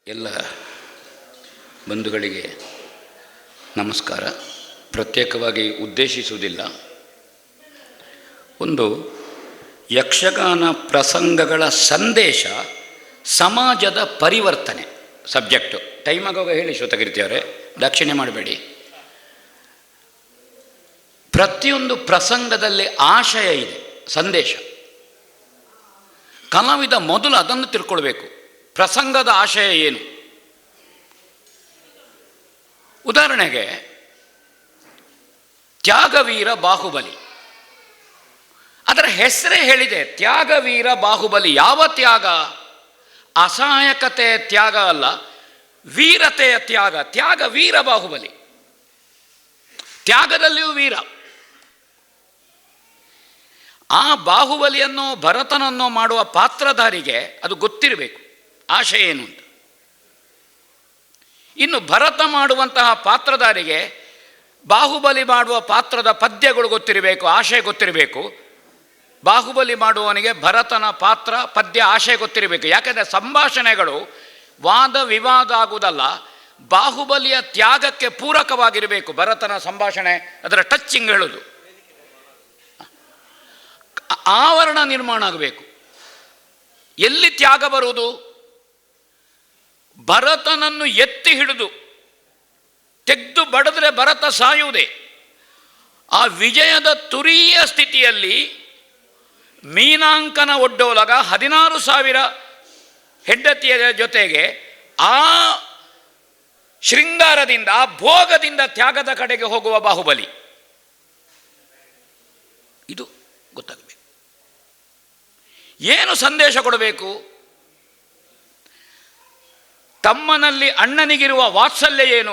ಎಲ್ಲ ಬಂಧುಗಳಿಗೆ ನಮಸ್ಕಾರ. ಪ್ರತ್ಯೇಕವಾಗಿ ಉದ್ದೇಶಿಸುವುದಿಲ್ಲ. ಒಂದು ಯಕ್ಷಗಾನ ಪ್ರಸಂಗಗಳ ಸಂದೇಶ ಸಮಾಜದ ಪರಿವರ್ತನೆ ಸಬ್ಜೆಕ್ಟು. ಟೈಮ್ ಆಗುವಾಗ ಹೇಳಿ ಶ್ರೋತಕೀರ್ತಿಯವರೇ, ದಾಕ್ಷಿಣ್ಯ ಮಾಡಬೇಡಿ. ಪ್ರತಿಯೊಂದು ಪ್ರಸಂಗದಲ್ಲಿ ಆಶಯ ಇದೆ, ಸಂದೇಶ. ಕಲಾವಿದ ಮೊದಲು ಅದನ್ನು ತಿಳ್ಕೊಳ್ಬೇಕು. ಪ್ರಸಂಗದ ಆಶಯ ಏನು? ಉದಾಹರಣೆಗೆ ತ್ಯಾಗವೀರ ಬಾಹುಬಲಿ, ಅದರ ಹೆಸರೇ ಹೇಳಿದೆ, ತ್ಯಾಗವೀರ ಬಾಹುಬಲಿ. ಯಾವ ತ್ಯಾಗ? ಅಸಹಾಯಕತೆಯ ತ್ಯಾಗ ಅಲ್ಲ, ವೀರತೆಯ ತ್ಯಾಗ. ತ್ಯಾಗ ವೀರ ಬಾಹುಬಲಿ, ತ್ಯಾಗದಲ್ಲಿಯೂ ವೀರ. ಆ ಬಾಹುಬಲಿಯನ್ನು ಭರತನನ್ನು ಮಾಡುವ ಪಾತ್ರಧಾರಿಗೆ ಅದು ಗೊತ್ತಿರಬೇಕು ಆಶಯ ಏನು ಅಂತ. ಇನ್ನು ಭರತ ಮಾಡುವಂತಹ ಪಾತ್ರಧಾರಿಗೆ ಬಾಹುಬಲಿ ಮಾಡುವ ಪಾತ್ರದ ಪದ್ಯಗಳು ಗೊತ್ತಿರಬೇಕು, ಆಶಯ ಗೊತ್ತಿರಬೇಕು. ಬಾಹುಬಲಿ ಮಾಡುವವನಿಗೆ ಭರತನ ಪಾತ್ರ ಪದ್ಯ ಆಶಯ ಗೊತ್ತಿರಬೇಕು. ಯಾಕೆಂದರೆ ಸಂಭಾಷಣೆಗಳು ವಾದ ವಿವಾದ ಆಗುವುದಲ್ಲ, ಬಾಹುಬಲಿಯ ತ್ಯಾಗಕ್ಕೆ ಪೂರಕವಾಗಿರಬೇಕು. ಭರತನ ಸಂಭಾಷಣೆ, ಅದರ ಟಚ್ಚಿಂಗ್ ಹೇಳೋದು, ಆವರಣ ನಿರ್ಮಾಣ ಆಗಬೇಕು. ಎಲ್ಲಿ ತ್ಯಾಗ ಬರುವುದು? ಭರತನನ್ನು ಎತ್ತಿ ಹಿಡಿದು ತೆಗೆದು ಬಡಿದ್ರೆ ಭರತ ಸಾಯುವುದೇ. ಆ ವಿಜಯದ ತುರೀಯ ಸ್ಥಿತಿಯಲ್ಲಿ ಮೀನಾಂಕನ ಒಡ್ಡೋಲಗ 16,000 ಹೆಂಡತಿಯರ ಜೊತೆಗೆ ಆ ಶೃಂಗಾರದಿಂದ, ಆ ಭೋಗದಿಂದ ತ್ಯಾಗದ ಕಡೆಗೆ ಹೋಗುವ ಬಾಹುಬಲಿ. ಇದು ಗೊತ್ತಾಗಬೇಕು. ಏನು ಸಂದೇಶ ಕೊಡಬೇಕು? ತಮ್ಮನಲ್ಲಿ ಅಣ್ಣನಿಗಿರುವ ವಾತ್ಸಲ್ಯ ಏನು?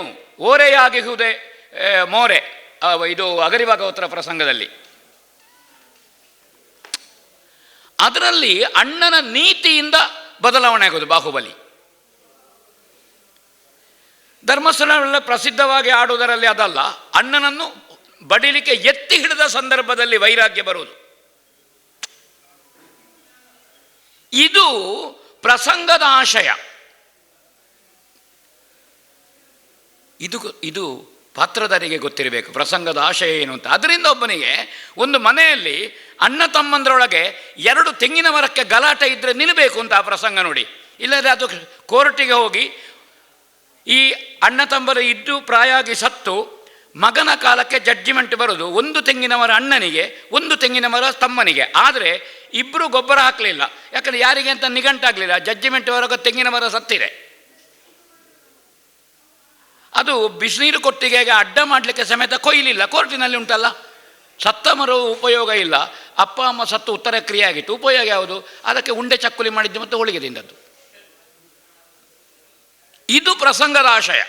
ಓರೆಯಾಗಿಹುದೇ ಮೋರೆ. ಇದು ಅಗರಿಭಾಗವತರ ಪ್ರಸಂಗದಲ್ಲಿ. ಅದರಲ್ಲಿ ಅಣ್ಣನ ನೀತಿಯಿಂದ ಬದಲಾವಣೆ ಆಗೋದು ಬಾಹುಬಲಿ. ಧರ್ಮಸ್ಥಳವೆಲ್ಲ ಪ್ರಸಿದ್ಧವಾಗಿ ಆಡುವುದರಲ್ಲಿ ಅದಲ್ಲ, ಅಣ್ಣನನ್ನು ಬಡಿಲಿಕ್ಕೆ ಎತ್ತಿ ಹಿಡಿದ ಸಂದರ್ಭದಲ್ಲಿ ವೈರಾಗ್ಯ ಬರುವುದು. ಇದು ಪ್ರಸಂಗದ ಆಶಯ. ಇದು ಪಾತ್ರಧಾರಿಗೆ ಗೊತ್ತಿರಬೇಕು ಪ್ರಸಂಗದ ಆಶಯ ಏನು ಅಂತ. ಅದರಿಂದ ಒಬ್ಬನಿಗೆ ಒಂದು ಮನೆಯಲ್ಲಿ ಅಣ್ಣ ತಮ್ಮಂದರೊಳಗೆ 2 ತೆಂಗಿನ ಮರಕ್ಕೆ ಗಲಾಟೆ ಇದ್ದರೆ ನಿಲ್ಲಬೇಕು ಅಂತ ಆ ಪ್ರಸಂಗ ನೋಡಿ. ಇಲ್ಲದ್ರೆ ಅದು ಕೋರ್ಟಿಗೆ ಹೋಗಿ ಈ ಅಣ್ಣ ತಮ್ಮರು ಇದ್ದು ಪ್ರಾಯ ಆಗಿ ಸತ್ತು ಮಗನ ಕಾಲಕ್ಕೆ ಜಡ್ಜಿಮೆಂಟ್ ಬರೋದು. 1 ತೆಂಗಿನ ಮರ ಅಣ್ಣನಿಗೆ, 1 ತೆಂಗಿನ ಮರ ತಮ್ಮನಿಗೆ. ಆದರೆ ಇಬ್ಬರು ಗೊಬ್ಬರ ಹಾಕಲಿಲ್ಲ, ಯಾಕಂದರೆ ಯಾರಿಗೆ ಅಂತ ನಿಘಂಟಾಗಲಿಲ್ಲ. ಜಡ್ಜಿಮೆಂಟ್ ಹೊರಗೆ ತೆಂಗಿನ ಮರ ಸತ್ತಿದೆ. ಅದು ಬಿಸಿನೀರು ಕೊಟ್ಟಿಗೆಗೆ ಅಡ್ಡ ಮಾಡಲಿಕ್ಕೆ ಸಮೇತ ಕೊಯ್ಲಿಲ್ಲ. ಕೋರ್ಟಿನಲ್ಲಿ ಉಂಟಲ್ಲ, ಸತ್ತ ಮರವು ಉಪಯೋಗ ಇಲ್ಲ. ಅಪ್ಪ ಅಮ್ಮ ಸತ್ತು ಉತ್ತರ ಕ್ರಿಯೆ ಆಗಿತ್ತು, ಉಪಯೋಗ ಯಾವುದು? ಅದಕ್ಕೆ ಉಂಡೆ ಚಕ್ಕುಲಿ ಮಾಡಿದ್ದು ಮತ್ತು ಹೋಳಿಗೆ ತಿಂದದ್ದು. ಇದು ಪ್ರಸಂಗದ ಆಶಯ.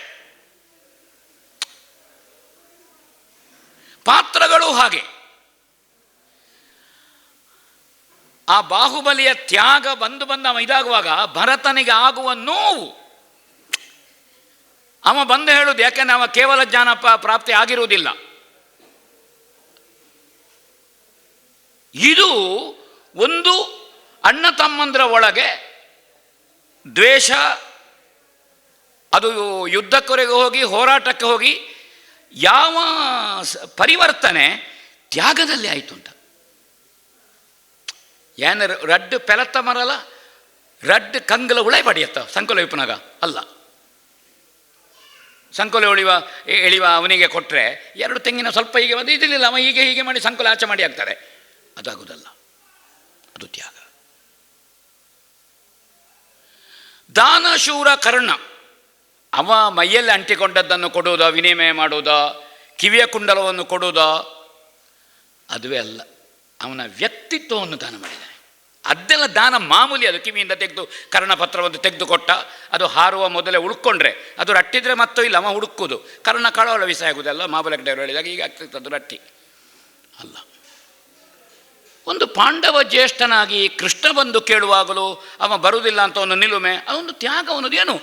ಪಾತ್ರಗಳು ಹಾಗೆ. ಆ ಬಾಹುಬಲಿಯ ತ್ಯಾಗ ಬಂದು ಅವ ಇದಾಗುವಾಗ ಭರತನಿಗೆ ಆಗುವ ನೋವು, ಅವ ಬಂದು ಹೇಳುವುದು, ಯಾಕೆಂದ್ರೆ ಅವ ಕೇವಲ ಜ್ಞಾನ ಪ್ರಾಪ್ತಿ ಆಗಿರುವುದಿಲ್ಲ. ಇದು ಒಂದು ಅಣ್ಣ ತಮ್ಮಂದ್ರ ಒಳಗೆ ದ್ವೇಷ, ಅದು ಯುದ್ಧಕ್ಕೊರೆಗೆ ಹೋಗಿ ಹೋರಾಟಕ್ಕೆ ಹೋಗಿ ಯಾವ ಪರಿವರ್ತನೆ ತ್ಯಾಗದಲ್ಲಿ ಆಯಿತು ಅಂತ. ಏನು ರಡ್ಡು ಪೆಲತ್ತ ಮರಲ್ಲ, ರಡ್ಡು ಕಂಗಲ ಉಳೈ ಪಡಿಯತ್ತ ಸಂಕುಲ ವಿಪುನಾಗ ಅಲ್ಲ. ಸಂಕುಲ ಎಳಿವ ಅವನಿಗೆ ಕೊಟ್ಟರೆ 2 ತೆಂಗಿನ ಸ್ವಲ್ಪ ಹೀಗೆ ಬಂದು ಇದಿಲ್ಲ, ಅವ ಹೀಗೆ ಮಾಡಿ ಸಂಕುಲ ಆಚೆ ಮಾಡಿ ಹಾಕ್ತಾರೆ. ಅದಾಗುವುದಲ್ಲ, ಅದು ತ್ಯಾಗ. ದಾನಶೂರ ಕರ್ಣ, ಅವ ಮೈಯಲ್ಲಿ ಅಂಟಿಕೊಂಡದ್ದನ್ನು ಕೊಡುವುದ, ವಿನಿಮಯ ಮಾಡುವುದ, ಕಿವಿಯ ಕುಂಡಲವನ್ನು ಕೊಡುವುದ, ಅದುವೇ ಅಲ್ಲ. ಅವನ ವ್ಯಕ್ತಿತ್ವವನ್ನು ದಾನ ಮಾಡಿದ್ದಾನೆ. ಅದೆಲ್ಲ ದಾನ ಮಾಮೂಲಿ. ಅದು ಕಿವಿಯಿಂದ ತೆಗೆದು ಕರ್ಣಪತ್ರವನ್ನು ತೆಗೆದುಕೊಟ್ಟ, ಅದು ಹಾರುವ ಮೊದಲೇ ಉಳ್ಕೊಂಡ್ರೆ, ಅದು ರಟ್ಟಿದ್ರೆ ಮತ್ತೂ ಇಲ್ಲ, ಅವ ಹುಡುಕೋದು. ಕರ್ಣ ಕಳವಳ ವಿಷಯ ಆಗುವುದಲ್ಲ. ಮಹಾಬಲಕಡೆಯವರು ಹೇಳಿದಾಗ ಈಗ ಆಗ್ತದೆ, ಅದು ರಟ್ಟಿ ಅಲ್ಲ. ಒಂದು ಪಾಂಡವ ಜ್ಯೇಷ್ಠನಾಗಿ ಕೃಷ್ಣ ಬಂದು ಕೇಳುವಾಗಲೂ ಅವ ಬರುವುದಿಲ್ಲ ಅಂತ ಒಂದು ನಿಲುಮೆ, ಅದೊಂದು ತ್ಯಾಗ. ಅನ್ನೋದು ಏನು?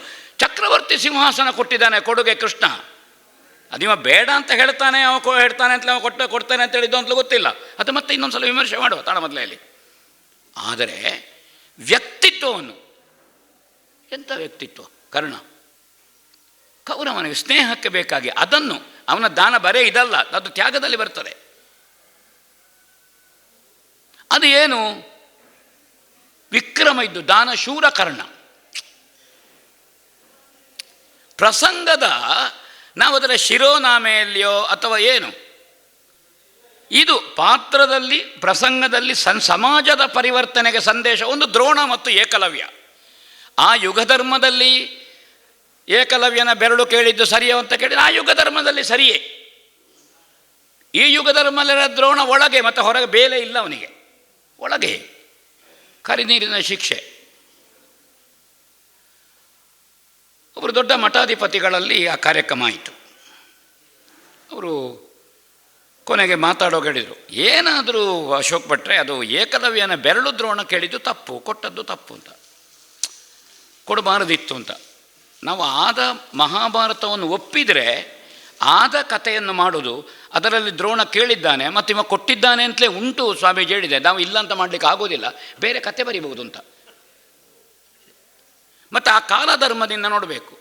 ಚಕ್ರವರ್ತಿ ಸಿಂಹಾಸನ ಕೊಟ್ಟಿದ್ದಾನೆ ಕೊಡುಗೆ ಕೃಷ್ಣ. ಅದಿವ ಬೇಡ ಅಂತ ಹೇಳ್ತಾನೆ, ಅವ ಹೇಳ್ತಾನೆ ಅಂತಲೇ ಅವ ಕೊಡ್ತಾನೆ ಅಂತ ಹೇಳಿದ್ದು ಅಂತಲೂ ಗೊತ್ತಿಲ್ಲ. ಅದು ಮತ್ತೆ ಇನ್ನೊಂದು ಸಲ ವಿಮರ್ಶೆ ಮಾಡುವ ತಾಣ ಮೊದಲಲ್ಲಿ. ಆದರೆ ವ್ಯಕ್ತಿತ್ವವನ್ನು, ಎಂಥ ವ್ಯಕ್ತಿತ್ವ! ಕರ್ಣ ಕೌರವನಿಗೆ ಸ್ನೇಹಕ್ಕೆ ಬೇಕಾಗಿ ಅದನ್ನು ಅವನ ದಾನ ಬರೇ ಇದಲ್ಲ, ಅದು ತ್ಯಾಗದಲ್ಲಿ ಬರ್ತದೆ. ಅದು ಏನು ವಿಕ್ರಮ ಇದ್ದು ದಾನ ಶೂರ ಕರ್ಣ. ಪ್ರಸಂಗದ ನಾವು ಅದರ ಶಿರೋನಾಮೆಯಲ್ಲಿಯೋ ಅಥವಾ ಏನು, ಇದು ಪಾತ್ರದಲ್ಲಿ ಪ್ರಸಂಗದಲ್ಲಿ ಸಮಾಜದ ಪರಿವರ್ತನೆಗೆ ಸಂದೇಶ. ಒಂದು ದ್ರೋಣ ಮತ್ತು ಏಕಲವ್ಯ. ಆ ಯುಗಧರ್ಮದಲ್ಲಿ ಏಕಲವ್ಯನ ಬೆರಳು ಕೇಳಿದ್ದು ಸರಿಯೋ ಅಂತ ಕೇಳಿದ್ರೆ ಆ ಯುಗಧರ್ಮದಲ್ಲಿ ಸರಿಯೇ. ಈ ಯುಗಧರ್ಮದಲ್ಲಿರೋ ದ್ರೋಣ ಒಳಗೆ ಮತ್ತು ಹೊರಗೆ ಬೇಲೆ ಇಲ್ಲ ಅವನಿಗೆ, ಒಳಗೆ ಕರಿನೀರಿನ ಶಿಕ್ಷೆ. ಒಬ್ಬರು ದೊಡ್ಡ ಮಠಾಧಿಪತಿಗಳಲ್ಲಿ ಆ ಕಾರ್ಯಕ್ರಮ ಆಯಿತು. ಅವರು ಕೊನೆಗೆ ಮಾತಾಡೋಕೆ ಹೇಳಿದರು, ಏನಾದರೂ ಅಶೋಕ್ ಭಟ್ರೆ ಅದು ಏಕಲವ್ಯನ ಬೆರಳು ದ್ರೋಣ ಕೇಳಿದ್ದು ತಪ್ಪು, ಕೊಟ್ಟದ್ದು ತಪ್ಪು ಅಂತ, ಕೊಡಬಾರದಿತ್ತು ಅಂತ. ನಾವು ಆದ ಮಹಾಭಾರತವನ್ನು ಒಪ್ಪಿದರೆ ಆದ ಕಥೆಯನ್ನು ಮಾಡೋದು, ಅದರಲ್ಲಿ ದ್ರೋಣ ಕೇಳಿದ್ದಾನೆ ಮತ್ತು ಇವ ಕೊಟ್ಟಿದ್ದಾನೆ ಅಂತಲೇ ಉಂಟು ಸ್ವಾಮೀಜಿ ಹೇಳಿದೆ, ನಾವು ಇಲ್ಲ ಅಂತ ಮಾಡಲಿಕ್ಕೆ ಆಗೋದಿಲ್ಲ, ಬೇರೆ ಕಥೆ ಬರೀಬಹುದು ಅಂತ. ಮತ್ತು ಆ ಕಾಲಧರ್ಮದಿಂದ ನೋಡಬೇಕು.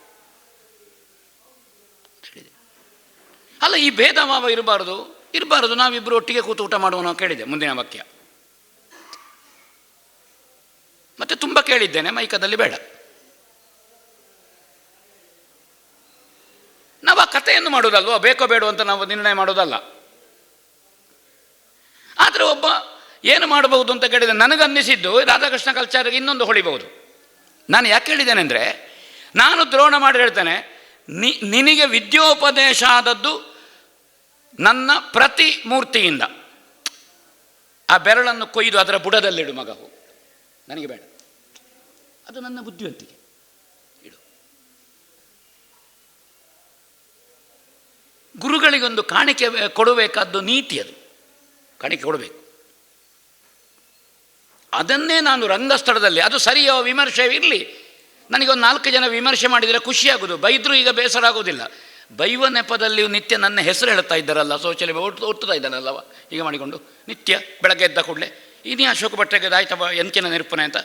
ಅಲ್ಲ, ಈ ಭೇದ ಭಾವ ಇರಬಾರ್ದು, ನಾವಿಬ್ಬರು ಒಟ್ಟಿಗೆ ಕೂತು ಊಟ ಮಾಡುವ ನಾವು ಕೇಳಿದೆ ಮುಂದಿನ ವಾಕ್ಯ. ಮತ್ತೆ ತುಂಬ ಕೇಳಿದ್ದೇನೆ, ಮೈಕದಲ್ಲಿ ಬೇಡ. ನಾವು ಆ ಕಥೆಯನ್ನು ಮಾಡೋದಲ್ವ, ಬೇಕೋ ಬೇಡೋ ಅಂತ ನಾವು ನಿರ್ಣಯ ಮಾಡೋದಲ್ಲ. ಆದರೆ ಒಬ್ಬ ಏನು ಮಾಡಬಹುದು ಅಂತ ಕೇಳಿದರೆ ನನಗನ್ನಿಸಿದ್ದು ರಾಧಾಕೃಷ್ಣ ಕಲ್ಚಾರಿಗೆ ಇನ್ನೊಂದು ಹೊಳಿಬಹುದು. ನಾನು ಯಾಕೆ ಹೇಳಿದ್ದೇನೆ ಅಂದರೆ, ನಾನು ದ್ರೋಣ ಮಾಡಿ ಹೇಳ್ತೇನೆ, ನಿನಗೆ ವಿದ್ಯೋಪದೇಶ ಆದದ್ದು ನನ್ನ ಪ್ರತಿಮೂರ್ತಿಯಿಂದ. ಆ ಬೆರಳನ್ನು ಕೊಯ್ದು ಅದರ ಬುಡದಲ್ಲಿಡು ಮಗವು, ನನಗೆ ಬೇಡ, ಅದು ನನ್ನ ಬುದ್ಧಿವಂತಿಕೆ ಇಡು. ಗುರುಗಳಿಗೊಂದು ಕಾಣಿಕೆ ಕೊಡಬೇಕಾದ್ದು ನೀತಿ, ಅದು ಕಾಣಿಕೆ ಕೊಡಬೇಕು. ಅದನ್ನೇ ನಾನು ರಂಗಸ್ಥಳದಲ್ಲಿ, ಅದು ಸರಿಯೋ ವಿಮರ್ಶೆ ಇರಲಿ, ನನಗೊಂದು 4 ಜನ ವಿಮರ್ಶೆ ಮಾಡಿದರೆ ಖುಷಿಯಾಗೋದು, ಬೈದರೂ ಈಗ ಬೇಸರ ಆಗೋದಿಲ್ಲ. ಬೈವ ನೆಪದಲ್ಲಿ ನಿತ್ಯ ನನ್ನ ಹೆಸರು ಹೇಳ್ತಾ ಇದ್ದಾರಲ್ಲ, ಶೌಚಾಲಯ ಓಡ್ತಾ ಇದ್ದಾನಲ್ಲವ ಈಗ ಮಾಡಿಕೊಂಡು ನಿತ್ಯ ಬೆಳಗ್ಗೆ ಎದ್ದ ಕೂಡಲೇ ಇನಿ ಅಶೋಕ್ ಭಟ್ರಿಗೆ ಆಯ್ತವ ಎಂಕಿನ ನಿರೂಪಣೆ ಅಂತ.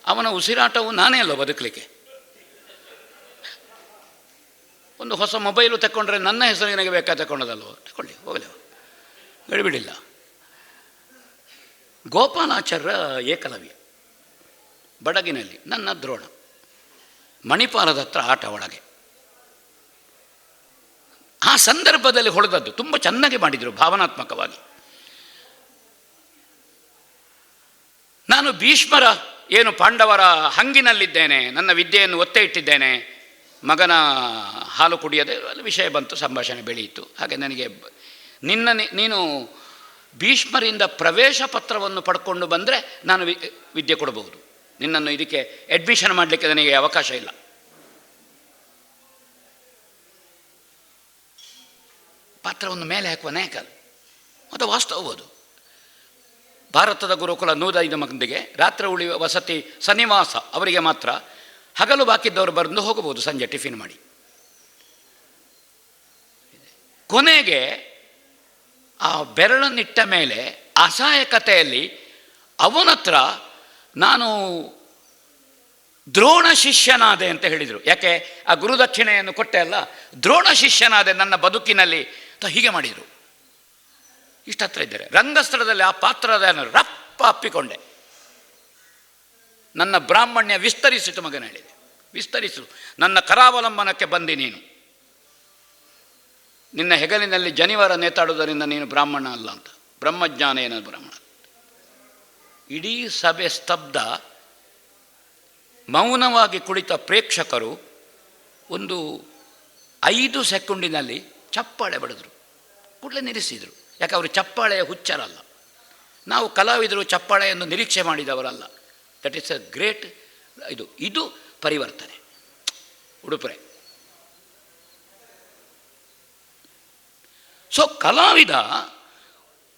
ಅವನ ಉಸಿರಾಟವು ನಾನೇ ಅಲ್ಲ ಬದುಕಲಿಕ್ಕೆ. ಒಂದು ಹೊಸ ಮೊಬೈಲು ತಗೊಂಡ್ರೆ ನನ್ನ ಹೆಸರು ನನಗೆ ಬೇಕಾದ ತಗೊಂಡದಲ್ವ, ತಗೊಳ್ಳಿ ಹೋಗಲಿ, ಗಡಿಬಿಡಿಲ್ಲ. ಗೋಪಾಲಾಚಾರ್ಯ ಏಕಲವ್ಯ, ಬಡಗಿನಲ್ಲಿ ನನ್ನ ದ್ರೋಣ, ಮಣಿಪಾಲದ ಹತ್ರ ಆಟ ಒಳಗೆ. ಆ ಸಂದರ್ಭದಲ್ಲಿ ಹೊಳೆದದ್ದು ತುಂಬ ಚೆನ್ನಾಗಿ ಮಾಡಿದರು ಭಾವನಾತ್ಮಕವಾಗಿ. ನಾನು ಭೀಷ್ಮರ ಏನು ಪಾಂಡವರ ಹಂಗಿನಲ್ಲಿದ್ದೇನೆ, ನನ್ನ ವಿದ್ಯೆಯನ್ನು ಒತ್ತೆ ಇಟ್ಟಿದ್ದೇನೆ, ಮಗನ ಹಾಲು ಕುಡಿಯದೆ ವಿಷಯ ಬಂತು, ಸಂಭಾಷಣೆ ಬೆಳೆಯಿತು. ಹಾಗೆ ನನಗೆ ನೀನು ಭೀಷ್ಮರಿಂದ ಪ್ರವೇಶ ಪತ್ರವನ್ನು ಪಡ್ಕೊಂಡು ಬಂದರೆ ನಾನು ವಿದ್ಯೆ ಕೊಡಬಹುದು, ನಿನ್ನನ್ನು ಇದಕ್ಕೆ ಅಡ್ಮಿಷನ್ ಮಾಡಲಿಕ್ಕೆ ನನಗೆ ಅವಕಾಶ ಇಲ್ಲ. ಪಾತ್ರವನ್ನು ಮೇಲೆ ಹಾಕುವ ನಾಯಕ ಮತ್ತು ವಾಸ್ತವವುದು. ಭಾರತದ ಗುರುಕುಲ 105 ಮಂದಿಗೆ ರಾತ್ರಿ ಉಳಿಯುವ ವಸತಿ ಸನ್ನಿವಾಸ ಅವರಿಗೆ ಮಾತ್ರ, ಹಗಲು ಬಾಕಿದ್ದವರು ಬಂದು ಹೋಗಬಹುದು ಸಂಜೆ ಟಿಫಿನ್ ಮಾಡಿ. ಕೊನೆಗೆ ಆ ಬೆರಳನ್ನಿಟ್ಟ ಮೇಲೆ ಅಸಹಾಯಕತೆಯಲ್ಲಿ ಅವನತ್ರ ನಾನು ದ್ರೋಣ ಶಿಷ್ಯನಾದೆ ಅಂತ ಹೇಳಿದರು. ಯಾಕೆ ಆ ಗುರುದಕ್ಷಿಣೆಯನ್ನು ಕೊಟ್ಟೆ ಅಲ್ಲ, ದ್ರೋಣ ಶಿಷ್ಯನಾದೆ ನನ್ನ ಬದುಕಿನಲ್ಲಿ ಅಂತ ಹೀಗೆ ಮಾಡಿದರು. ಇಷ್ಟತ್ರ ಇದ್ದಾರೆ ರಂಗಸ್ಥಳದಲ್ಲಿ. ಆ ಪಾತ್ರದ ರಪ್ಪ ಅಪ್ಪಿಕೊಂಡೆ. ನನ್ನ ಬ್ರಾಹ್ಮಣ್ಯ ವಿಸ್ತರಿಸಿತು ಮಗನ ಹೇಳಿದೆ, ವಿಸ್ತರಿಸು, ನನ್ನ ಕರಾವಲಂಬನಕ್ಕೆ ಬಂದಿ ನೀನು. ನಿನ್ನ ಹೆಗಲಿನಲ್ಲಿ ಜನಿವಾರ ನೇತಾಡುವುದರಿಂದ ನೀನು ಬ್ರಾಹ್ಮಣ ಅಲ್ಲ ಅಂತ. ಬ್ರಹ್ಮಜ್ಞಾನ ಏನದು ಬ್ರಾಹ್ಮಣ. ಇಡೀ ಸಭೆ ಸ್ತಬ್ಧ. ಮೌನವಾಗಿ ಕುಳಿತ ಪ್ರೇಕ್ಷಕರು ಒಂದು 5 ಸೆಕೆಂಡಿನಲ್ಲಿ ಚಪ್ಪಾಳೆ ಬಡಿದ್ರು, ಕೂಡಲೇ ನಿಲ್ಲಿಸಿದರು. ಯಾಕೆ ಅವರು ಚಪ್ಪಾಳೆಯ ಹುಚ್ಚರಲ್ಲ. ನಾವು ಕಲಾವಿದರು ಚಪ್ಪಾಳೆಯನ್ನು ನಿರೀಕ್ಷೆ ಮಾಡಿದವರಲ್ಲ. ದಟ್ ಈಸ್ ಅ ಗ್ರೇಟ್ ಇದು ಪರಿವರ್ತನೆ ಉಡುಪರೆ. ಸೊ ಕಲಾವಿದ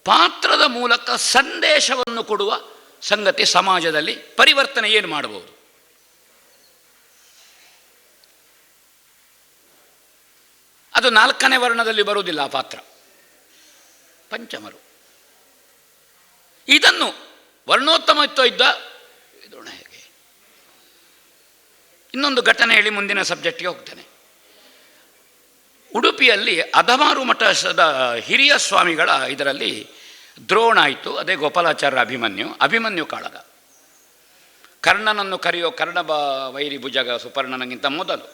ಪಾತ್ರದ ಮೂಲಕ ಸಂದೇಶವನ್ನು ಕೊಡುವ ಸಂಗತಿ ಸಮಾಜದಲ್ಲಿ ಪರಿವರ್ತನೆ ಏನು ಮಾಡಬಹುದು? ಅದು 4ನೇ ವರ್ಣದಲ್ಲಿ ಬರುವುದಿಲ್ಲ ಆ ಪಾತ್ರ, ಪಂಚಮರು. ಇದನ್ನು ವರ್ಣೋತ್ತಮತ್ವ ಇದ್ದ ದ್ರೋಣ ಹೇಗೆ ಇನ್ನೊಂದು ಘಟನೆ ಹೇಳಿ ಮುಂದಿನ ಸಬ್ಜೆಕ್ಟ್ಗೆ ಹೋಗ್ತೇನೆ. ಉಡುಪಿಯಲ್ಲಿ ಅಧಮಾರು ಮಠದ ಹಿರಿಯ ಸ್ವಾಮಿಗಳ ಇದರಲ್ಲಿ ದ್ರೋಣ ಆಯಿತು. ಅದೇ ಗೋಪಾಲಾಚಾರ್ಯ ಅಭಿಮನ್ಯು ಕಾಳಗ. ಕರ್ಣನನ್ನು ಕರೆಯೋ ಕರ್ಣಬ ವೈರಿ ಭುಜಗ ಸುಪರ್ಣನಿಗಿಂತ ಮೊದಲು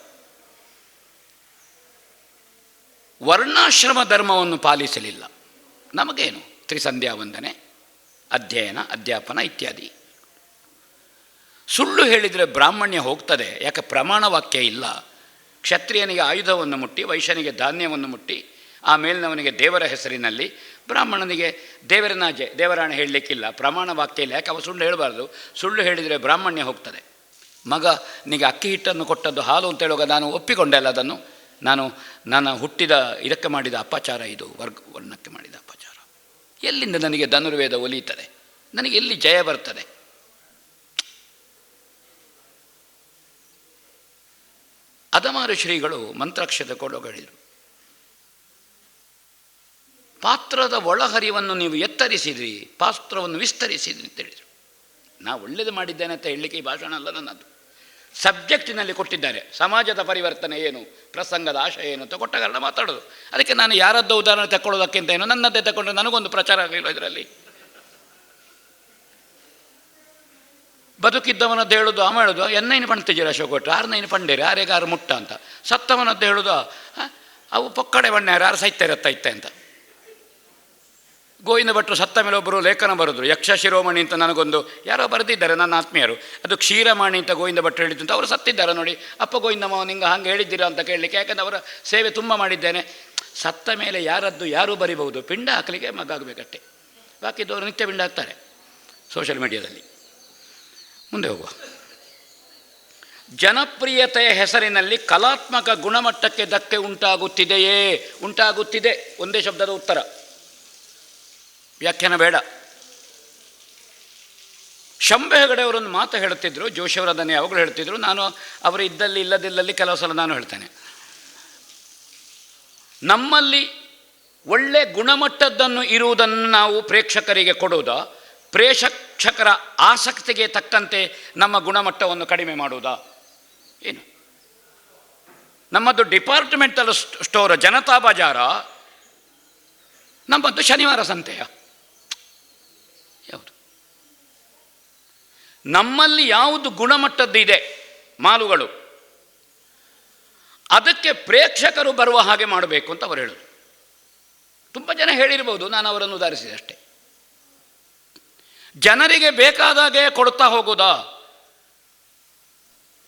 ವರ್ಣಾಶ್ರಮ ಧರ್ಮವನ್ನು ಪಾಲಿಸಲಿಲ್ಲ. ನಮಗೇನು ತ್ರಿಸಂಧ್ಯಾ ವಂದನೆ, ಅಧ್ಯಯನ, ಅಧ್ಯಾಪನ ಇತ್ಯಾದಿ. ಸುಳ್ಳು ಹೇಳಿದರೆ ಬ್ರಾಹ್ಮಣ್ಯ ಹೋಗ್ತದೆ. ಯಾಕೆ? ಪ್ರಮಾಣ ವಾಕ್ಯ ಇಲ್ಲ. ಕ್ಷತ್ರಿಯನಿಗೆ ಆಯುಧವನ್ನು ಮುಟ್ಟಿ, ವೈಶ್ಯನಿಗೆ ಧಾನ್ಯವನ್ನು ಮುಟ್ಟಿ, ಆ ಮೇಲಿನವನಿಗೆ ದೇವರ ಹೆಸರಿನಲ್ಲಿ, ಬ್ರಾಹ್ಮಣನಿಗೆ ದೇವರಾಣೆ ಹೇಳಲಿಕ್ಕಿಲ್ಲ, ಪ್ರಮಾಣ ವಾಕ್ಯ ಇಲ್ಲ. ಯಾಕೆ? ಅವ ಸುಳ್ಳು ಹೇಳಬಾರ್ದು. ಸುಳ್ಳು ಹೇಳಿದರೆ ಬ್ರಾಹ್ಮಣ್ಯ ಹೋಗ್ತದೆ. ಮಗನಿಗೆ ಅಕ್ಕಿ ಹಿಟ್ಟನ್ನು ಕೊಟ್ಟದ್ದು ಹಾಲು ಅಂತ ಹೇಳುವಾಗ ನಾನು ಒಪ್ಪಿಕೊಂಡೆ ಅಲ್ಲ, ಅದನ್ನು ನಾನು ಹುಟ್ಟಿದ ಇದಕ್ಕೆ ಮಾಡಿದ ಅಪಚಾರ, ಇದು ವರ್ಣಕ್ಕೆ ಮಾಡಿದ ಅಪಚಾರ. ಎಲ್ಲಿಂದ ನನಗೆ ಧನುರ್ವೇದ ಒಲಿಯುತ್ತದೆ? ನನಗೆ ಎಲ್ಲಿ ಜಯ ಬರ್ತದೆ? ಅಧಮಾರು ಶ್ರೀಗಳು ಮಂತ್ರಾಕ್ಷತೆ ಕೊಡೋಗಳಿದ್ರು. ಪಾತ್ರದ ಒಳಹರಿವನ್ನು ನೀವು ಎತ್ತರಿಸಿದ್ರಿ, ಪಾತ್ರವನ್ನು ವಿಸ್ತರಿಸಿದ್ರಿ ಅಂತ ಹೇಳಿದರು. ನಾ ಒಳ್ಳೆಯದು ಮಾಡಿದ್ದೇನೆ ಅಂತ ಹೇಳಲಿಕ್ಕೆ ಈ ಭಾಷಣ ಅಲ್ಲ ನನ್ನದು. ಸಬ್ಜೆಕ್ಟಿನಲ್ಲಿ ಕೊಟ್ಟಿದ್ದಾರೆ. ಸಮಾಜದ ಪರಿವರ್ತನೆ ಏನು, ಪ್ರಸಂಗದ ಆಶಯ ಏನು ಅಂತ ಕೊಟ್ಟ ಕಾರಣ ಮಾತಾಡೋದು. ಅದಕ್ಕೆ ನಾನು ಯಾರದ್ದು ಉದಾಹರಣೆ ತಗೊಳ್ಳೋದಕ್ಕಿಂತ ಏನು, ನನ್ನದ್ದೇ ತಗೊಂಡ್ರೆ ನನಗೊಂದು ಪ್ರಚಾರ ಆಗಲಿಲ್ಲ ಇದರಲ್ಲಿ. ಬದುಕಿದ್ದವನದ್ದು ಹೇಳೋದು, ಅವ ಹೇಳೋದು ಎನ್ನೈನು ಪಣ್ತಿದ್ದೀರ ಅಶೋಕ್ ಕೊಟ್ಟರೆ ಆರ್ನೈನು ಪಂಡೇರಿ ಆರೇಗಾರು ಮುಟ್ಟ ಅಂತ. ಸತ್ತವನದ್ದು ಹೇಳೋದು ಅವು ಪೊಕ್ಕಡೆ ಬಣ್ಣಾರು ಆರು ಸೈತೆ ಅಂತ. ಗೋವಿಂದ ಭಟ್ರು ಸತ್ತ ಮೇಲೆ ಒಬ್ಬರು ಲೇಖನ ಬರೆದ್ರು, ಯಕ್ಷ ಶಿರೋಮಣಿ ಅಂತ. ನನಗೊಂದು ಯಾರೋ ಬರೆದಿದ್ದಾರೆ ನನ್ನ ಆತ್ಮೀಯರು, ಅದು ಕ್ಷೀರಮಾಣಿ ಅಂತ ಗೋವಿಂದ ಭಟ್ರು ಹೇಳಿದ್ದು ಅಂತ. ಅವರು ಸತ್ತಿದ್ದಾರೆ ನೋಡಿ. ಅಪ್ಪ ಗೋವಿಂದಮ್ಮ ನಿಂಗೆ ಹಾಗೆ ಹೇಳಿದ್ದೀರಾ ಅಂತ ಕೇಳಲಿಕ್ಕೆ, ಯಾಕಂದರೆ ಅವರ ಸೇವೆ ತುಂಬ ಮಾಡಿದ್ದೇನೆ. ಸತ್ತ ಮೇಲೆ ಯಾರೂ ಬರಿಬಹುದು, ಪಿಂಡ ಹಾಕಲಿಕ್ಕೆ ಮಗ ಆಗಬೇಕಷ್ಟೆ. ಬಾಕಿದ್ದವರು ನಿತ್ಯ ಪಿಂಡ ಹಾಕ್ತಾರೆ ಸೋಷಿಯಲ್ ಮೀಡಿಯಾದಲ್ಲಿ. ಮುಂದೆ ಹೋಗುವ. ಜನಪ್ರಿಯತೆಯ ಹೆಸರಿನಲ್ಲಿ ಕಲಾತ್ಮಕ ಗುಣಮಟ್ಟಕ್ಕೆ ಧಕ್ಕೆ ಉಂಟಾಗುತ್ತಿದೆಯೇ? ಉಂಟಾಗುತ್ತಿದೆ. ಒಂದೇ ಶಬ್ದದ ಉತ್ತರ, ವ್ಯಾಖ್ಯಾನ ಬೇಡ. ಶಂಭೆ ಹೆಗಡೆ ಅವರೊಂದು ಮಾತು ಹೇಳುತ್ತಿದ್ದರು, ಜೋಶಿಯವರದನ್ನು ಯಾವಾಗಲೂ ಹೇಳ್ತಿದ್ರು. ನಾನು ಅವರು ಇದ್ದಲ್ಲಿ ಇಲ್ಲದಿಲ್ಲಲ್ಲಿ ಕೆಲವು ಸಲ ನಾನು ಹೇಳ್ತೇನೆ. ನಮ್ಮಲ್ಲಿ ಒಳ್ಳೆ ಗುಣಮಟ್ಟದ್ದನ್ನು ಇರುವುದನ್ನು ನಾವು ಪ್ರೇಕ್ಷಕರಿಗೆ ಕೊಡುವುದಾ, ಪ್ರೇಕ್ಷಕರ ಆಸಕ್ತಿಗೆ ತಕ್ಕಂತೆ ನಮ್ಮ ಗುಣಮಟ್ಟವನ್ನು ಕಡಿಮೆ ಮಾಡುವುದಾ? ಏನು? ನಮ್ಮದು ಡಿಪಾರ್ಟ್ಮೆಂಟಲ್ ಸ್ಟೋರ್ ಜನತಾ ಬಜಾರ, ನಮ್ಮದು ಶನಿವಾರ ಸಂತೆಯ? ಯಾವುದು? ನಮ್ಮಲ್ಲಿ ಯಾವುದು ಗುಣಮಟ್ಟದ್ದು ಇದೆ ಮಾಲುಗಳು, ಅದಕ್ಕೆ ಪ್ರೇಕ್ಷಕರು ಬರುವ ಹಾಗೆ ಮಾಡಬೇಕು ಅಂತ ಅವರು ಹೇಳೋದು. ತುಂಬ ಜನ ಹೇಳಿರ್ಬೋದು, ನಾನು ಅವರನ್ನು ಉದಾಹರಿಸಿದೆ ಅಷ್ಟೇ. ಜನರಿಗೆ ಬೇಕಾದಾಗೆ ಕೊಡ್ತಾ ಹೋಗೋದಾ?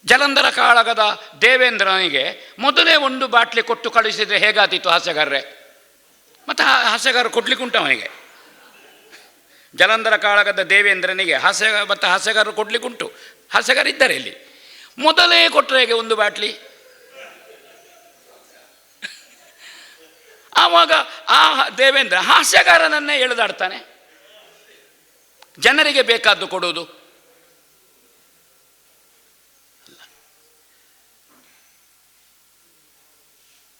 ಜಲಂಧರ ಕಾಳಗದ ದೇವೇಂದ್ರನಿಗೆ ಮೊದಲೇ ಒಂದು ಬಾಟ್ಲಿ ಕೊಟ್ಟು ಕಳಿಸಿದರೆ ಹೇಗಾದೀತು ಹಾಸ್ಯಗಾರರೇ? ಮತ್ತು ಹಾಸ್ಯಗಾರ ಕೊಡ್ಲಿಕ್ಕುಂಟು ಅವನಿಗೆ. ಜಲಂಧರ ಕಾಳಗದ ದೇವೇಂದ್ರನಿಗೆ ಹಾಸ್ಯಗಾರರು ಕೊಡ್ಲಿಕ್ಕುಂಟು. ಹಾಸ್ಯಗಾರ ಇದ್ದಾರೆ ಇಲ್ಲಿ. ಮೊದಲೇ ಕೊಟ್ಟರೆ ಹೇಗೆ ಒಂದು ಬಾಟ್ಲಿ? ಆವಾಗ ಆ ದೇವೇಂದ್ರ ಹಾಸ್ಯಗಾರನನ್ನೇ ಎಳೆದಾಡ್ತಾನೆ. ಜನರಿಗೆ ಬೇಕಾದ್ದು ಕೊಡುವುದು ಅಲ್ಲ.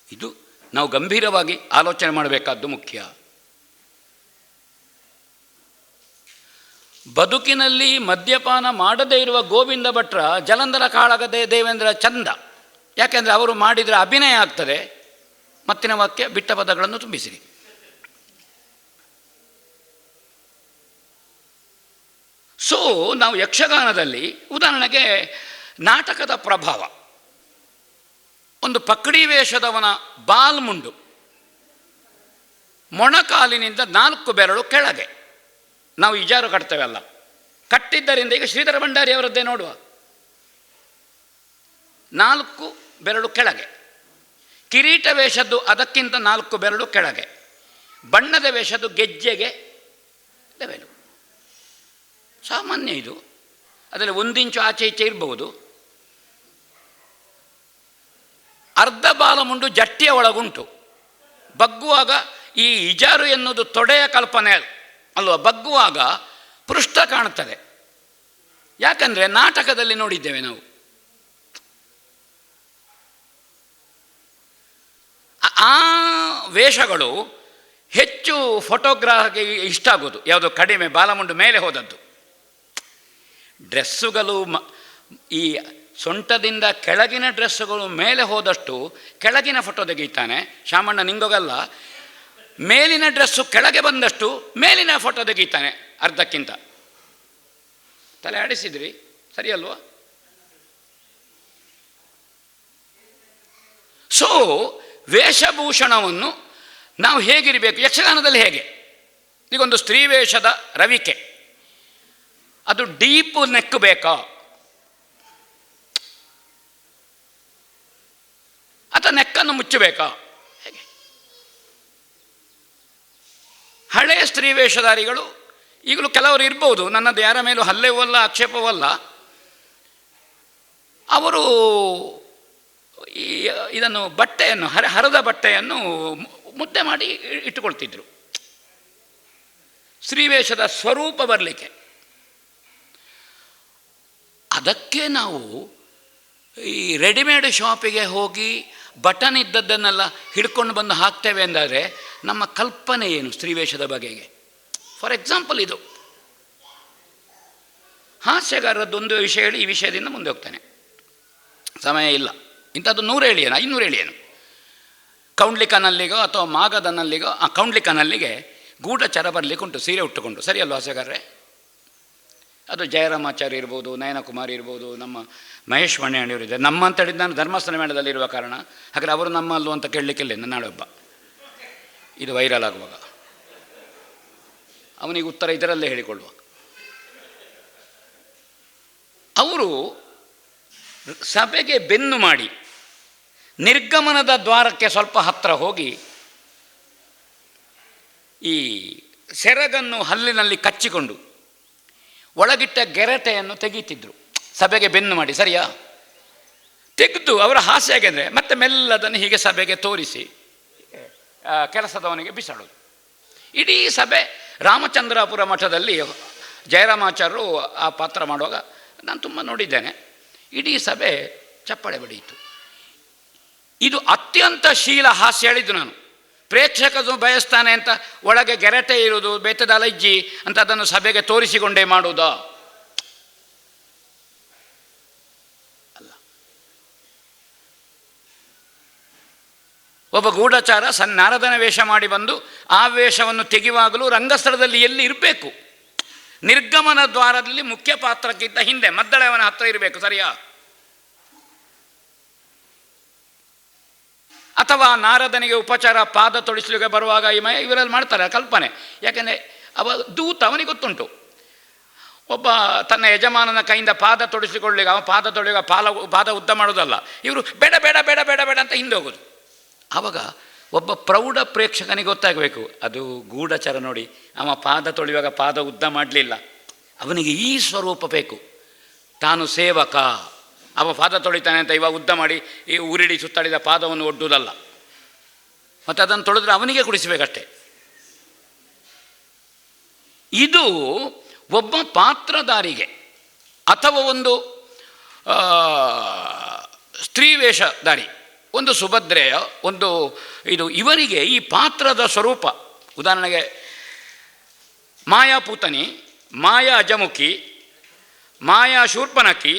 ಇದು ನಾವು ಗಂಭೀರವಾಗಿ ಆಲೋಚನೆ ಮಾಡಬೇಕಾದ್ದು ಮುಖ್ಯ. ಬದುಕಿನಲ್ಲಿ ಮದ್ಯಪಾನ ಮಾಡದೇ ಇರುವ ಗೋವಿಂದ ಭಟ್ರ ಜಲಂಧರ ಕಾಳಗದೆ ದೇವೇಂದ್ರ ಚಂದ. ಯಾಕೆಂದರೆ ಅವರು ಮಾಡಿದರೆ ಅಭಿನಯ ಆಗ್ತದೆ. ಮತ್ತಿನ ವಾಕ್ಯ ಬಿಟ್ಟ ಪದಗಳನ್ನು ತುಂಬಿಸಿರಿ. ಸೊ ನಾವು ಯಕ್ಷಗಾನದಲ್ಲಿ ಉದಾಹರಣೆಗೆ ನಾಟಕದ ಪ್ರಭಾವ, ಒಂದು ಪಕಡಿ ವೇಷದವನ ಬಾಲ್ಮುಂಡು ಮೊಣಕಾಲಿನಿಂದ 4 ಬೆರಳು ಕೆಳಗೆ. ನಾವು ಇಜಾರು ಕಟ್ತೇವಲ್ಲ, ಕಟ್ಟಿದ್ದರಿಂದ ಈಗ ಶ್ರೀಧರ ಭಂಡಾರಿ ಅವರದ್ದೇ ನೋಡುವ, 4 ಬೆರಳು ಕೆಳಗೆ. ಕಿರೀಟ ವೇಷದ್ದು ಅದಕ್ಕಿಂತ 4 ಬೆರಳು ಕೆಳಗೆ. ಬಣ್ಣದ ವೇಷದ್ದು ಗೆಜ್ಜೆಗೆ ಲೆವೆಲು. ಸಾಮಾನ್ಯ ಇದು. ಅದರಲ್ಲಿ 1 ಇಂಚು ಆಚೆ ಈಚೆ ಇರಬಹುದು. ಅರ್ಧ ಬಾಲಮುಂಡು ಜಟ್ಟಿಯ ಒಳಗುಂಟು. ಬಗ್ಗುವಾಗ ಈ ಇಜಾರು ಎನ್ನುವುದು ತೊಡೆಯ ಕಲ್ಪನೆ ಅಲ್ವ, ಬಗ್ಗುವಾಗ ಪೃಷ್ಠ ಕಾಣುತ್ತದೆ. ಯಾಕಂದರೆ ನಾಟಕದಲ್ಲಿ ನೋಡಿದ್ದೇವೆ ನಾವು. ಆ ವೇಷಗಳು ಹೆಚ್ಚು ಫೋಟೋಗ್ರಾಫಿಗೆ ಇಷ್ಟ ಆಗೋದು ಯಾವುದು? ಕಡಿಮೆ ಬಾಲಮುಂಡು ಮೇಲೆ ಹೋದದ್ದು. ಡ್ರೆಸ್ಸುಗಳು ಈ ಸೊಂಟದಿಂದ ಕೆಳಗಿನ ಡ್ರೆಸ್ಸುಗಳು ಮೇಲೆ ಹೋದಷ್ಟು ಕೆಳಗಿನ ಫೋಟೋ ತೆಗೀತಾನೆ. ಶಾಮಣ್ಣ ನಿಂಗೊಗಲ್ಲ, ಮೇಲಿನ ಡ್ರೆಸ್ಸು ಕೆಳಗೆ ಬಂದಷ್ಟು ಮೇಲಿನ ಫೋಟೋ ತೆಗೀತಾನೆ ಅರ್ಧಕ್ಕಿಂತ. ತಲೆ ಆಡಿಸಿದ್ರಿ, ಸರಿ ಅಲ್ವಾ? ಸೊ ವೇಷಭೂಷಣವನ್ನು ನಾವು ಹೇಗಿರಬೇಕು? ಯಕ್ಷಗಾನದಲ್ಲಿ ಹೇಗೆ? ಈಗೊಂದು ಸ್ತ್ರೀ ವೇಷದ ರವಿಕೆ, ಅದು ಡೀಪ್ ನೆಕ್ ಬೇಕಾ ಅಥವಾ ನೆಕ್ಕನ್ನು ಮುಚ್ಚಬೇಕಾ? ಹೇಗೆ? ಹಳೆಯ ಸ್ತ್ರೀ ವೇಷಧಾರಿಗಳು ಈಗಲೂ ಕೆಲವರು ಇರ್ಬೋದು, ನನ್ನದು ಯಾರ ಮೇಲೂ ಹಲ್ಲೆವಲ್ಲ ಆಕ್ಷೇಪವಲ್ಲ, ಅವರು ಇದನ್ನು ಬಟ್ಟೆಯನ್ನು ಹರದ ಬಟ್ಟೆಯನ್ನು ಮುದ್ದೆ ಮಾಡಿ ಇಟ್ಟುಕೊಳ್ತಿದ್ರು ಸ್ತ್ರೀವೇಷದ ಸ್ವರೂಪ ಬರಲಿಕ್ಕೆ. ಅದಕ್ಕೆ ನಾವು ಈ ರೆಡಿಮೇಡ್ ಶಾಪಿಗೆ ಹೋಗಿ ಬಟನ್ ಇದ್ದದ್ದನ್ನೆಲ್ಲ ಹಿಡ್ಕೊಂಡು ಬಂದು ಹಾಕ್ತೇವೆ ಎಂದಾದರೆ ನಮ್ಮ ಕಲ್ಪನೆ ಏನು ಸ್ತ್ರೀವೇಷದ ಬಗೆಗೆ? ಫಾರ್ ಎಕ್ಸಾಂಪಲ್, ಇದು ಹಾಸ್ಯಗಾರದ್ದೊಂದು ವಿಷಯ ಹೇಳಿ ಈ ವಿಷಯದಿಂದ ಮುಂದೆ ಹೋಗ್ತಾನೆ, ಸಮಯ ಇಲ್ಲ. ಇಂಥದ್ದು 100 ಹೇಳಿ ಏನು 500 ಹೇಳಿ ಏನು. ಕೌಂಡ್ಲಿಕನಲ್ಲಿಗೋ ಅಥವಾ ಮಾಗದನಲ್ಲಿಗೋ, ಆ ಕೌಂಡ್ಲಿಕನಲ್ಲಿಗೆ ಗೂಢಚರ ಬರಲಿಕ್ಕೆ ಉಂಟು ಸೀರೆ ಉಟ್ಟುಕೊಂಡು, ಸರಿ ಅಲ್ವ ಹಾಸ್ಯಗಾರರೇ? ಅದು ಜಯರಾಮಾಚಾರ್ಯ ಇರ್ಬೋದು, ನಯನಕುಮಾರಿ ಇರ್ಬೋದು, ನಮ್ಮ ಮಹೇಶ್ ಮಣಿಯವರು ಇದ್ದಾರೆ. ನಮ್ಮ ಅಂತ ಹೇಳಿದ್ದು ನಾನು ಧರ್ಮಸ್ಥಳ ಮೇಳದಲ್ಲಿರುವ ಕಾರಣ, ಹಾಗಾದರೆ ಅವರು ನಮ್ಮಲ್ಲೂ ಅಂತ ಕೇಳಲಿಕ್ಕಿಲ್ಲ. ನಾಳೊಬ್ಬ ಇದು ವೈರಲ್ ಆಗುವಾಗ ಅವನಿಗೆ ಉತ್ತರ ಇದರಲ್ಲೇ ಹೇಳಿಕೊಳ್ಳುವ. ಅವರು ಸಭೆಗೆ ಬೆನ್ನು ಮಾಡಿ ನಿರ್ಗಮನದ ದ್ವಾರಕ್ಕೆ ಸ್ವಲ್ಪ ಹತ್ತಿರ ಹೋಗಿ ಈ ಸೆರಗನ್ನು ಹಲ್ಲಿನಲ್ಲಿ ಕಚ್ಚಿಕೊಂಡು ಒಳಗಿಟ್ಟ ಗೆರಟೆಯನ್ನು ತೆಗೀತಿದ್ರು, ಸಭೆಗೆ ಬೆನ್ನು ಮಾಡಿ. ಸರಿಯಾ? ತೆಗೆದು ಅವರ ಹಾಸ್ಯ ಹೇಗೆಂದರೆ ಮತ್ತೆ ಮೆಲ್ಲದನ್ನು ಹೀಗೆ ಸಭೆಗೆ ತೋರಿಸಿ ಕೆಲಸದವನಿಗೆ ಬಿಸಾಡೋದು. ಇಡೀ ಸಭೆ ರಾಮಚಂದ್ರಾಪುರ ಮಠದಲ್ಲಿ ಜಯರಾಮಾಚಾರ್ಯರು ಆ ಪಾತ್ರ ಮಾಡುವಾಗ ನಾನು ತುಂಬ ನೋಡಿದ್ದೇನೆ. ಇಡೀ ಸಭೆ ಚಪ್ಪಾಳೆ ಬಡಿಯಿತು. ಇದು ಅತ್ಯಂತ ಶೀಲ ಹಾಸ್ಯ ಹೇಳಿದ್ದು ನಾನು. ಪ್ರೇಕ್ಷಕರು ಬಯಸ್ತಾನೆ ಅಂತ ಒಳಗೆ ಗೆರಟೆ ಇರುವುದು, ಬೇತದ ಅಲಜ್ಜಿ ಅಂತ ಅದನ್ನು ಸಭೆಗೆ ತೋರಿಸಿಕೊಂಡೇ ಮಾಡುವುದಾ? ಅಲ್ಲ. ಒಬ್ಬ ಗೂಢಚಾರ ನಾರದನ ವೇಷ ಮಾಡಿ ಬಂದು ಆ ವೇಷವನ್ನು ತೆಗೆಯುವಾಗಲೂ ರಂಗಸ್ಥಳದಲ್ಲಿ ಎಲ್ಲಿ ಇರಬೇಕು? ನಿರ್ಗಮನ ದ್ವಾರದಲ್ಲಿ ಮುಖ್ಯ ಪಾತ್ರಕ್ಕಿಂತ ಹಿಂದೆ ಮದ್ದಳೆಯವನ ಹತ್ರ ಇರಬೇಕು. ಸರಿಯಾ? ಅಥವಾ ನಾರದನಿಗೆ ಉಪಚಾರ ಪಾದ ತೊಡಿಸಲಿಕ್ಕೆ ಬರುವಾಗ ಇವರಲ್ಲಿ ಮಾಡ್ತಾರೆ ಕಲ್ಪನೆ. ಯಾಕೆಂದರೆ ದೂತ ಅವನಿಗೆ ಗೊತ್ತುಂಟು, ಒಬ್ಬ ತನ್ನ ಯಜಮಾನನ ಕೈಯಿಂದ ಪಾದ ತೊಡಿಸಿಕೊಳ್ಳಿಕ್ಕೆ ಅವ ಪಾದ ತೊಳೆಯುವ ಪಾದ ಉದ್ದ ಮಾಡೋದಲ್ಲ, ಇವರು ಬೇಡ ಬೇಡ ಬೇಡ ಬೇಡ ಬೇಡ ಅಂತ ಹಿಂದೆ ಹೋಗೋದು. ಆವಾಗ ಒಬ್ಬ ಪ್ರೌಢ ಪ್ರೇಕ್ಷಕನಿಗೆ ಗೊತ್ತಾಗಬೇಕು, ಅದು ಗೂಢಚರ ನೋಡಿ, ಅವ ಪಾದ ತೊಳೆಯುವಾಗ ಪಾದ ಉದ್ದ ಮಾಡಲಿಲ್ಲ, ಅವನಿಗೆ ಈ ಸ್ವರೂಪ ಬೇಕು, ತಾನು ಸೇವಕ, ಅವ ಪಾದ ತೊಳಿತಾನೆ ಅಂತ ಇವಾಗ ಉದ್ದ ಮಾಡಿ ಈ ಉರಿಡಿ ಸುತ್ತಾಡಿದ ಪಾದವನ್ನು ಒಡ್ಡುವುದಲ್ಲ, ಮತ್ತು ಅದನ್ನು ತೊಳೆದ್ರೆ ಅವನಿಗೆ ಕುಡಿಸಬೇಕಷ್ಟೆ. ಇದು ಒಬ್ಬ ಪಾತ್ರಧಾರಿಗೆ ಅಥವಾ ಒಂದು ಸ್ತ್ರೀ ವೇಷಧಾರಿ, ಒಂದು ಸುಭದ್ರೆಯ ಒಂದು ಇದು, ಇವರಿಗೆ ಈ ಪಾತ್ರದ ಸ್ವರೂಪ. ಉದಾಹರಣೆಗೆ ಮಾಯಾಪೂತನಿ, ಮಾಯಾ ಅಜಮುಖಿ, ಮಾಯಾ ಶೂರ್ಪನಖಿ,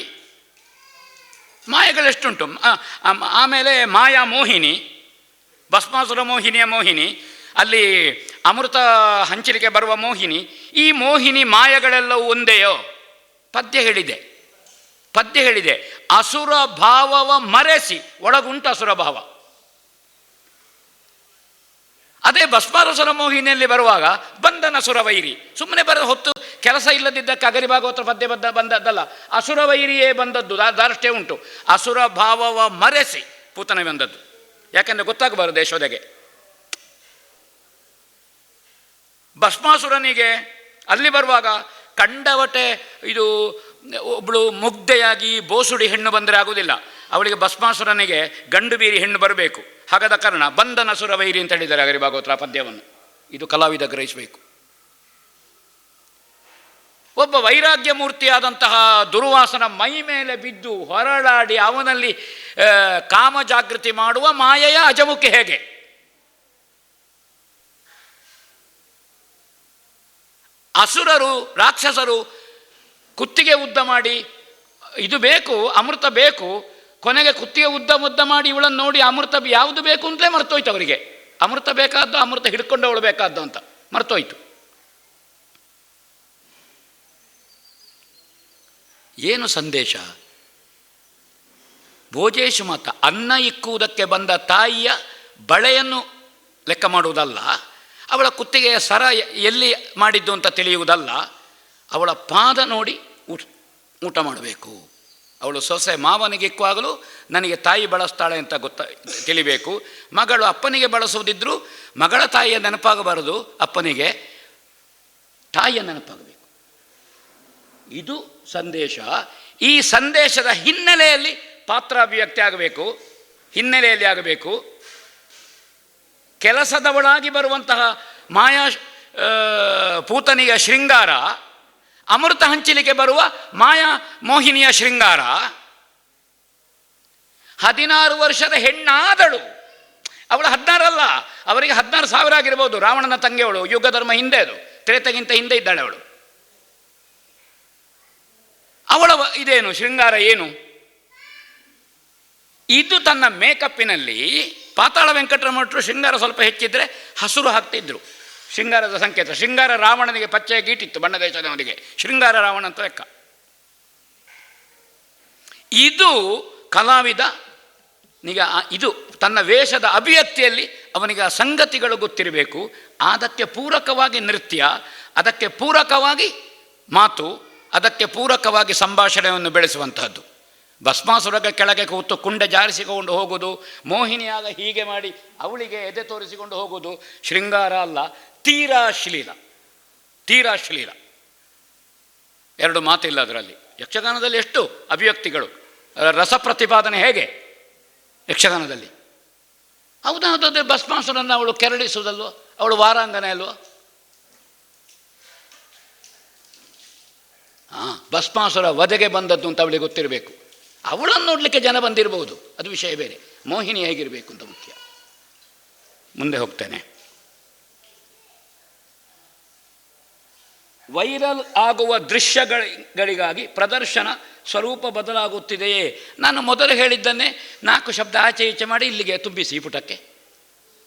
ಮಾಯೆಗಳೆಷ್ಟುಂಟು. ಆಮೇಲೆ ಮಾಯಾ ಮೋಹಿನಿ, ಭಸ್ಮಾಸುರ ಮೋಹಿನಿಯ ಮೋಹಿನಿ, ಅಲ್ಲಿ ಅಮೃತ ಹಂಚಲಿಕ್ಕೆ ಬರುವ ಮೋಹಿನಿ. ಈ ಮೋಹಿನಿ ಮಾಯಗಳೆಲ್ಲವೂ ಒಂದೇಯೋ? ಪದ್ಯ ಹೇಳಿದೆ ಅಸುರ ಭಾವವ ಮರೆಸಿ, ಒಳಗುಂಟು ಅಸುರ ಭಾವ. ಅದೇ ಭಸ್ಮಾಸುರ ಮೋಹಿನಿಯಲ್ಲಿ ಬರುವಾಗ ಬಂಧನ ಸುರವೈರಿ, ಸುಮ್ಮನೆ ಬರೆದ ಹೊತ್ತು ಕೆಲಸ ಇಲ್ಲದಿದ್ದಕ್ಕೆ ಅಗರಿ ಭಾಗವತ ಪದ್ಯ ಬಂದದ್ದಲ್ಲ, ಅಸುರವೈರಿಯೇ ಬಂದದ್ದು. ದಾರಷ್ಟೇ ಉಂಟು, ಅಸುರ ಭಾವವ ಮರೆಸಿ ಪೂತನೆ ಬಂದದ್ದು. ಯಾಕೆಂದರೆ ಗೊತ್ತಾಗಬಾರದು ಯಶೋದೆಗೆ. ಭಸ್ಮಾಸುರನಿಗೆ ಅಲ್ಲಿ ಬರುವಾಗ ಕಂಡವಟೆ ಇದು ಒಬ್ಬಳು ಮುಗ್ಧೆಯಾಗಿ ಬೋಸುಡಿ ಹೆಣ್ಣು ಬಂದರೆ ಆಗುವುದಿಲ್ಲ, ಅವಳಿಗೆ ಭಸ್ಮಾಸುರನಿಗೆ ಗಂಡು ಬೀರಿ ಹೆಣ್ಣು ಬರಬೇಕು. ಹಾಗಾದ ಕಾರಣ ಬಂಧನ ಸುರವೈರಿ ಅಂತ ಹೇಳಿದ್ದಾರೆ ಅಗರಿ ಭಾಗವತರ ಪದ್ಯವನ್ನು. ಇದು ಕಲಾವಿದ ಗ್ರಹಿಸಬೇಕು. ಒಬ್ಬ ವೈರಾಗ್ಯ ಮೂರ್ತಿಯಾದಂತಹ ದುರ್ವಾಸನ ಮೈ ಮೇಲೆ ಬಿದ್ದು ಹೊರಳಾಡಿ ಅವನಲ್ಲಿ ಕಾಮ ಜಾಗೃತಿ ಮಾಡುವ ಮಾಯೆಯ ಅಜಮುಖಿ ಹೇಗೆ? ಅಸುರರು ರಾಕ್ಷಸರು ಕುತ್ತಿಗೆ ಉದ್ದ ಮಾಡಿ ಇದು ಬೇಕು, ಅಮೃತ ಬೇಕು. ಕೊನೆಗೆ ಕುತ್ತಿಗೆ ಉದ್ದ ಮಾಡಿ ಇವಳನ್ನು ನೋಡಿ ಅಮೃತ ಯಾವುದು ಬೇಕು ಅಂತಲೇ ಮರ್ತೋಯ್ತು ಅವರಿಗೆ. ಅಮೃತ ಬೇಕಾದ್ದು, ಅಮೃತ ಹಿಡ್ಕೊಂಡವಳು ಬೇಕಾದ್ದು ಅಂತ ಮರ್ತೋಯ್ತು. ಏನು ಸಂದೇಶ? ಭೋಜೇಶು ಮಾತ ಅನ್ನ ಇಕ್ಕುವುದಕ್ಕೆ ಬಂದ ತಾಯಿಯ ಬಳೆಯನ್ನು ಲೆಕ್ಕ ಮಾಡುವುದಲ್ಲ, ಅವಳ ಕುತ್ತಿಗೆಯ ಸರ ಎಲ್ಲಿ ಮಾಡಿದ್ದು ಅಂತ ತಿಳಿಯುವುದಲ್ಲ, ಅವಳ ಪಾದ ನೋಡಿ ಊಟ ಮಾಡಬೇಕು. ಅವಳು ಸೊಸೆ ಮಾವನಿಗೆ ಇಕ್ಕುವಾಗಲೂ ನನಗೆ ತಾಯಿ ಬಳಸ್ತಾಳೆ ಅಂತ ತಿಳಿಬೇಕು. ಮಗಳು ಅಪ್ಪನಿಗೆ ಬಳಸುವುದಿದ್ದರೂ ಮಗಳ ತಾಯಿಯ ನೆನಪಾಗಬಾರದು, ಅಪ್ಪನಿಗೆ ತಾಯಿಯ ನೆನಪಾಗಬೇಕು. ಇದು ಸಂದೇಶ. ಈ ಸಂದೇಶದ ಹಿನ್ನೆಲೆಯಲ್ಲಿ ಪಾತ್ರಾಭಿವ್ಯಕ್ತಿ ಆಗಬೇಕು, ಹಿನ್ನೆಲೆಯಲ್ಲಿ ಆಗಬೇಕು. ಕೆಲಸದವಳಾಗಿ ಬರುವಂತಹ ಮಾಯಾ ಪೂತನಿಯ ಶೃಂಗಾರ, ಅಮೃತ ಹಂಚಲಿಕ್ಕೆ ಬರುವ ಮಾಯಾ ಮೋಹಿನಿಯ ಶೃಂಗಾರ. 16 ವರ್ಷದ ಹೆಣ್ಣಾದಳು, ಅವಳು 16 ಅಲ್ಲ, ಅವರಿಗೆ 16,000 ಆಗಿರ್ಬೋದು. ರಾವಣನ ತಂಗಿಯವಳು, ಯುಗ ಧರ್ಮ ಹಿಂದೆ, ಅದು ತ್ರೇತಗಿಂತ ಹಿಂದೆ ಇದ್ದಾಳೆ ಅವಳು. ಅವಳ ಇದೇನು ಶೃಂಗಾರ ಏನು? ಇದು ತನ್ನ ಮೇಕಪ್ಪಿನಲ್ಲಿ ಪಾತಾಳ ವೆಂಕಟರಮಣರು ಶೃಂಗಾರ ಸ್ವಲ್ಪ ಹೆಚ್ಚಿದ್ರೆ ಹಸುರು ಹಾಕ್ತಿದ್ರು, ಶೃಂಗಾರದ ಸಂಕೇತ. ಶೃಂಗಾರ ರಾವಣನಿಗೆ ಪಚ್ಚೆಯ ಗೀಟಿತ್ತು, ಬಣ್ಣ ದೇಶದವನಿಗೆ ಶೃಂಗಾರ ರಾವಣ ಅಂತ ಲೆಕ್ಕ. ಇದು ಕಲಾವಿದ ಇದು ತನ್ನ ವೇಷದ ಅಭಿವ್ಯಕ್ತಿಯಲ್ಲಿ ಅವನಿಗೆ ಆ ಸಂಗತಿಗಳು ಗೊತ್ತಿರಬೇಕು. ಅದಕ್ಕೆ ಪೂರಕವಾಗಿ ನೃತ್ಯ, ಅದಕ್ಕೆ ಪೂರಕವಾಗಿ ಮಾತು, ಅದಕ್ಕೆ ಪೂರಕವಾಗಿ ಸಂಭಾಷಣೆಯನ್ನು ಬೆಳೆಸುವಂತಹದ್ದು. ಭಸ್ಮಾಸುರಗ ಕೆಳಗೆ ಕೂತು ಕುಂಡೆ ಜಾರಿಸಿಕೊಂಡು ಹೋಗುವುದು, ಮೋಹಿನಿಯಾಗ ಹೀಗೆ ಮಾಡಿ ಅವಳಿಗೆ ಎದೆ ತೋರಿಸಿಕೊಂಡು ಹೋಗುವುದು ಶೃಂಗಾರ ಅಲ್ಲ, ತೀರಾ ಅಶ್ಲೀಲ. ತೀರಾ ಅಶ್ಲೀಲ, ಎರಡು ಮಾತಿಲ್ಲ ಅದರಲ್ಲಿ. ಯಕ್ಷಗಾನದಲ್ಲಿ ಎಷ್ಟು ಅಭಿವ್ಯಕ್ತಿಗಳು, ರಸ ಪ್ರತಿಪಾದನೆ ಹೇಗೆ ಯಕ್ಷಗಾನದಲ್ಲಿ. ಹೌದಾದ್ರೆ ಭಸ್ಮಾಸುರನ್ನು ಅವಳು ಕೆರಳಿಸುವುದಲ್ವ, ಅವಳು ವಾರಾಂಗನೆ ಅಲ್ವ. ಭಸ್ಮಾಸುರ ವಧೆಗೆ ಬಂದದ್ದು ಅಂತ ಅವಳಿಗೆ ಗೊತ್ತಿರಬೇಕು. ಅವಳನ್ನು ನೋಡಲಿಕ್ಕೆ ಜನ ಬಂದಿರಬಹುದು, ಅದು ವಿಷಯ ಬೇರೆ. ಮೋಹಿನಿ ಹೇಗಿರಬೇಕು ಅಂತ ಮುಖ್ಯ. ಮುಂದೆ ಹೋಗ್ತೇನೆ. ವೈರಲ್ ಆಗುವ ದೃಶ್ಯಗಳಿಗಾಗಿ ಪ್ರದರ್ಶನ ಸ್ವರೂಪ ಬದಲಾಗುತ್ತಿದೆಯೇ? ನಾನು ಮೊದಲು ಹೇಳಿದ್ದನ್ನೇ 4 ಶಬ್ದ ಆಚೆ ಈಚೆ ಮಾಡಿ ಇಲ್ಲಿಗೆ ತುಂಬಿಸಿ ಈ ಪುಟಕ್ಕೆ,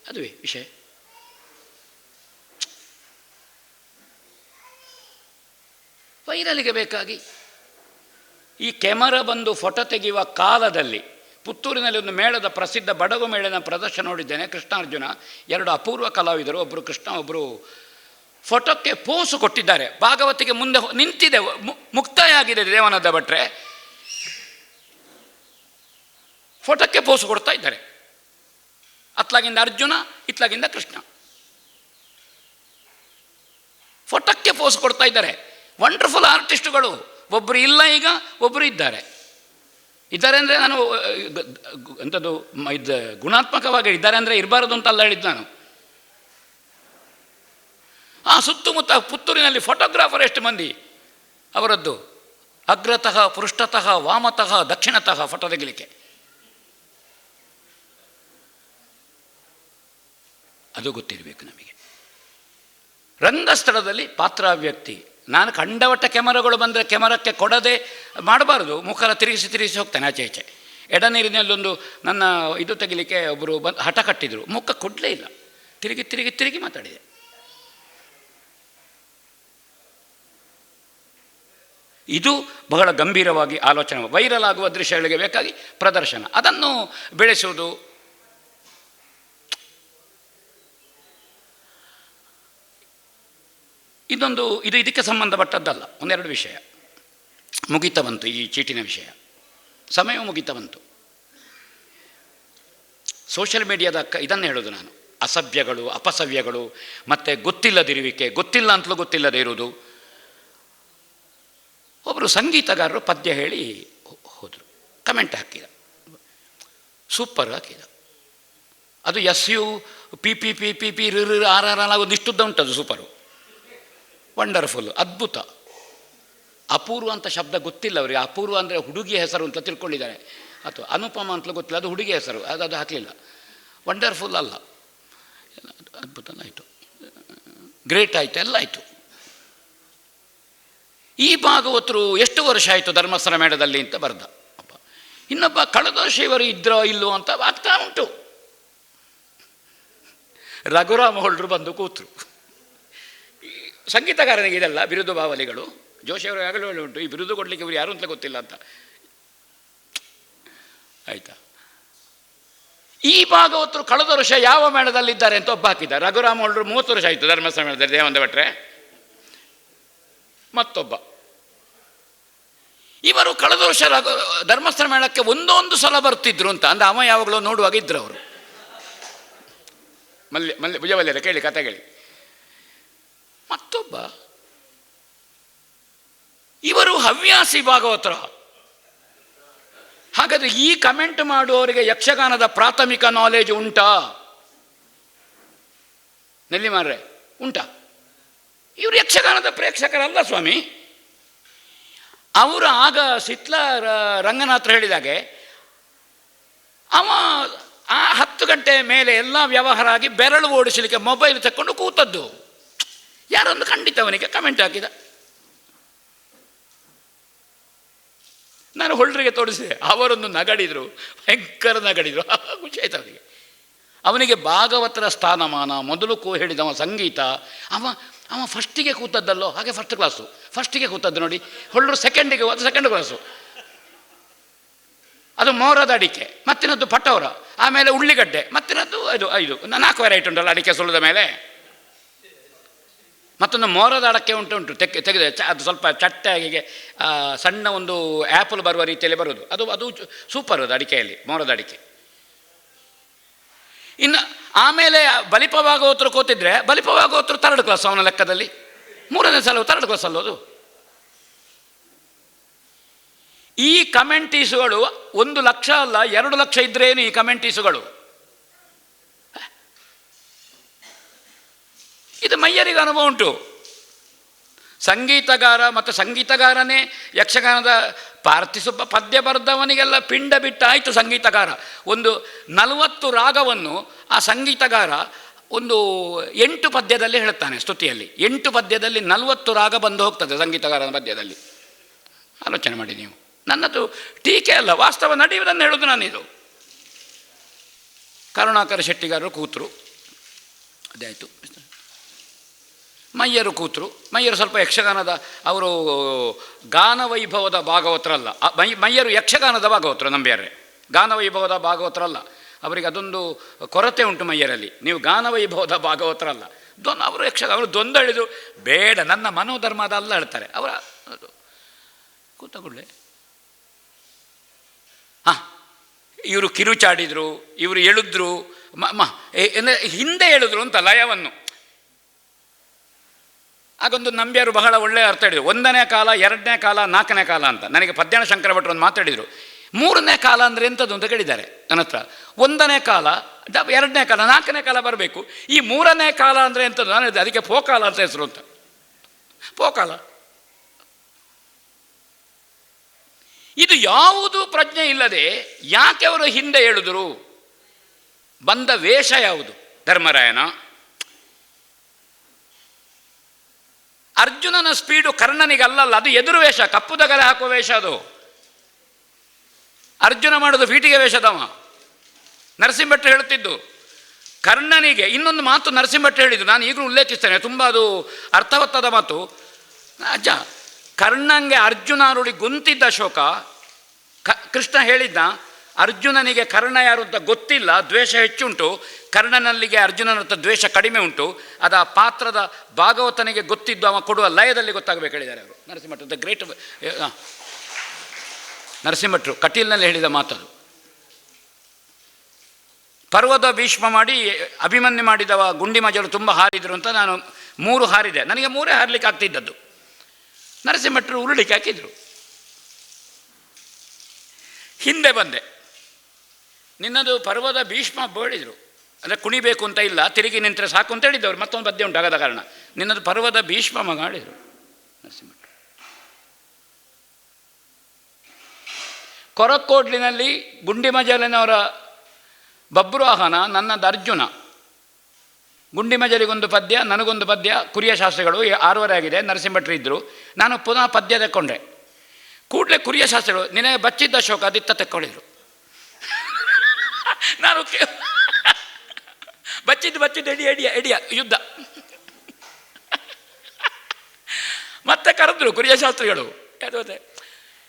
ಅದುವೇ ವಿಷಯ. ವೈರಲಿಗೆ ಬೇಕಾಗಿ ಈ ಕ್ಯಾಮರಾ ಬಂದು ಫೋಟೋ ತೆಗೆಯುವ ಕಾಲದಲ್ಲಿ ಪುತ್ತೂರಿನಲ್ಲಿ ಒಂದು ಮೇಳದ ಪ್ರಸಿದ್ಧ ಬಡಗು ಮೇಳನ ಪ್ರದರ್ಶನ ನೋಡಿದ್ದೇನೆ. ಕೃಷ್ಣಾರ್ಜುನ, 2 ಅಪೂರ್ವ ಕಲಾವಿದರು, ಒಬ್ಬರು ಕೃಷ್ಣ, ಒಬ್ಬರು ಫೋಟೋಕ್ಕೆ ಪೋಸು ಕೊಟ್ಟಿದ್ದಾರೆ. ಭಾಗವತಿಗೆ ಮುಂದೆ ನಿಂತಿದೆ, ಮುಕ್ತಾಯ ಆಗಿದೆ ದೇವನದ ಭಟ್ರೆ, ಫೋಟೋಕ್ಕೆ ಪೋಸು ಕೊಡ್ತಾ ಇದ್ದಾರೆ. ಅತ್ಲಾಗಿಂದ ಅರ್ಜುನ, ಇತ್ಲಾಗಿಂದ ಕೃಷ್ಣ, ಫೋಟೋಕ್ಕೆ ಪೋಸು ಕೊಡ್ತಾ ಇದ್ದಾರೆ. ವಂಡರ್ಫುಲ್ ಆರ್ಟಿಸ್ಟುಗಳು. ಒಬ್ಬರು ಇಲ್ಲ, ಈಗ ಒಬ್ಬರು ಇದ್ದಾರೆ. ಅಂದರೆ ನಾನು ಅಂಥದ್ದು ಇದು ಗುಣಾತ್ಮಕವಾಗಿ ಇದ್ದಾರೆ ಅಂದರೆ ಇರಬಾರದು ಅಂತ ಅಲ್ಲ ಹೇಳಿದ್ದು ನಾನು. ಸುತ್ತಮುತ್ತ ಪುತ್ತೂರಿನಲ್ಲಿ ಫೋಟೋಗ್ರಾಫರ್ ಎಷ್ಟು ಮಂದಿ, ಅವರದ್ದು ಅಗ್ರತಃ ಪೃಷ್ಠತಃ ವಾಮತಃ ದಕ್ಷಿಣತಃ ಫೋಟೋ ತೆಗಿಲಿಕ್ಕೆ. ಅದು ಗೊತ್ತಿರಬೇಕು ನಮಗೆ. ರಂಗಸ್ಥಳದಲ್ಲಿ ಪಾತ್ರಾವ್ಯಕ್ತಿ. ನಾನು ಕಂಡವಟ್ಟ ಕ್ಯಾಮರಾಗಳು ಬಂದರೆ ಕ್ಯಾಮರಕ್ಕೆ ಕೊಡದೆ ಮಾಡಬಾರ್ದು. ಮುಖ ತಿರುಗಿಸಿ ಹೋಗ್ತಾನೆ ಆಚೆ ಈಚೆ. ಎಡ ನೀರಿನಲ್ಲೊಂದು ನನ್ನ ಇದು ತೆಗಿಲಿಕ್ಕೆ ಒಬ್ಬರು ಹಠ ಕಟ್ಟಿದರು, ಮುಖ ಕೊಡಲೇ ಇಲ್ಲ, ತಿರುಗಿ ಮಾತಾಡಿದೆ. ಇದು ಬಹಳ ಗಂಭೀರವಾಗಿ ಆಲೋಚನೆ. ವೈರಲ್ ಆಗುವ ದೃಶ್ಯಗಳಿಗೆ ಬೇಕಾಗಿ ಪ್ರದರ್ಶನ, ಅದನ್ನು ಬೆಳೆಸುವುದು. ಇದು ಇದಕ್ಕೆ ಸಂಬಂಧಪಟ್ಟದ್ದಲ್ಲ. 1-2 ವಿಷಯ ಮುಗಿತಾ ಬಂತು. ಈ ಚೀಟಿನ ವಿಷಯ ಸಮಯ ಮುಗಿತಾ ಬಂತು. ಸೋಷಿಯಲ್ ಮೀಡಿಯಾದ ಇದನ್ನು ಹೇಳೋದು ನಾನು. ಅಸಭ್ಯಗಳು, ಅಪಸವ್ಯಗಳು, ಮತ್ತು ಗೊತ್ತಿಲ್ಲದಿರುವಿಕೆ, ಗೊತ್ತಿಲ್ಲ ಅಂತಲೂ ಗೊತ್ತಿಲ್ಲದೇ ಇರುವುದು. ಒಬ್ಬರು ಸಂಗೀತಗಾರರು ಪದ್ಯ ಹೇಳಿ ಹೋದರು, ಕಮೆಂಟ್ ಹಾಕಿದ, ಸೂಪರ್ ಹಾಕಿದ. ಅದು SU PP RR ಒಂದಿಷ್ಟುದ್ದ ಉಂಟದು, ಸೂಪರು, ವಂಡರ್ಫುಲ್, ಅದ್ಭುತ, ಅಪೂರ್ವ ಅಂತ ಶಬ್ದ ಗೊತ್ತಿಲ್ಲ ಅವರಿಗೆ. ಅಪೂರ್ವ ಅಂದರೆ ಹುಡುಗಿಯ ಹೆಸರು ಅಂತ ತಿಳ್ಕೊಂಡಿದ್ದಾರೆ, ಅಥವಾ ಅನುಪಮ ಅಂತಲೂ ಗೊತ್ತಿಲ್ಲ, ಅದು ಹುಡುಗಿಯ ಹೆಸರು, ಅದು ಹಾಕಲಿಲ್ಲ. ವಂಡರ್ಫುಲ್ ಅಲ್ಲ, ಅದ್ಭುತ ಆಯಿತು, ಗ್ರೇಟ್ ಆಯಿತು, ಎಲ್ಲ ಆಯಿತು. ಈ ಭಾಗವತರು ಎಷ್ಟು ವರ್ಷ ಆಯಿತು ಧರ್ಮಸ್ಥಳ ಮೇಳದಲ್ಲಿ ಅಂತ ಬರ್ದ. ಇನ್ನೊಬ್ಬ ಕಳೆದ ವರ್ಷ ಇವರು ಇದ್ರೋ ಇಲ್ಲೋ ಅಂತ ಆಗ್ತಾ ಉಂಟು. ರಘುರಾಮ ಹೊಳ್ರು ಬಂದು ಕೂತರು. ಸಂಗೀತಗಾರನಿಗೆ ಇದೆಲ್ಲ ಬಿರುದು ಬಾವಲಿಗಳು. ಜೋಶಿಯವರು ಆಗಲೂ ಉಂಟು, ಈ ಬಿರುದು ಕೊಡಲಿಕ್ಕೆ ಇವರು ಯಾರು ಅಂತ ಗೊತ್ತಿಲ್ಲ ಅಂತ. ಆಯಿತಾ, ಈ ಭಾಗವತರು ಕಳೆದ ವರ್ಷ ಯಾವ ಮೇಳದಲ್ಲಿದ್ದಾರೆ ಅಂತ ಒಬ್ಬ ಹಾಕಿದ್ದ. ರಘುರಾಮ ಹೊಳ್ರು 30 ವರ್ಷ ಆಯಿತು ಧರ್ಮಸ್ಥಳ ಮೇಳದಲ್ಲಿ ದೇವಾನಂದ ಭಟ್ರೆ. ಮತ್ತೊಬ್ಬ ಇವರು ಕಳೆದ ವರ್ಷ ಧರ್ಮಸ್ಥಳ ಮೇಳಕ್ಕೆ ಒಂದೊಂದು ಸಲ ಬರ್ತಿದ್ರು ಅಂತ. ಅಂದ್ರೆ ಅವ ಯಾವಾಗಲೂ ನೋಡುವಾಗ ಇದ್ರು ಅವರು. ಭುಜವಲ್ಯರ ಕೇಳಿ ಕಥೆಗಳಿ. ಮತ್ತೊಬ್ಬ ಇವರು ಹವ್ಯಾಸಿ ಭಾಗವತರ. ಹಾಗಾದ್ರೆ ಈ ಕಮೆಂಟ್ ಮಾಡುವವರಿಗೆ ಯಕ್ಷಗಾನದ ಪ್ರಾಥಮಿಕ ನಾಲೆಜ್ ಉಂಟಾ? ನೆಲ್ಲಿಮಾರ್ರೆ ಉಂಟಾ? ಇವರು ಯಕ್ಷಗಾನದ ಪ್ರೇಕ್ಷಕರಲ್ಲ ಸ್ವಾಮಿ. ಅವರು ಆಗ ಸಿತ್ಲ ರಂಗನಾಥರು ಹೇಳಿದಾಗೆ ಅವ ಆ 10 ಗಂಟೆ ಮೇಲೆ ಎಲ್ಲ ವ್ಯವಹಾರ ಆಗಿ ಬೆರಳು ಓಡಿಸಲಿಕ್ಕೆ ಮೊಬೈಲ್ ತಕ್ಕೊಂಡು ಕೂತದ್ದು. ಯಾರೊಂದು ಖಂಡಿತ ಅವನಿಗೆ ಕಮೆಂಟ್ ಹಾಕಿದ. ನಾನು ಹೊಳ್ರಿಗೆ ತೋರಿಸಿದೆ, ಅವರೊಂದು ನಗಡಿದ್ರು, ಭಯಂಕರ ನಗಡಿದ್ರು. ಖುಷಿ ಆಯ್ತು ಅವನಿಗೆ. ಅವನಿಗೆ ಭಾಗವತರ ಸ್ಥಾನಮಾನ ಮೊದಲು ಹೇಳಿದವ ಸಂಗೀತ. ಅವ ಫಸ್ಟಿಗೆ ಕೂತದ್ದಲ್ಲೋ, ಹಾಗೆ ಫಸ್ಟಿಗೆ ಕೂತದ್ದು ನೋಡಿ. ಹೊಳ್ಳರು ಸೆಕೆಂಡ್ ಕ್ಲಾಸು. ಅದು ಮೋರದ ಅಡಿಕೆ, ಮತ್ತಿನದ್ದು ಪಟೋರ, ಆಮೇಲೆ ಉಳ್ಳಿಗಡ್ಡೆ, ಮತ್ತಿನದ್ದು 4 ವೆರೈಟಿ ಉಂಟಲ್ಲ ಅಡಿಕೆ ಸುಳಿದ ಮೇಲೆ. ಮತ್ತೊಂದು ಮೋರದ ಅಡಕೆ ಉಂಟು ತೆಗೆದ ಅದು ಸ್ವಲ್ಪ ಚಟ್ಟಾಗಿಗೆ ಸಣ್ಣ ಒಂದು ಆ್ಯಪಲ್ ಬರುವ ರೀತಿಯಲ್ಲಿ ಬರೋದು. ಅದು ಸೂಪರ್ ಅದು ಅಡಿಕೆಯಲ್ಲಿ, ಮೋರದ ಅಡಿಕೆ. ಇನ್ನು ಆಮೇಲೆ ಬಲಿಪ ಭಾಗವತರು ಕೂತಿದ್ರೆ ಬಲಿಪ ಭಾಗವತರು 3rd ಕ್ಲಾಸ್ ಅವನ ಲೆಕ್ಕದಲ್ಲಿ. 3ನೇ ಸಲ 3rd ಕ್ಲಾಸ್ ಅಲ್ಲೋದು. ಈ ಕಮೆಂಟೀಸುಗಳು 1 ಲಕ್ಷ ಅಲ್ಲ 2 ಲಕ್ಷ ಇದ್ರೇನು ಈ ಕಮೆಂಟೀಸುಗಳು. ಇದು ಮಯ್ಯರಿಗೆ ಅನುಭವ ಉಂಟು. ಸಂಗೀತಗಾರ ಮತ್ತು ಸಂಗೀತಗಾರನೇ ಯಕ್ಷಗಾನದ ಪಾರ್ಥಿಸುಬ್ಬ ಪದ್ಯ ಬರೆದವನಿಗೆಲ್ಲ ಪಿಂಡ ಬಿಟ್ಟಾಯಿತು ಸಂಗೀತಗಾರ. ಒಂದು 40 ರಾಗವನ್ನು ಆ ಸಂಗೀತಗಾರ ಒಂದು 8 ಪದ್ಯದಲ್ಲಿ ಹೇಳ್ತಾನೆ ಸ್ತುತಿಯಲ್ಲಿ. 8 ಪದ್ಯದಲ್ಲಿ 40 ರಾಗ ಬಂದು ಹೋಗ್ತದೆ ಸಂಗೀತಗಾರನ ಪದ್ಯದಲ್ಲಿ. ಆಲೋಚನೆ ಮಾಡಿ ನೀವು. ನನ್ನದು ಟೀಕೆ ಅಲ್ಲ, ವಾಸ್ತವ ನಡೆಯುವುದನ್ನು ಹೇಳೋದು ನಾನಿದು. ಕರುಣಾಕರ ಶೆಟ್ಟಿಗಾರರು ಕೂತರು, ಅದೇ ಆಯಿತು. ಮಯ್ಯರು ಕೂತರು. ಮಯ್ಯರು ಸ್ವಲ್ಪ ಯಕ್ಷಗಾನದ ಅವರು ಗಾನವೈಭವದ ಭಾಗವತರಲ್ಲ. ಮಯ್ಯರು ಯಕ್ಷಗಾನದ ಭಾಗವತರು ನಂಬ್ಯಾರೆ, ಗಾನವೈಭವದ ಭಾಗವತರಲ್ಲ. ಅವರಿಗೆ ಅದೊಂದು ಕೊರತೆ ಉಂಟು ಮಯ್ಯರಲ್ಲಿ. ನೀವು ಗಾನವೈಭವದ ಭಾಗವತರಲ್ಲ. ಅವರು ಅವರು ದ್ವಂದ್ವ ಹೇಳಿದರು, ಬೇಡ ನನ್ನ ಮನೋಧರ್ಮದ ಅಲ್ಲ ಹೇಳ್ತಾರೆ ಅವರ. ಕೂತಕೊಳ್ಳೆ ಇವರು ಕಿರುಚಾಡಿದರು, ಇವರು ಎಳಿದ್ರು, ಹಿಂದೆ ಎಳಿದ್ರು ಅಂತ ಲಯವನ್ನು. ಆಗೊಂದು ನಂಬ್ಯಾರು ಬಹಳ ಒಳ್ಳೆಯ ಅರ್ಥ ಹೇಳಿದರು. 1ನೇ ಕಾಲ, 2ನೇ ಕಾಲ, 4ನೇ ಕಾಲ ಅಂತ. ನನಗೆ ಪದ್ಯಾಣ ಶಂಕರ ಭಟ್ರು ಒಂದು ಮಾತಾಡಿದರು. 3ನೇ ಕಾಲ ಅಂದರೆ ಎಂಥದ್ದು ಅಂತ ಕೇಳಿದ್ದಾರೆ ನನ್ನ ಹತ್ರ. 1ನೇ ಕಾಲ, 2ನೇ ಕಾಲ, 4ನೇ ಕಾಲ ಬರಬೇಕು. ಈ 3ನೇ ಕಾಲ ಅಂದರೆ ಎಂಥದ್ದು? ನಾನು ಹೇಳಿದೆ ಅದಕ್ಕೆ ಪೋಕಾಲ ಅಂತ ಹೆಸರು ಅಂತ. ಪೋಕಾಲ ಇದು ಯಾವುದು ಪ್ರಜ್ಞೆ ಇಲ್ಲದೆ ಯಾಕೆ ಅವರು ಹಿಂದೆ ಹೇಳಿದರು? ಬಂದ ವೇಷ ಯಾವುದು? ಧರ್ಮರಾಯನ. ಅರ್ಜುನನ ಸ್ಪೀಡು ಕರ್ಣನಿಗೆ ಅಲ್ಲಲ್ಲ, ಅದು ಎದುರು ವೇಷ, ಕಪ್ಪುದಗಲೆ ಹಾಕುವ ವೇಷ ಅದು. ಅರ್ಜುನ ಮಾಡೋದು ಫೀಟಿಗೆ ವೇಷದವ. ನರಸಿಂಹಭಟ್ರು ಹೇಳುತ್ತಿದ್ದು ಕರ್ಣನಿಗೆ. ಇನ್ನೊಂದು ಮಾತು ನರಸಿಂಹಭಟ್ರು ಹೇಳಿದ್ದು, ನಾನು ಈಗಲೂ ಉಲ್ಲೇಖಿಸ್ತೇನೆ, ತುಂಬ ಅದು ಅರ್ಥವತ್ತಾದ ಮಾತು. ಅಜ್ಜ, ಕರ್ಣಂಗೆ ಅರ್ಜುನರುಡಿ ಗುಂತಿದ್ದ ಶೋಕ. ಕೃಷ್ಣ ಹೇಳಿದ್ದ, ಅರ್ಜುನನಿಗೆ ಕರ್ಣ ಯಾರು ಅಂತ ಗೊತ್ತಿಲ್ಲ, ದ್ವೇಷ ಹೆಚ್ಚುಂಟು. ಕರ್ಣನಲ್ಲಿಗೆ ಅರ್ಜುನನ ಹತ್ರ ದ್ವೇಷ ಕಡಿಮೆ ಉಂಟು. ಅದು ಆ ಪಾತ್ರದ ಭಾಗವತನಿಗೆ ಗೊತ್ತಿದ್ದು, ಅವ ಕೊಡುವ ಲಯದಲ್ಲಿ ಗೊತ್ತಾಗಬೇಕು ಹೇಳಿದ್ದಾರೆ ಅವರು. ನರಸಿಂಹಭಟ್ರು ದ ಗ್ರೇಟ್ ನರಸಿಂಹಭಟ್ರು ಕಟೀಲ್ನಲ್ಲಿ ಹೇಳಿದ ಮಾತದು. ಪರ್ವತ ಭೀಷ್ಮ ಮಾಡಿ ಅಭಿಮನ್ಯು ಮಾಡಿದವ ಗುಂಡಿಮಜಲು ತುಂಬ ಹಾರಿದರು ಅಂತ ನಾನು 3 ಹಾರಿದೆ. ನನಗೆ 3 ಹಾರಲಿಕ್ಕೆ ಆಗ್ತಿದ್ದದ್ದು. ನರಸಿಂಹಭಟ್ರು ಉರುಳಿಕ್ಕೆ ಹಾಕಿದರು. ಹಿಂದೆ ಬಂದೆ. ನಿನ್ನದು ಪರ್ವತ ಭೀಷ್ಮ ಹೇಳಿದರು, ಅಂದರೆ ಕುಣಿಬೇಕು ಅಂತ ಇಲ್ಲ, ತಿರುಗಿ ನಿಂತರೆ ಸಾಕು ಅಂತ ಹೇಳಿದ್ದವರು. ಮತ್ತೊಂದು ಪದ್ಯ ಉಂಟಾಗದ ಕಾರಣ ನಿನ್ನದು ಪರ್ವತ ಭೀಷ್ಮ ಮಗ ಹೇಳಿದರು ನರಸಿಂಹಭಟ್ರು. ಕೊರಕೋಡ್ಲಿನಲ್ಲಿ ಗುಂಡಿಮಜಲಿನವರ ಬಬ್ರುವಾಹನ, ನನ್ನದು ಅರ್ಜುನ. ಗುಂಡಿಮಜಲಿಗೊಂದು ಪದ್ಯ, ನನಗೊಂದು ಪದ್ಯ, ಕುರಿಯ ಶಾಸ್ತ್ರಿಗಳು 6 ಆಗಿದೆ. ನರಸಿಂಹಭಟ್ರು ಇದ್ದರು. ನಾನು ಪುನಃ ಪದ್ಯ ತೆಕ್ಕೊಂಡೆ. ಕೂಡಲೇ ಕುರಿಯ ಶಾಸ್ತ್ರಿಗಳು ನಿನಗೆ ಬಚ್ಚಿದ್ದ ಶೋಕ ಅದಿತ್ತ ತೆಕ್ಕೊಂಡಿದ್ರು. ನಾನು ಬಚ್ಚಿದ್ದು ಎಡಿಯ ಯುದ್ಧ. ಮತ್ತೆ ಕರೆದ್ರು ಕುರಿಯ ಶಾಸ್ತ್ರಿಗಳು,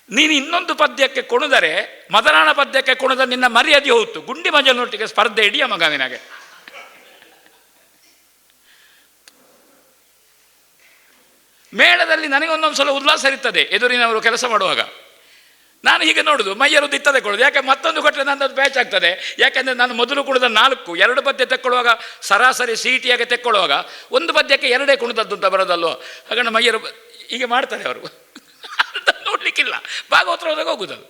ನೀನು ಇನ್ನೊಂದು ಪದ್ಯಕ್ಕೆ ಕುಣಿದರೆ ಮದರಾಣ ಪದ್ಯಕ್ಕೆ ಕುಣಿದ ನಿನ್ನ ಮರ್ಯಾದೆ ಹೋಯ್ತು, ಗುಂಡಿ ಮಂಜನೊಟ್ಟಿಗೆ ಸ್ಪರ್ಧೆ ಇಡಿಯ ಮಗ ನಿನಗೆ. ಮೇಳದಲ್ಲಿ ನನಗೆ ಒಂದೊಂದು ಸಲ ಉಲ್ಲಾಸ ಇರ್ತದೆ ಎದುರಿನವರು ಕೆಲಸ ಮಾಡುವಾಗ. ನಾನು ಹೀಗೆ ನೋಡುದು, ಮೈಯರು ದಿತ್ತ ತೆಕ್ಕೊಳ್ಳೋದು. ಯಾಕೆ ಮತ್ತೊಂದು ಕೊಟ್ಟರೆ ನನ್ನದು ಬ್ಯಾಚ್ ಆಗ್ತದೆ. ಯಾಕೆಂದರೆ ನಾನು ಮೊದಲು ಕುಣಿದ 4 2 ಪದ್ಯ ತೆಕ್ಕೊಳ್ಳುವಾಗ ಸರಾಸರಿ ಸೀಟಿಯಾಗಿ ತೆಕ್ಕೊಳ್ಳುವಾಗ ಒಂದು ಪದ್ಯಕ್ಕೆ 2 ಕುಣಿದದ್ದು ಅಂತ ಬರೋದಲ್ವ. ಹಾಗಣ್ಣ ಮೈಯರು ಹೀಗೆ ಮಾಡ್ತಾರೆ ಅವರು. ನೋಡಲಿಕ್ಕಿಲ್ಲ, ಭಾಗವತರ ಹೋದಾಗ ಹೋಗುದದು.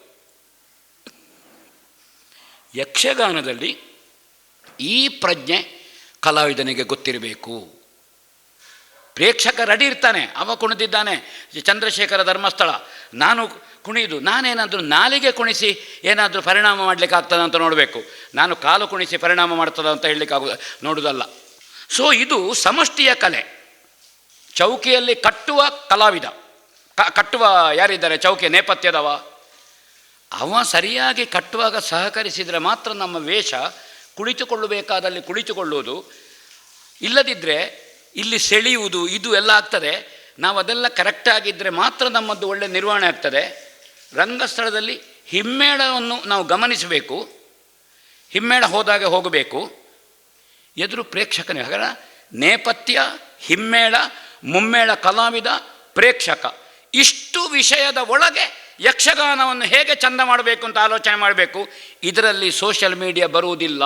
ಯಕ್ಷಗಾನದಲ್ಲಿ ಈ ಪ್ರಜ್ಞೆ ಕಲಾವಿದನಿಗೆ ಗೊತ್ತಿರಬೇಕು. ಪ್ರೇಕ್ಷಕ ರೆಡಿ ಇರ್ತಾನೆ, ಅವ ಕುಣಿದಿದ್ದಾನೆ ಚಂದ್ರಶೇಖರ ಧರ್ಮಸ್ಥಳ, ನಾನು ಕುಣಿಯುವುದು, ನಾನೇನಾದರೂ ನಾಲಿಗೆ ಕುಣಿಸಿ ಏನಾದರೂ ಪರಿಣಾಮ ಮಾಡಲಿಕ್ಕೆ ಆಗ್ತದೆ ಅಂತ ನೋಡಬೇಕು. ನಾನು ಕಾಲು ಕುಣಿಸಿ ಪರಿಣಾಮ ಮಾಡ್ತದೆ ಅಂತ ಹೇಳಲಿಕ್ಕೆ ನೋಡುವುದಲ್ಲ. ಸೊ ಇದು ಸಮಷ್ಟಿಯ ಕಲೆ. ಚೌಕಿಯಲ್ಲಿ ಕಟ್ಟುವ ಕಲಾವಿದ, ಕಟ್ಟುವ ಯಾರಿದ್ದಾರೆ ಚೌಕಿಯ ನೇಪಥ್ಯದವ, ಅವ ಸರಿಯಾಗಿ ಕಟ್ಟುವಾಗ ಸಹಕರಿಸಿದರೆ ಮಾತ್ರ ನಮ್ಮ ವೇಷ ಕುಳಿತುಕೊಳ್ಳಬೇಕಾದಲ್ಲಿ ಕುಳಿತುಕೊಳ್ಳುವುದು. ಇಲ್ಲದಿದ್ದರೆ ಇಲ್ಲಿ ಸೆಳೆಯುವುದು ಇದು ಎಲ್ಲ ಆಗ್ತದೆ. ನಾವು ಅದೆಲ್ಲ ಕರೆಕ್ಟಾಗಿದ್ದರೆ ಮಾತ್ರ ನಮ್ಮದು ಒಳ್ಳೆಯ ನಿರ್ವಹಣೆ ಆಗ್ತದೆ. ರಂಗಸ್ಥಳದಲ್ಲಿ ಹಿಮ್ಮೇಳವನ್ನು ನಾವು ಗಮನಿಸಬೇಕು. ಹಿಮ್ಮೇಳ ಹೋದಾಗ ಹೋಗಬೇಕು, ಎದುರು ಪ್ರೇಕ್ಷಕನೇ. ಹಾಗಾದ್ರೆ ನೇಪಥ್ಯ, ಹಿಮ್ಮೇಳ, ಮುಮ್ಮೇಳ ಕಲಾವಿದ, ಪ್ರೇಕ್ಷಕ, ಇಷ್ಟು ವಿಷಯದ ಒಳಗೆ ಯಕ್ಷಗಾನವನ್ನು ಹೇಗೆ ಚಂದ ಮಾಡಬೇಕು ಅಂತ ಆಲೋಚನೆ ಮಾಡಬೇಕು. ಇದರಲ್ಲಿ ಸೋಷಿಯಲ್ ಮೀಡಿಯಾ ಬರುವುದಿಲ್ಲ.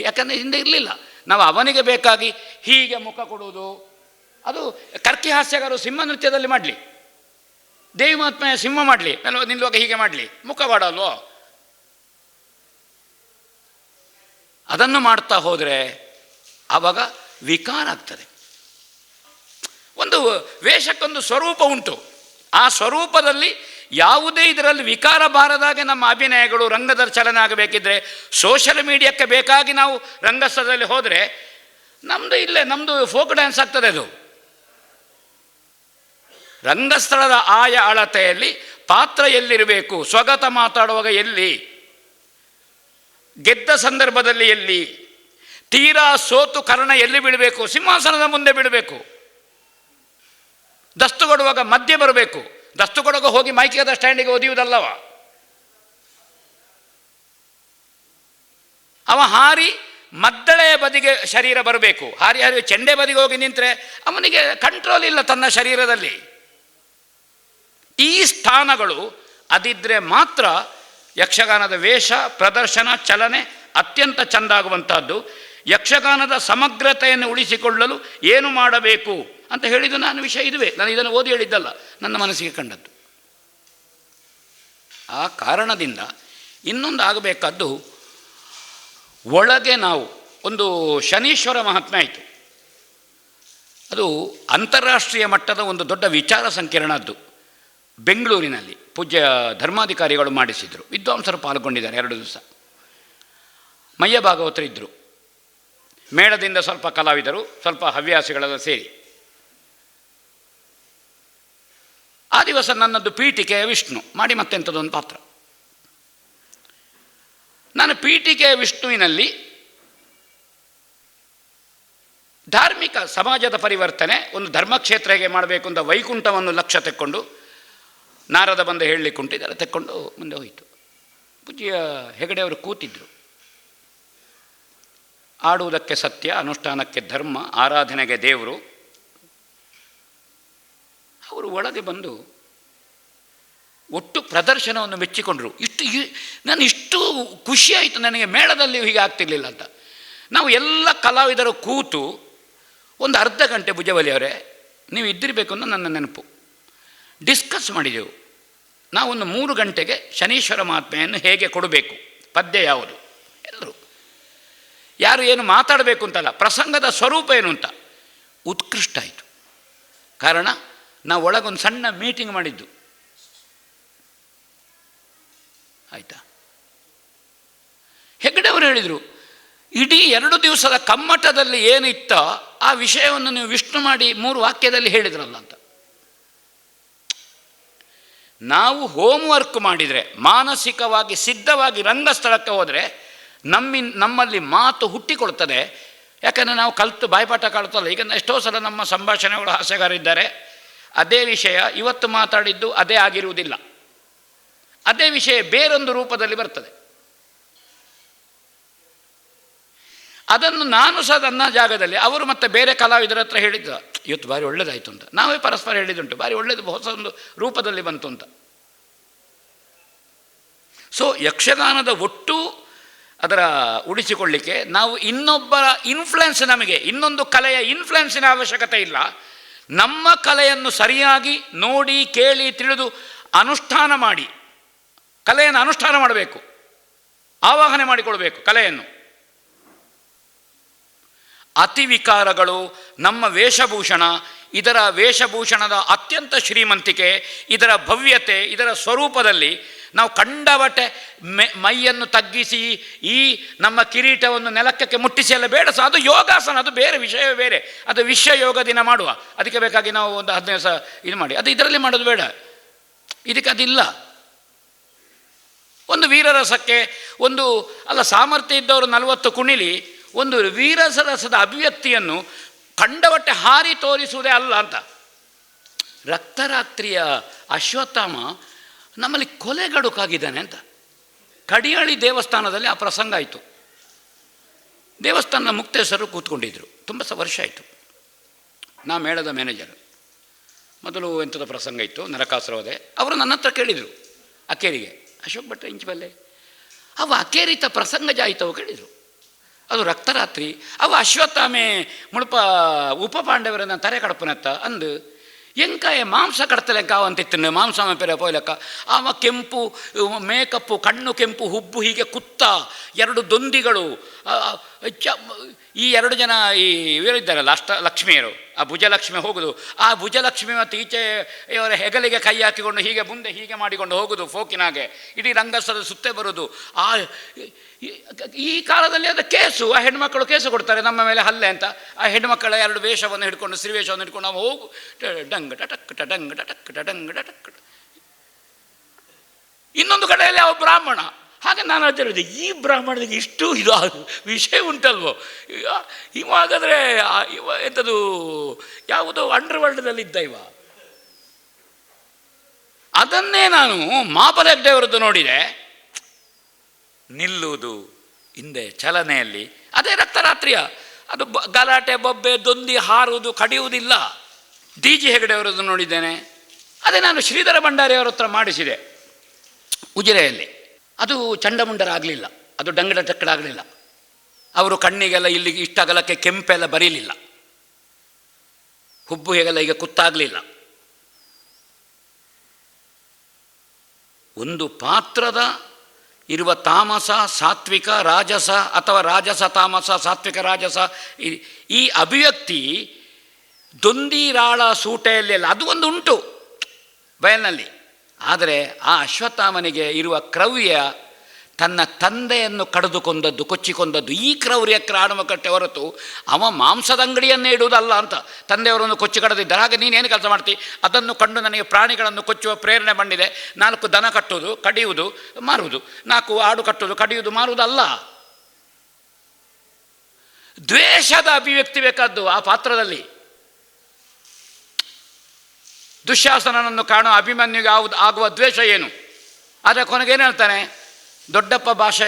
ಯಾಕಂದರೆ ಹಿಂದೆ ಇರಲಿಲ್ಲ. ನಾವು ಅವನಿಗೆ ಬೇಕಾಗಿ ಹೀಗೆ ಮುಖ ಕೊಡುವುದು, ಅದು ಕರ್ಕಿ ಹಾಸ್ಯಗಾರರು ಸಿಂಹ ನೃತ್ಯದಲ್ಲಿ ಮಾಡಲಿ, ದೇವಿ ಮಹಾತ್ಮೆಯ ಸಿಂಹ ಮಾಡಲಿ, ನಿಲ್ಲುವಾಗ ಹೀಗೆ ಮಾಡಲಿ, ಮುಖ ಮಾಡಲ್ವೋ. ಅದನ್ನು ಮಾಡ್ತಾ ಹೋದರೆ ಆವಾಗ ವಿಕಾರ ಆಗ್ತದೆ. ಒಂದು ವೇಷಕ್ಕೊಂದು ಸ್ವರೂಪ ಉಂಟು. ಆ ಸ್ವರೂಪದಲ್ಲಿ ಯಾವುದೇ ಇದರಲ್ಲಿ ವಿಕಾರ ಬಾರದಾಗೆ ನಮ್ಮ ಅಭಿನಯಗಳು ರಂಗದಲ್ಲಿ ಚಲನೆ ಆಗಬೇಕಿದ್ರೆ ಸೋಷಿಯಲ್ ಮೀಡಿಯಾಕ್ಕೆ ಬೇಕಾಗಿ ನಾವು ರಂಗಸ್ಥಳದಲ್ಲಿ ಹೋದರೆ ನಮ್ಮದು ಫೋಕ್ ಡ್ಯಾನ್ಸ್ ಆಗ್ತದೆ. ಅದು ರಂಗಸ್ಥಳದ ಆಯ ಅಳತೆಯಲ್ಲಿ ಪಾತ್ರ ಎಲ್ಲಿರಬೇಕು, ಸ್ವಗತ ಮಾತಾಡುವಾಗ ಎಲ್ಲಿ, ಗೆದ್ದ ಸಂದರ್ಭದಲ್ಲಿ ಎಲ್ಲಿ, ತೀರಾ ಸೋತು ಕರ್ಣ ಎಲ್ಲಿ ಬಿಡಬೇಕು, ಸಿಂಹಾಸನದ ಮುಂದೆ ಬಿಡಬೇಕು, ದಸ್ತು ಕೊಡುವಾಗ ಮಧ್ಯೆ ಬರಬೇಕು, ದಸ್ತು ಕೊಡುವಾಗ ಹೋಗಿ ಮೈಕದ ಸ್ಟ್ಯಾಂಡಿಗೆ ಒದಿಯುವುದಲ್ಲವ. ಅವ ಹಾರಿ ಮದ್ದಳೆಯ ಬದಿಗೆ ಶರೀರ ಬರಬೇಕು. ಹಾರಿ ಚೆಂಡೆ ಬದಿಗೆ ಹೋಗಿ ನಿಂತರೆ ಅವನಿಗೆ ಕಂಟ್ರೋಲ್ ಇಲ್ಲ ತನ್ನ ಶರೀರದಲ್ಲಿ. ಈ ಸ್ಥಾನಗಳು ಅದಿದ್ದರೆ ಮಾತ್ರ ಯಕ್ಷಗಾನದ ವೇಷ, ಪ್ರದರ್ಶನ, ಚಲನೆ ಅತ್ಯಂತ ಚೆಂದಾಗುವಂಥದ್ದು. ಯಕ್ಷಗಾನದ ಸಮಗ್ರತೆಯನ್ನು ಉಳಿಸಿಕೊಳ್ಳಲು ಏನು ಮಾಡಬೇಕು ಅಂತ ಹೇಳಿದ್ದು ನಾನು ವಿಷಯ ಇದುವೇ. ನಾನು ಇದನ್ನು ಓದಿ ಹೇಳಿದ್ದಲ್ಲ, ನನ್ನ ಮನಸ್ಸಿಗೆ ಕಂಡದ್ದು. ಆ ಕಾರಣದಿಂದ ಇನ್ನೊಂದು ಆಗಬೇಕಾದ್ದು, ಒಳಗೆ ನಾವು ಒಂದು ಶನೀಶ್ವರ ಮಹಾತ್ಮೆ ಆಯಿತು. ಅದು ಅಂತಾರಾಷ್ಟ್ರೀಯ ಮಟ್ಟದ ಒಂದು ದೊಡ್ಡ ವಿಚಾರ ಸಂಕಿರಣದ್ದು. ಬೆಂಗಳೂರಿನಲ್ಲಿ ಪೂಜ್ಯ ಧರ್ಮಾಧಿಕಾರಿಗಳು ಮಾಡಿಸಿದರು. ವಿದ್ವಾಂಸರು ಪಾಲ್ಗೊಂಡಿದ್ದಾರೆ 2 ದಿವಸ. ಮಯ್ಯ ಭಾಗವತರು ಇದ್ದರು, ಮೇಳದಿಂದ ಸ್ವಲ್ಪ ಕಲಾವಿದರು, ಸ್ವಲ್ಪ ಹವ್ಯಾಸಿಗಳೆಲ್ಲ ಸೇರಿ. ಆ ದಿವಸ ನನ್ನದು ಪೀಠಿಕೆಯ ವಿಷ್ಣು ಮಾಡಿ ಮತ್ತೆಂಥದ್ದೊಂದು ಪಾತ್ರ. ನಾನು ಪೀಠಿಕೆಯ ವಿಷ್ಣುವಿನಲ್ಲಿ ಧಾರ್ಮಿಕ ಸಮಾಜದ ಪರಿವರ್ತನೆ, ಒಂದು ಧರ್ಮಕ್ಷೇತ್ರ ಹೇಗೆ ಮಾಡಬೇಕು ಅಂತ ವೈಕುಂಠವನ್ನು ಲಕ್ಷ್ಯ ತೆಕ್ಕೊಂಡು, ನಾರದ ಬಂದು ಹೇಳಲಿಕ್ಕುಂಟು, ಇದೆಲ್ಲ ತೆಕ್ಕೊಂಡು ಮುಂದೆ ಹೋಯಿತು. ಪೂಜ್ಯ ಹೆಗಡೆಯವರು ಕೂತಿದ್ದರು. ಆಡುವುದಕ್ಕೆ ಸತ್ಯ, ಅನುಷ್ಠಾನಕ್ಕೆ ಧರ್ಮ, ಆರಾಧನೆಗೆ ದೇವರು. ಅವರು ಒಳಗೆ ಬಂದು ಒಟ್ಟು ಪ್ರದರ್ಶನವನ್ನು ಮೆಚ್ಚಿಕೊಂಡರು. ಇಷ್ಟು ಖುಷಿಯಾಯಿತು ನನಗೆ. ಮೇಳದಲ್ಲಿ ಹೀಗೆ ಆಗ್ತಿರ್ಲಿಲ್ಲ ಅಂತ. ನಾವು ಎಲ್ಲ ಕಲಾವಿದರು ಕೂತು ಒಂದು ಅರ್ಧ ಗಂಟೆ, ಭುಜಬಲಿಯವರೇ ನೀವು ಇದ್ದಿರಬೇಕು ಅಂತ ನನ್ನ ನೆನಪು, ಡಿಸ್ಕಸ್ ಮಾಡಿದೆವು. ನಾವೊಂದು 3 ಗಂಟೆಗೆ ಶನೀಶ್ವರ ಮಹಾತ್ಮೆಯನ್ನು ಹೇಗೆ ಕೊಡಬೇಕು, ಪದ್ಯ ಯಾವುದು, ಎಲ್ಲರೂ ಯಾರು ಏನು ಮಾತಾಡಬೇಕು ಅಂತಲ್ಲ, ಪ್ರಸಂಗದ ಸ್ವರೂಪ ಏನು ಅಂತ ಉತ್ಕೃಷ್ಟ ಆಯಿತು. ಕಾರಣ ನಾವು ಒಳಗೊಂದು ಸಣ್ಣ ಮೀಟಿಂಗ್ ಮಾಡಿದ್ದು. ಆಯಿತಾ, ಹೆಗ್ಗಡೆಯವರು ಹೇಳಿದರು, ಇಡೀ 2 ದಿವಸದ ಕಮ್ಮಟದಲ್ಲಿ ಏನಿತ್ತೋ ಆ ವಿಷಯವನ್ನು ನೀವು ವಿಷ್ಣು ಮಾಡಿ 3 ವಾಕ್ಯದಲ್ಲಿ ಹೇಳಿದ್ರಲ್ಲ ಅಂತ. ನಾವು ಹೋಮ್ವರ್ಕ್ ಮಾಡಿದರೆ, ಮಾನಸಿಕವಾಗಿ ಸಿದ್ಧವಾಗಿ ರಂಗಸ್ಥಳಕ್ಕೆ ಹೋದರೆ ನಮ್ಮಲ್ಲಿ ಮಾತು ಹುಟ್ಟಿಕೊಳ್ತದೆ. ಯಾಕಂದರೆ ನಾವು ಕಲಿತು ಬಾಯ್ಪಾಠ ಕಳ್ತಲ್ಲ. ಈಗ ಎಷ್ಟೋ ಸಲ ನಮ್ಮ ಸಂಭಾಷಣೆಗಳು ಹಾಸ್ಯಗಾರಿದ್ದಾರೆ, ಅದೇ ವಿಷಯ ಇವತ್ತು ಮಾತಾಡಿದ್ದು ಅದೇ ಆಗಿರುವುದಿಲ್ಲ, ಅದೇ ವಿಷಯ ಬೇರೊಂದು ರೂಪದಲ್ಲಿ ಬರ್ತದೆ. ಅದನ್ನು ನಾನು ಸಹ ನನ್ನ ಜಾಗದಲ್ಲಿ ಅವರು ಮತ್ತೆ ಬೇರೆ ಕಲಾವಿದರ ಹತ್ರ ಹೇಳಿದ್ದು, ಇವತ್ತು ಭಾರಿ ಒಳ್ಳೆಯದಾಯಿತು ಅಂತ ನಾವೇ ಪರಸ್ಪರ ಹೇಳಿದ್ದುಂಟು, ಭಾರಿ ಒಳ್ಳೆಯದು, ಹೊಸ ಒಂದು ರೂಪದಲ್ಲಿ ಬಂತು ಅಂತ. ಸೊ ಯಕ್ಷಗಾನದ ಒಟ್ಟು ಅದರ ಉಳಿಸಿಕೊಳ್ಳಿಕ್ಕೆ ನಾವು ಇನ್ನೊಬ್ಬರ ಇನ್ಫ್ಲುಯೆನ್ಸ್, ನಮಗೆ ಇನ್ನೊಂದು ಕಲೆಯ ಇನ್ಫ್ಲುಯೆನ್ಸಿನ ಅವಶ್ಯಕತೆ ಇಲ್ಲ. ನಮ್ಮ ಕಲೆಯನ್ನು ಸರಿಯಾಗಿ ನೋಡಿ ಕೇಳಿ ತಿಳಿದು ಅನುಷ್ಠಾನ ಮಾಡಿ, ಕಲೆಯನ್ನು ಅನುಷ್ಠಾನ ಮಾಡಬೇಕು, ಆವಾಹನೆ ಮಾಡಿಕೊಳ್ಬೇಕು ಕಲೆಯನ್ನು. ಅತಿ ವಿಕಾರಗಳು, ನಮ್ಮ ವೇಷಭೂಷಣ, ಇದರ ವೇಷಭೂಷಣದ ಅತ್ಯಂತ ಶ್ರೀಮಂತಿಕೆ, ಇದರ ಭವ್ಯತೆ, ಇದರ ಸ್ವರೂಪದಲ್ಲಿ ನಾವು ಕಂಡಬಟ್ಟೆ ಮೈಯನ್ನು ತಗ್ಗಿಸಿ ಈ ನಮ್ಮ ಕಿರೀಟವನ್ನು ನೆಲಕ್ಕೆ ಮುಟ್ಟಿಸಿ ಎಲ್ಲ ಬೇಡ ಸಹ. ಅದು ಯೋಗಾಸನ, ಅದು ಬೇರೆ ವಿಷಯವೇ ಬೇರೆ. ಅದು ವಿಶ್ವ ಯೋಗ ದಿನ ಮಾಡುವ, ಅದಕ್ಕೆ ಬೇಕಾಗಿ ನಾವು ಒಂದು 15 ದಿವಸ ಇದು ಮಾಡಿ, ಅದು ಇದರಲ್ಲಿ ಮಾಡೋದು ಬೇಡ. ಇದಕ್ಕೆ ಅದಿಲ್ಲ. ಒಂದು ವೀರರಸಕ್ಕೆ ಒಂದು ಅಲ್ಲ, ಸಾಮರ್ಥ್ಯ ಇದ್ದವರು 40 ಕುಣಿಲಿ, ಒಂದು ವೀರರಸದ ಅಭಿವ್ಯಕ್ತಿಯನ್ನು ಕಂಡಬಟ್ಟೆ ಹಾರಿ ತೋರಿಸುವುದೇ ಅಲ್ಲ ಅಂತ. ರಕ್ತರಾತ್ರಿಯ ಅಶ್ವತ್ಥಾಮ ನಮ್ಮಲ್ಲಿ ಕೊಲೆಗಡುಕಾಗಿದ್ದಾನೆ ಅಂತ. ಕಡಿಯಾಳಿ ದೇವಸ್ಥಾನದಲ್ಲಿ ಆ ಪ್ರಸಂಗ ಆಯಿತು. ದೇವಸ್ಥಾನದ ಮುಕ್ತೇಶ್ವರರು ಕೂತ್ಕೊಂಡಿದ್ದರು, ತುಂಬ ವರ್ಷ ಆಯಿತು. ನಾ ಮೇಳದ ಮ್ಯಾನೇಜರ್. ಮೊದಲು ಎಂಥದ ಪ್ರಸಂಗ ಇತ್ತು, ನರಕಾಸುರವಧೆ. ಅವರು ನನ್ನ ಹತ್ರ ಕೇಳಿದರು, ಅಕ್ಕೇರಿಗೆ ಅಶೋಕ್ ಭಟ್ರ ಇಂಚಬಲ್ಲೆ ಅವ ಅಕೇರಿತ ಪ್ರಸಂಗ ಜಾಯಿತವು ಕೇಳಿದರು. ಅದು ರಕ್ತರಾತ್ರಿ, ಅವ ಅಶ್ವತ್ಥಾಮೆ ಮುಳುಪ ಉಪ ಪಾಂಡವರನ್ನ ತರೆ ಕಡಪನತ್ತ ಅಂದು ಎಂಕಾಯ ಮಾಂಸ ಕಡತಲೆಕ್ಕ ಅವಂತಿತ್ತು, ಮಾಂಸ ಪೆರೆ ಪೋಯ್ಲೆಕ್ಕ. ಅವ ಕೆಂಪು ಮೇಕಪ್ಪು, ಕಣ್ಣು ಕೆಂಪು, ಹುಬ್ಬು, ಹೀಗೆ ಕುತ್ತ 2 ದೊಂದಿಗಳು. ಈ 2 ಜನ ಈ ಇವರಿದ್ದಾರಲ್ಲ ಅಷ್ಟಲಕ್ಷ್ಮಿಯರು, ಆ ಭುಜಲಕ್ಷ್ಮಿ ಹೋಗುದು, ಆ ಭುಜಲಕ್ಷ್ಮಿ ಮತ್ತು ಈಚೆ ಇವರ ಹೆಗಲಿಗೆ ಕೈ ಹಾಕಿಕೊಂಡು ಹೀಗೆ ಮುಂದೆ ಹೀಗೆ ಮಾಡಿಕೊಂಡು ಹೋಗುದು, ಫೋಕಿನಾಗೆ ಇಡೀ ರಂಗಸ್ಥಳದ ಸುತ್ತೆ ಬರುವುದು. ಈ ಕಾಲದಲ್ಲಿ ಅದು ಕೇಸು, ಆ ಹೆಣ್ಮಕ್ಕಳು ಕೇಸು ಕೊಡ್ತಾರೆ ನಮ್ಮ ಮೇಲೆ ಹಲ್ಲೆ ಅಂತ. ಆ ಹೆಣ್ಮಕ್ಕಳ 2 ವೇಷವನ್ನು ಹಿಡ್ಕೊಂಡು, ಸ್ತ್ರೀವೇಷವನ್ನು ಹಿಡ್ಕೊಂಡು ನಾವು ಹೋಗು ಡಂಗ್ ಟಕ್ ಡಂಗ್ ಟಕ್ ಡಂಗ್ ಟಕ್. ಇನ್ನೊಂದು ಕಡೆಯಲ್ಲಿ ಅವ ಬ್ರಾಹ್ಮಣ. ಹಾಗೆ ನಾನು ಹೇಳಿದೆ, ಈ ಬ್ರಾಹ್ಮಣನಿಗೆ ಇಷ್ಟು ಇದು ವಿಷಯ ಉಂಟಲ್ವೋ, ಇವಾಗಾದರೆ ಇವ ಎಂಥದ್ದು ಯಾವುದೋ ಅಂಡರ್ವರ್ಲ್ಡ್ನಲ್ಲಿದ್ದ ಇವ. ಅದನ್ನೇ ನಾನು ಮಾಪದ ಹೆಗ್ಡೆಯವರದ್ದು ನೋಡಿದೆ. ನಿಲ್ಲುವುದು ಹಿಂದೆ ಚಲನೆಯಲ್ಲಿ, ಅದೇ ರಕ್ತರಾತ್ರಿಯ ಅದು ಗಲಾಟೆ, ಬೊಬ್ಬೆ, ದೊಂದಿ, ಹಾರುವುದು, ಕಡಿಯುವುದಿಲ್ಲ. ಡಿ ಜಿ ಹೆಗಡೆಯವರದ್ದು ನೋಡಿದ್ದೇನೆ. ಅದೇ ನಾನು ಶ್ರೀಧರ ಭಂಡಾರಿಯವರ ಹತ್ರ ಮಾಡಿಸಿದೆ ಉಜಿರೆಯಲ್ಲಿ. ಅದು ಚಂಡಮುಂಡರಾಗಲಿಲ್ಲ, ಅದು ಡಂಗಡ ಟಕ್ಕಡಾಗಲಿಲ್ಲ. ಅವರು ಕಣ್ಣಿಗೆಲ್ಲ ಇಲ್ಲಿಗೆ ಇಷ್ಟಾಗಲಕ್ಕೆ ಕೆಂಪೆಲ್ಲ ಬರೀಲಿಲ್ಲ, ಹುಬ್ಬು ಹೇಗೆಲ್ಲ ಈಗ ಕುತ್ತಾಗಲಿಲ್ಲ. ಒಂದು ಪಾತ್ರದ ಇರುವ ತಾಮಸ, ಸಾತ್ವಿಕ, ರಾಜಸ, ಅಥವಾ ರಾಜಸ ತಾಮಸ, ಸಾತ್ವಿಕ ರಾಜಸ, ಈ ಅಭಿವ್ಯಕ್ತಿ ದೊಂದಿ ರಾಳ ಸೂಟೆಯಲ್ಲೆಲ್ಲ ಅದು ಒಂದು ಉಂಟು ಬಯಲಿನಲ್ಲಿ. ಆದರೆ ಆ ಅಶ್ವತ್ಥಾಮನಿಗೆ ಇರುವ ಕ್ರೌರ್ಯ ತನ್ನ ತಂದೆಯನ್ನು ಕಡಿದುಕೊಂಡದ್ದು, ಕೊಚ್ಚಿಕೊಂಡದ್ದು. ಈ ಕ್ರೌರ್ಯಕ್ಕೆ ಆಡುಮಕಟ್ಟೆ ಹೊರತು ಅವ ಮಾಂಸದ ಅಂಗಡಿಯನ್ನೇ ಇಡುವುದಲ್ಲ ಅಂತ ತಂದೆಯವರನ್ನು ಕೊಚ್ಚಿ ಕಡಿದಿದ್ದಾರೆ. ಹಾಗೆ ನೀನೇನು ಕೆಲಸ ಮಾಡ್ತಿ? ಅದನ್ನು ಕಂಡು ನನಗೆ ಪ್ರಾಣಿಗಳನ್ನು ಕೊಚ್ಚುವ ಪ್ರೇರಣೆ ಬಂದಿದೆ. 4 ದನ ಕಟ್ಟುವುದು, ಕಡಿಯುವುದು, ಮಾರುವುದು, 4 ಆಡು ಕಟ್ಟುವುದು, ಕಡಿಯುವುದು, ಮಾರುವುದಲ್ಲ. ದ್ವೇಷದ ಅಭಿವ್ಯಕ್ತಿ ಬೇಕಾದ್ದು ಆ ಪಾತ್ರದಲ್ಲಿ. ದುಶ್ಯಾಸನನನ್ನು ಕಾಣುವ ಅಭಿಮನ್ಯುಗೆ ಆಗುವ ದ್ವೇಷ ಏನು? ಆದರೆ ಕೊನೆಗೇನು ಹೇಳ್ತಾನೆ? ದೊಡ್ಡಪ್ಪ ಭಾಷೆ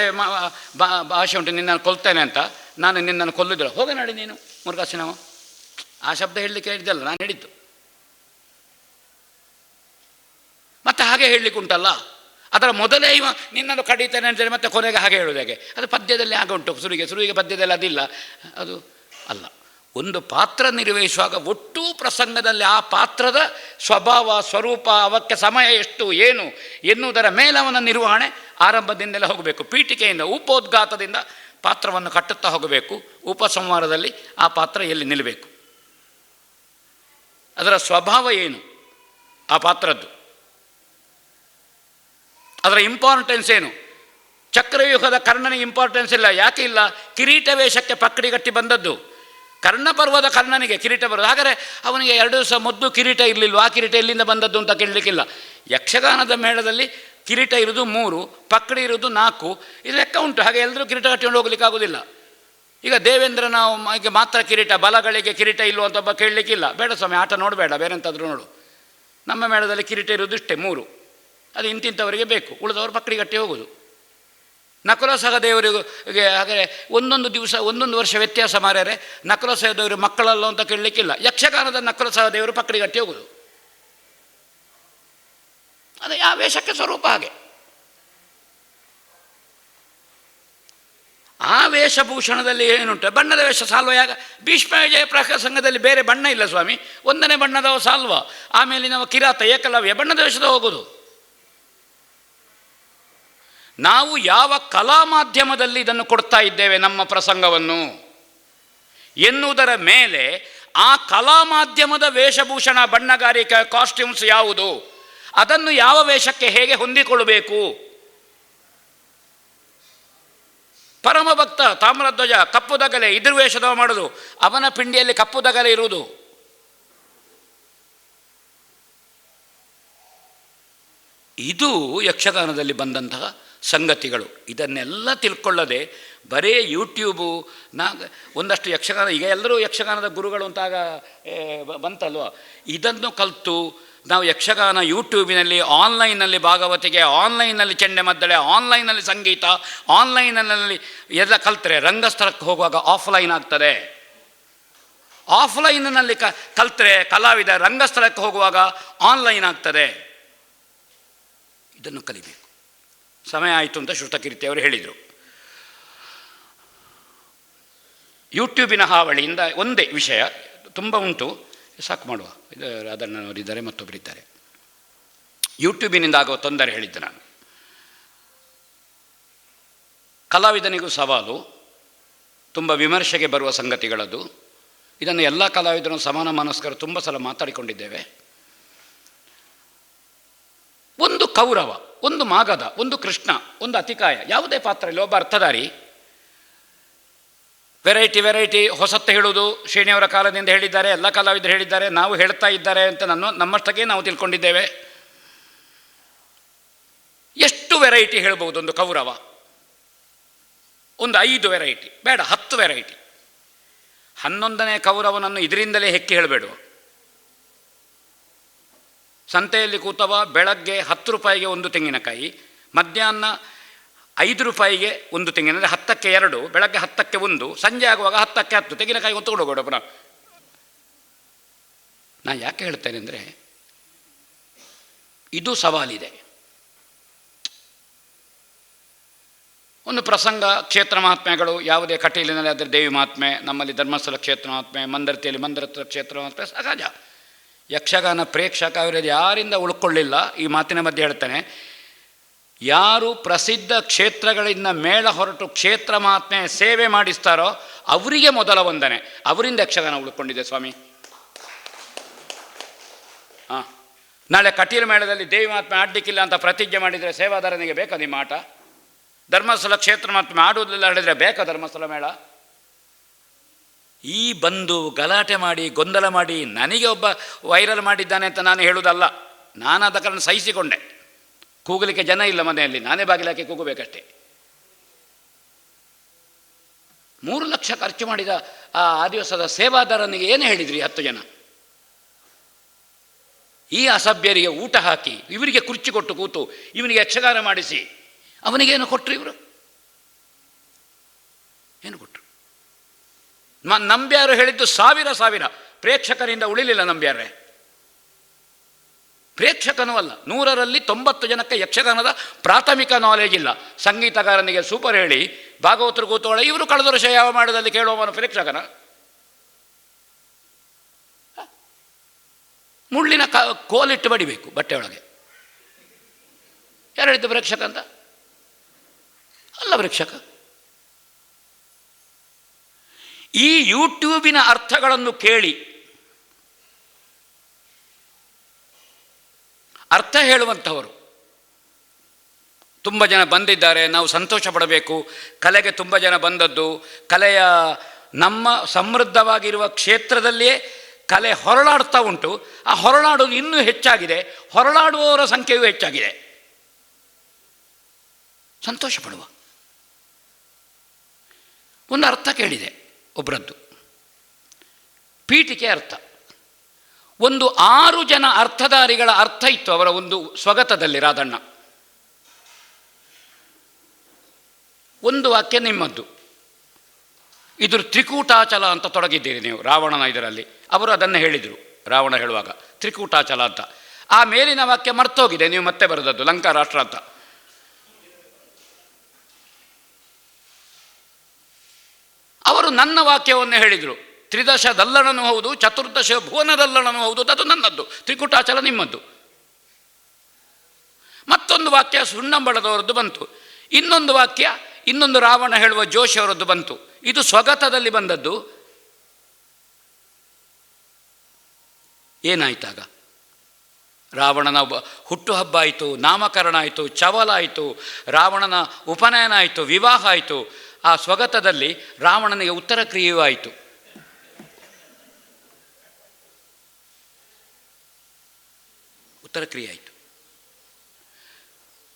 ಉಂಟು, ನಿನ್ನನ್ನು ಕೊಲ್ತೇನೆ ಅಂತ. ನಾನು ನಿನ್ನನ್ನು ಕೊಲ್ಲುದಿಲ್ಲ, ಹೋಗ ನಾಡಿ ನೀನು ಮುರುಘಾಸಿನವ. ಆ ಶಬ್ದ ಹೇಳಲಿಕ್ಕೆ ಹೇಳಿದ್ದಲ್ಲ, ನಾನು ಹೇಳಿದ್ದು. ಮತ್ತೆ ಹಾಗೆ ಹೇಳಲಿಕ್ಕೆ ಉಂಟಲ್ಲ. ಅದರ ಮೊದಲೇ ಇವ ನಿನ್ನನ್ನು ಕಡಿತೇನೆ ಅಂತೇಳಿ ಮತ್ತೆ ಕೊನೆಗೆ ಹಾಗೆ ಹೇಳೋದು ಹೇಗೆ? ಅದು ಪದ್ಯದಲ್ಲಿ ಹಾಗೆ ಉಂಟು. ಸುರುವಿಗೆ ಪದ್ಯದಲ್ಲಿ ಅದಿಲ್ಲ, ಅದು ಅಲ್ಲ. ಒಂದು ಪಾತ್ರ ನಿರ್ವಹಿಸುವಾಗ ಒಟ್ಟು ಪ್ರಸಂಗದಲ್ಲಿ ಆ ಪಾತ್ರದ ಸ್ವಭಾವ, ಸ್ವರೂಪ, ಅವಕ್ಕೆ ಸಮಯ ಎಷ್ಟು ಏನು ಎನ್ನುವುದರ ಮೇಲೆ ಅವನ ನಿರ್ವಹಣೆ ಆರಂಭದಿಂದಲೇ ಹೋಗಬೇಕು. ಪೀಠಿಕೆಯಿಂದ, ಉಪೋದ್ಘಾತದಿಂದ ಪಾತ್ರವನ್ನು ಕಟ್ಟುತ್ತಾ ಹೋಗಬೇಕು. ಉಪಸಂಹಾರದಲ್ಲಿ ಆ ಪಾತ್ರ ಎಲ್ಲಿ ನಿಲ್ಲಬೇಕು, ಅದರ ಸ್ವಭಾವ ಏನು, ಆ ಪಾತ್ರದ್ದು ಅದರ ಇಂಪಾರ್ಟೆನ್ಸ್ ಏನು. ಚಕ್ರವ್ಯೂಹದ ಕರ್ಣನಿಗೆ ಇಂಪಾರ್ಟೆನ್ಸ್ ಇಲ್ಲ. ಯಾಕೆ ಇಲ್ಲ? ಕಿರೀಟ ವೇಷಕ್ಕೆ ಪಕ್ಕಡಿ ಕಟ್ಟಿ ಬಂದದ್ದು. ಕರ್ಣಪರ್ವದ ಕರ್ಣನಿಗೆ ಕಿರೀಟ ಬರೋದು. ಹಾಗಾದರೆ ಅವನಿಗೆ 2 ದಿವಸ ಮೊದಲು ಕಿರೀಟ ಇರಲಿಲ್ಲ, ಆ ಕಿರೀಟ ಎಲ್ಲಿಂದ ಬಂದದ್ದು ಅಂತ ಕೇಳಲಿಕ್ಕಿಲ್ಲ. ಯಕ್ಷಗಾನದ ಮೇಳದಲ್ಲಿ ಕಿರೀಟ ಇರೋದು 3, ಪಕ್ಕಡಿ ಇರೋದು 4, ಇದು ಲೆಕ್ಕ ಉಂಟು. ಹಾಗೆ ಎಲ್ಲರೂ ಕಿರೀಟ ಕಟ್ಟಿಕೊಂಡು ಹೋಗ್ಲಿಕ್ಕೆ ಆಗೋದಿಲ್ಲ. ಈಗ ದೇವೇಂದ್ರನ ಮಾತ್ರ ಕಿರೀಟ, ಬಲಗಳಿಗೆ ಕಿರೀಟ ಇಲ್ಲೋ ಅಂತ ಒಬ್ಬ ಕೇಳಲಿಕ್ಕಿಲ್ಲ. ಬೇಡ ಸ್ವಾಮಿ, ಆಟ ನೋಡಬೇಡ, ಬೇರೆ ಎಂತಾದರೂ ನೋಡು. ನಮ್ಮ ಮೇಳದಲ್ಲಿ ಕಿರೀಟ ಇರೋದು ಇಷ್ಟೇ 3, ಅದು ಇಂತಿಂಥವರಿಗೆ ಬೇಕು, ಉಳಿದವರು ಪಕ್ಕಡಿ ಕಟ್ಟಿ ಹೋಗೋದು. ನಕುಲ ಸಹದೇವರಿಗೆ ಹಾಗೆ ಒಂದೊಂದು ದಿವಸ 1 ವರ್ಷ ವ್ಯತ್ಯಾಸ ಮಾರ್ಯಾರೆ. ನಕುಲ ಸಹದೇವರು ಮಕ್ಕಳಲ್ಲ ಅಂತ ಕೇಳಲಿಕ್ಕಿಲ್ಲ. ಯಕ್ಷಗಾನದ ನಕುಲ ಸಹದೇವರು ಪಕ್ಕಡಿ ಕಟ್ಟಿ ಹೋಗೋದು. ಅದೇ ಆ ವೇಷಕ್ಕೆ ಸ್ವರೂಪ. ಹಾಗೆ ಆ ವೇಷಭೂಷಣದಲ್ಲಿ ಏನುಂಟು? ಬಣ್ಣದ ವೇಷ ಸಾಲ್ವ. ಯಾಗ ಭೀಷ್ಮ ವಿಜಯ ಪ್ರಸಂಗದಲ್ಲಿ ಬೇರೆ ಬಣ್ಣ ಇಲ್ಲ ಸ್ವಾಮಿ, ಒಂದನೇ ಬಣ್ಣದವ ಸಾಲ್ವ. ಆಮೇಲೆ ನಾವು ಕಿರಾತ ಏಕಲವ್ಯ ಬಣ್ಣದ ವೇಷದ ಹೋಗೋದು. ನಾವು ಯಾವ ಕಲಾ ಮಾಧ್ಯಮದಲ್ಲಿ ಇದನ್ನು ಕೊಡ್ತಾ ಇದ್ದೇವೆ ನಮ್ಮ ಪ್ರಸಂಗವನ್ನು ಎನ್ನುವುದರ ಮೇಲೆ ಆ ಕಲಾ ಮಾಧ್ಯಮದ ವೇಷಭೂಷಣ, ಬಣ್ಣಗಾರಿಕೆ, ಕಾಸ್ಟ್ಯೂಮ್ಸ್ ಯಾವುದು, ಅದನ್ನು ಯಾವ ವೇಷಕ್ಕೆ ಹೇಗೆ ಹೊಂದಿಕೊಳ್ಳಬೇಕು. ಪರಮಭಕ್ತ ತಾಮ್ರಧ್ವಜ ಕಪ್ಪು ದಗಲೆ ಇದ್ರ ವೇಷದವ ಮಾಡೋದು, ಅವನ ಪಿಂಡಿಯಲ್ಲಿ ಕಪ್ಪು ದಗಲೆ ಇರುವುದು. ಇದು ಯಕ್ಷಗಾನದಲ್ಲಿ ಬಂದಂತಹ ಸಂಗತಿಗಳು. ಇದನ್ನೆಲ್ಲ ತಿಳ್ಕೊಳ್ಳದೆ ಬರೇ ಯೂಟ್ಯೂಬು ಒಂದಷ್ಟು ಯಕ್ಷಗಾನ, ಈಗ ಎಲ್ಲರೂ ಯಕ್ಷಗಾನದ ಗುರುಗಳು ಅಂತಾಗ ಬಂತಲ್ವ, ಇದನ್ನು ಕಲಿತು ನಾವು ಯಕ್ಷಗಾನ ಯೂಟ್ಯೂಬಿನಲ್ಲಿ, ಆನ್ಲೈನಲ್ಲಿ ಭಾಗವತಿಗೆ, ಆನ್ಲೈನಲ್ಲಿ ಚೆಂಡೆಮದ್ದಳೆ, ಆನ್ಲೈನಲ್ಲಿ ಸಂಗೀತ, ಆನ್ಲೈನಲ್ಲಿ ಎಲ್ಲ ಕಲ್ತರೆ ರಂಗಸ್ಥಳಕ್ಕೆ ಹೋಗುವಾಗ ಆಫ್ಲೈನ್ ಆಗ್ತದೆ. ಆಫ್ಲೈನ್ನಲ್ಲಿ ಕಲ್ತರೆ ಕಲಾವಿದ ರಂಗಸ್ಥಳಕ್ಕೆ ಹೋಗುವಾಗ ಆನ್ಲೈನ್ ಆಗ್ತದೆ. ಇದನ್ನು ಕಲಿಬೇಕು. ಸಮಯ ಆಯಿತು ಅಂತ ಶ್ರುತಕೀರ್ತಿ ಅವರು ಹೇಳಿದರು. ಯೂಟ್ಯೂಬಿನ ಹಾವಳಿಯಿಂದ ಒಂದೇ ವಿಷಯ ತುಂಬ ಉಂಟು, ಸಾಕು ಮಾಡುವ. ಇದು ಅದನ್ನು ನೋಡಿದ್ದಾರೆ, ಮತ್ತೊಬ್ಬರಿದ್ದಾರೆ. ಯೂಟ್ಯೂಬಿನಿಂದ ಆಗುವ ತೊಂದರೆ ಹೇಳಿದ್ದೆ ನಾನು. ಕಲಾವಿದನಿಗೂ ಸವಾಲು, ತುಂಬ ವಿಮರ್ಶೆಗೆ ಬರುವ ಸಂಗತಿಗಳದು. ಇದನ್ನು ಎಲ್ಲ ಕಲಾವಿದರು ಸಮಾನ ಮನಸ್ಕರು ತುಂಬ ಸಲ ಮಾತಾಡಿಕೊಂಡಿದ್ದೇವೆ. ಒಂದು ಕೌರವ, ಒಂದು ಮಾಗಧ, ಒಂದು ಕೃಷ್ಣ, ಒಂದು ಅತಿಕಾಯ, ಯಾವುದೇ ಪಾತ್ರ ಇಲ್ಲ, ಒಬ್ಬ ಅರ್ಥಧಾರಿ. ವೆರೈಟಿ ಹೊಸತ್ತು ಹೇಳುವುದು ಶ್ರೇಣಿಯವರ ಕಾಲದಿಂದ ಹೇಳಿದ್ದಾರೆ, ಎಲ್ಲ ಕಲಾವಿದರು ಹೇಳಿದ್ದಾರೆ, ನಾವು ಹೇಳ್ತಾ ಇದ್ದಾರೆ ಅಂತ ನಮ್ಮಷ್ಟಕ್ಕೆ ನಾವು ತಿಳ್ಕೊಂಡಿದ್ದೇವೆ. ಎಷ್ಟು ವೆರೈಟಿ ಹೇಳ್ಬೋದು ಒಂದು ಕೌರವ? ಒಂದು 5 ವೆರೈಟಿ ಬೇಡ, 10 ವೆರೈಟಿ. 11ನೇ ಕೌರವನನ್ನು ಇದರಿಂದಲೇ ಹೆಕ್ಕಿ ಹೇಳಬೇಡುವ. ಸಂತೆಯಲ್ಲಿ ಕೂತವ ಬೆಳಗ್ಗೆ 10 ರೂಪಾಯಿಗೆ 1 ತೆಂಗಿನಕಾಯಿ, ಮಧ್ಯಾಹ್ನ 5 ರೂಪಾಯಿಗೆ 1 ತೆಂಗಿನ, ಅಂದರೆ 10ಕ್ಕೆ 2, ಬೆಳಗ್ಗೆ 10ಕ್ಕೆ 1, ಸಂಜೆ ಆಗುವಾಗ 10ಕ್ಕೆ 10 ತೆಂಗಿನಕಾಯಿ ಹೊತ್ತುಕೊಂಡು ಹೋಗೋಣ ಪುನಃ. ನಾನು ಯಾಕೆ ಹೇಳ್ತೇನೆ ಅಂದರೆ, ಇದು ಸವಾಲಿದೆ. ಒಂದು ಪ್ರಸಂಗ, ಕ್ಷೇತ್ರ ಮಹಾತ್ಮೆಗಳು ಯಾವುದೇ ಕಟೀಲಿನಲ್ಲಿ ಆದರೆ ದೇವಿ ಮಹಾತ್ಮೆ, ನಮ್ಮಲ್ಲಿ ಧರ್ಮಸ್ಥಳ ಕ್ಷೇತ್ರ ಮಹಾತ್ಮೆ, ಮಂದರತಿಯಲ್ಲಿ ಮಂದರತ್ವ ಕ್ಷೇತ್ರ ಮಹಾತ್ಮೆ, ಸಹಜ. ಯಕ್ಷಗಾನ ಪ್ರೇಕ್ಷಕ ಅವರಲ್ಲಿ ಯಾರಿಂದ ಉಳ್ಕೊಳ್ಳಿಲ್ಲ. ಈ ಮಾತಿನ ಮಧ್ಯೆ ಹೇಳ್ತಾನೆ, ಯಾರು ಪ್ರಸಿದ್ಧ ಕ್ಷೇತ್ರಗಳಿಂದ ಮೇಳ ಹೊರಟು ಕ್ಷೇತ್ರ ಮಹಾತ್ಮೆ ಸೇವೆ ಮಾಡಿಸ್ತಾರೋ ಅವರಿಗೆ ಮೊದಲ ವಂದನೆ. ಅವರಿಂದ ಯಕ್ಷಗಾನ ಉಳ್ಕೊಂಡಿದೆ ಸ್ವಾಮಿ. ನಾಳೆ ಕಟೀಲು ಮೇಳದಲ್ಲಿ ದೇವಿ ಮಹಾತ್ಮೆ ಆಡಲಿಕ್ಕಿಲ್ಲ ಅಂತ ಪ್ರತಿಜ್ಞೆ ಮಾಡಿದರೆ ಸೇವಾದಾರನಿಗೆ ಬೇಕಾ ನಿಮ್ಮ ಆಟ? ಧರ್ಮಸ್ಥಳ ಕ್ಷೇತ್ರ ಮಹಾತ್ಮೆ ಆಡುವುದಿಲ್ಲ ಹೇಳಿದರೆ ಬೇಕಾ ಧರ್ಮಸ್ಥಳ ಮೇಳ? ಈ ಬಂದು ಗಲಾಟೆ ಮಾಡಿ ಗೊಂದಲ ಮಾಡಿ ನನಗೆ ಒಬ್ಬ ವೈರಲ್ ಮಾಡಿದ್ದಾನೆ ಅಂತ ನಾನು ಹೇಳುವುದಲ್ಲ. ನಾನು ಅದ ಕಾರಣ ಸಹಿಸಿಕೊಂಡೆ. ಕೂಗಲಿಕ್ಕೆ ಜನ ಇಲ್ಲ ಮನೆಯಲ್ಲಿ, ನಾನೇ ಬಾಗಿಲಾಕಿ ಕೂಗಬೇಕಷ್ಟೇ. 3 ಲಕ್ಷ ಖರ್ಚು ಮಾಡಿದ ಆ ದಿವಸದ ಸೇವಾದಾರನಿಗೆ ಏನು ಹೇಳಿದ್ರಿ 10 ಜನ? ಈ ಅಸಭ್ಯರಿಗೆ ಊಟ ಹಾಕಿ, ಇವರಿಗೆ ಕುರ್ಚಿ ಕೊಟ್ಟು ಕೂತು, ಇವನಿಗೆ ಯಕ್ಷಗಾನ ಮಾಡಿಸಿ, ಅವನಿಗೇನು ಕೊಟ್ಟರು ಇವರು? ಏನು ಕೊಟ್ಟರು? ನಂಬ್ಯಾರು ಹೇಳಿದ್ದು ಸಾವಿರ ಪ್ರೇಕ್ಷಕರಿಂದ ಉಳಿಲಿಲ್ಲ. ನಂಬ್ಯಾರೆ ಪ್ರೇಕ್ಷಕನೂ ಅಲ್ಲ. 100ರಲ್ಲಿ 90 ಜನಕ್ಕೆ ಯಕ್ಷಗಾನದ ಪ್ರಾಥಮಿಕ ನಾಲೆಜ್ ಇಲ್ಲ. ಸಂಗೀತಗಾರನಿಗೆ ಸೂಪರ್ ಹೇಳಿ ಭಾಗವತರು ಕೂತೋಳೆ, ಇವರು ಕಳೆದ ವರ್ಷ ಯಾವ ಮಾಡದಲ್ಲಿ ಕೇಳುವವನು ಪ್ರೇಕ್ಷಕನ? ಮುಳ್ಳಿನ ಕೋಲಿಟ್ಟು ಬಡಿಬೇಕು ಬಟ್ಟೆ ಒಳಗೆ. ಯಾರು ಹೇಳಿದ್ದು ಪ್ರೇಕ್ಷಕ ಅಂತ? ಅಲ್ಲ ಪ್ರೇಕ್ಷಕ. ಈ ಯೂಟ್ಯೂಬಿನ ಅರ್ಥಗಳನ್ನು ಕೇಳಿ ಅರ್ಥ ಹೇಳುವಂಥವರು ತುಂಬ ಜನ ಬಂದಿದ್ದಾರೆ. ನಾವು ಸಂತೋಷ ಪಡಬೇಕು. ಕಲೆಗೆ ತುಂಬ ಜನ ಬಂದದ್ದು, ಕಲೆಯ ನಮ್ಮ ಸಮೃದ್ಧವಾಗಿರುವ ಕ್ಷೇತ್ರದಲ್ಲಿಯೇ ಕಲೆ ಹೊರಳಾಡ್ತಾ ಉಂಟು. ಆ ಹೊರಳಾಡುವುದು ಇನ್ನೂ ಹೆಚ್ಚಾಗಿದೆ, ಹೊರಳಾಡುವವರ ಸಂಖ್ಯೆಯೂ ಹೆಚ್ಚಾಗಿದೆ. ಸಂತೋಷ ಪಡುವ. ಒಂದು ಅರ್ಥ ಕೇಳಿದೆ ಒಬ್ಬರದ್ದು, ಪೀಠಿಕೆ ಅರ್ಥ. ಒಂದು 6 ಜನ ಅರ್ಥಧಾರಿಗಳ ಅರ್ಥ ಇತ್ತು ಅವರ ಒಂದು ಸ್ವಗತದಲ್ಲಿ. ರಾಧಣ್ಣ ಒಂದು ವಾಕ್ಯ ನಿಮ್ಮದ್ದು, ಇದ್ರ ತ್ರಿಕೂಟಾಚಲ ಅಂತ ತೊಡಗಿದ್ದೀರಿ ನೀವು ರಾವಣನ ಇದರಲ್ಲಿ. ಅವರು ಅದನ್ನು ಹೇಳಿದರು ರಾವಣ ಹೇಳುವಾಗ, ತ್ರಿಕೂಟಾಚಲ ಅಂತ. ಆ ಮೇಲಿನ ವಾಕ್ಯ ಮರ್ತೋಗಿದೆ, ನೀವು ಮತ್ತೆ ಬರೆದದ್ದು ಲಂಕಾ ರಾಷ್ಟ್ರ ಅಂತ. ಅವರು ನನ್ನ ವಾಕ್ಯವನ್ನು ಹೇಳಿದರು, ತ್ರಿದಶ ದಲ್ಲಣನೂ ಹೌದು, ಚತುರ್ದಶ ಭುವನ ದಲ್ಲಣನೂ ಹೌದು, ಅದು ನನ್ನದ್ದು, ತ್ರಿಕೂಟಾಚಲ ನಿಮ್ಮದ್ದು. ಮತ್ತೊಂದು ವಾಕ್ಯ ಸುಣ್ಣಂಬಳದವರದ್ದು ಬಂತು, ಇನ್ನೊಂದು ವಾಕ್ಯ ಇನ್ನೊಂದು ರಾವಣ ಹೇಳುವ ಜೋಶಿ ಅವರದ್ದು ಬಂತು. ಇದು ಸ್ವಗತದಲ್ಲಿ ಬಂದದ್ದು. ಏನಾಯ್ತಾಗ? ರಾವಣನ ಹುಟ್ಟುಹಬ್ಬ ಆಯಿತು, ನಾಮಕರಣ ಆಯಿತು, ಚವಲ ಆಯಿತು, ರಾವಣನ ಉಪನಯನ ಆಯಿತು, ವಿವಾಹ ಆಯಿತು. ಆ ಸ್ವಗತದಲ್ಲಿ ರಾವಣನಿಗೆ ಉತ್ತರ ಕ್ರಿಯೆಯೂ ಆಯಿತು. ಉತ್ತರ ಕ್ರಿಯೆ ಆಯಿತು.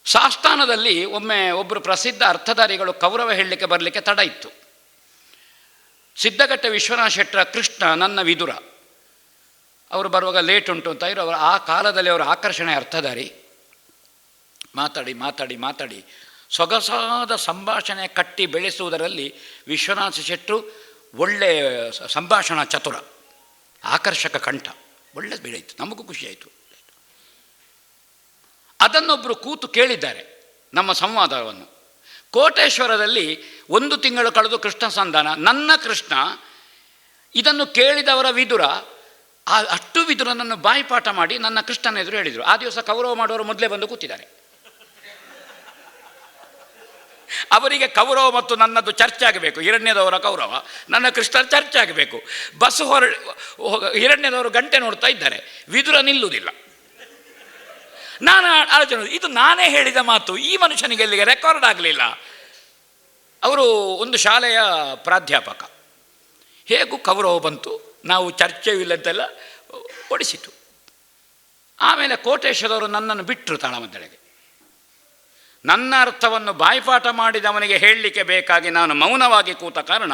ಸಾಸ್ಥಾನದಲ್ಲಿ ಒಮ್ಮೆ ಒಬ್ಬರು ಪ್ರಸಿದ್ಧ ಅರ್ಥಧಾರಿಗಳು ಕೌರವ ಹೇಳಲಿಕ್ಕೆ ಬರಲಿಕ್ಕೆ ತಡ ಇತ್ತು. ಸಿದ್ಧಗಟ್ಟೆ ವಿಶ್ವನಾಥ ಶೆಟ್ಟರ ಕೃಷ್ಣ ನನ್ನ ವಿದುರ ಅವರು ಬರುವಾಗ ಲೇಟ್ ಉಂಟು ಅಂತ ಇರೋ. ಆ ಕಾಲದಲ್ಲಿ ಅವರ ಆಕರ್ಷಣೆ ಅರ್ಥಧಾರಿ. ಮಾತಾಡಿ ಮಾತಾಡಿ ಮಾತಾಡಿ ಸೊಗಸಾದ ಸಂಭಾಷಣೆ ಕಟ್ಟಿ ಬೆಳೆಸುವುದರಲ್ಲಿ ವಿಶ್ವನಾಥ ಶೆಟ್ಟರು ಒಳ್ಳೆಯ ಸಂಭಾಷಣಾ ಚತುರ, ಆಕರ್ಷಕ ಕಂಠ, ಒಳ್ಳೆ ಬೆಳೆಯಿತು. ನಮಗೂ ಖುಷಿಯಾಯಿತು. ಅದನ್ನೊಬ್ಬರು ಕೂತು ಕೇಳಿದ್ದಾರೆ ನಮ್ಮ ಸಂವಾದವನ್ನು. ಕೋಟೇಶ್ವರದಲ್ಲಿ 1 ತಿಂಗಳು ಕಳೆದು ಕೃಷ್ಣ ಸಂಧಾನ. ನನ್ನ ಕೃಷ್ಣ ಇದನ್ನು ಕೇಳಿದವರ ವಿದುರ ಅಷ್ಟು ವಿದುರನನ್ನು ಬಾಯಿಪಾಠ ಮಾಡಿ ನನ್ನ ಕೃಷ್ಣನ ಎದುರು ಹೇಳಿದರು. ಆ ದಿವಸ ಕೌರವ ಮಾಡುವವರು ಮೊದಲೇ ಬಂದು ಕೂತಿದ್ದಾರೆ. ಅವರಿಗೆ ಕೌರವ ಮತ್ತು ನನ್ನದು ಚರ್ಚೆ ಆಗಬೇಕು. ಹಿರಣ್ಯದವರ ಕೌರವ, ನನ್ನ ಕೃಷ್ಣ ಚರ್ಚೆ ಆಗಬೇಕು. ಬಸ್ ಹಿರಣ್ಯದವರು ಗಂಟೆ ನೋಡ್ತಾ ಇದ್ದಾರೆ, ವಿದುರ ನಿಲ್ಲುವುದಿಲ್ಲ. ನಾನು ಆಲೋಚನೆ, ಇದು ನಾನೇ ಹೇಳಿದ ಮಾತು, ಈ ಮನುಷ್ಯನಿಗೆ ಎಲ್ಲಿಗೆ ರೆಕಾರ್ಡ್ ಆಗಲಿಲ್ಲ. ಅವರು ಒಂದು ಶಾಲೆಯ ಪ್ರಾಧ್ಯಾಪಕ. ಹೇಗೂ ಕೌರವ ಬಂತು, ನಾವು ಚರ್ಚೆಯೂ ಇಲ್ಲಂತೆಲ್ಲ ಓಡಿಸಿತು. ಆಮೇಲೆ ಕೋಟೇಶ್ವರವರು ನನ್ನನ್ನು ಬಿಟ್ಟರು ತಾಳಮದ್ದಳೆಗೆ. ನನ್ನ ಅರ್ಥವನ್ನು ಬಾಯಿಪಾಠ ಮಾಡಿದವನಿಗೆ ಹೇಳಲಿಕ್ಕೆ ಬೇಕಾಗಿ ನಾನು ಮೌನವಾಗಿ ಕೂತ ಕಾರಣ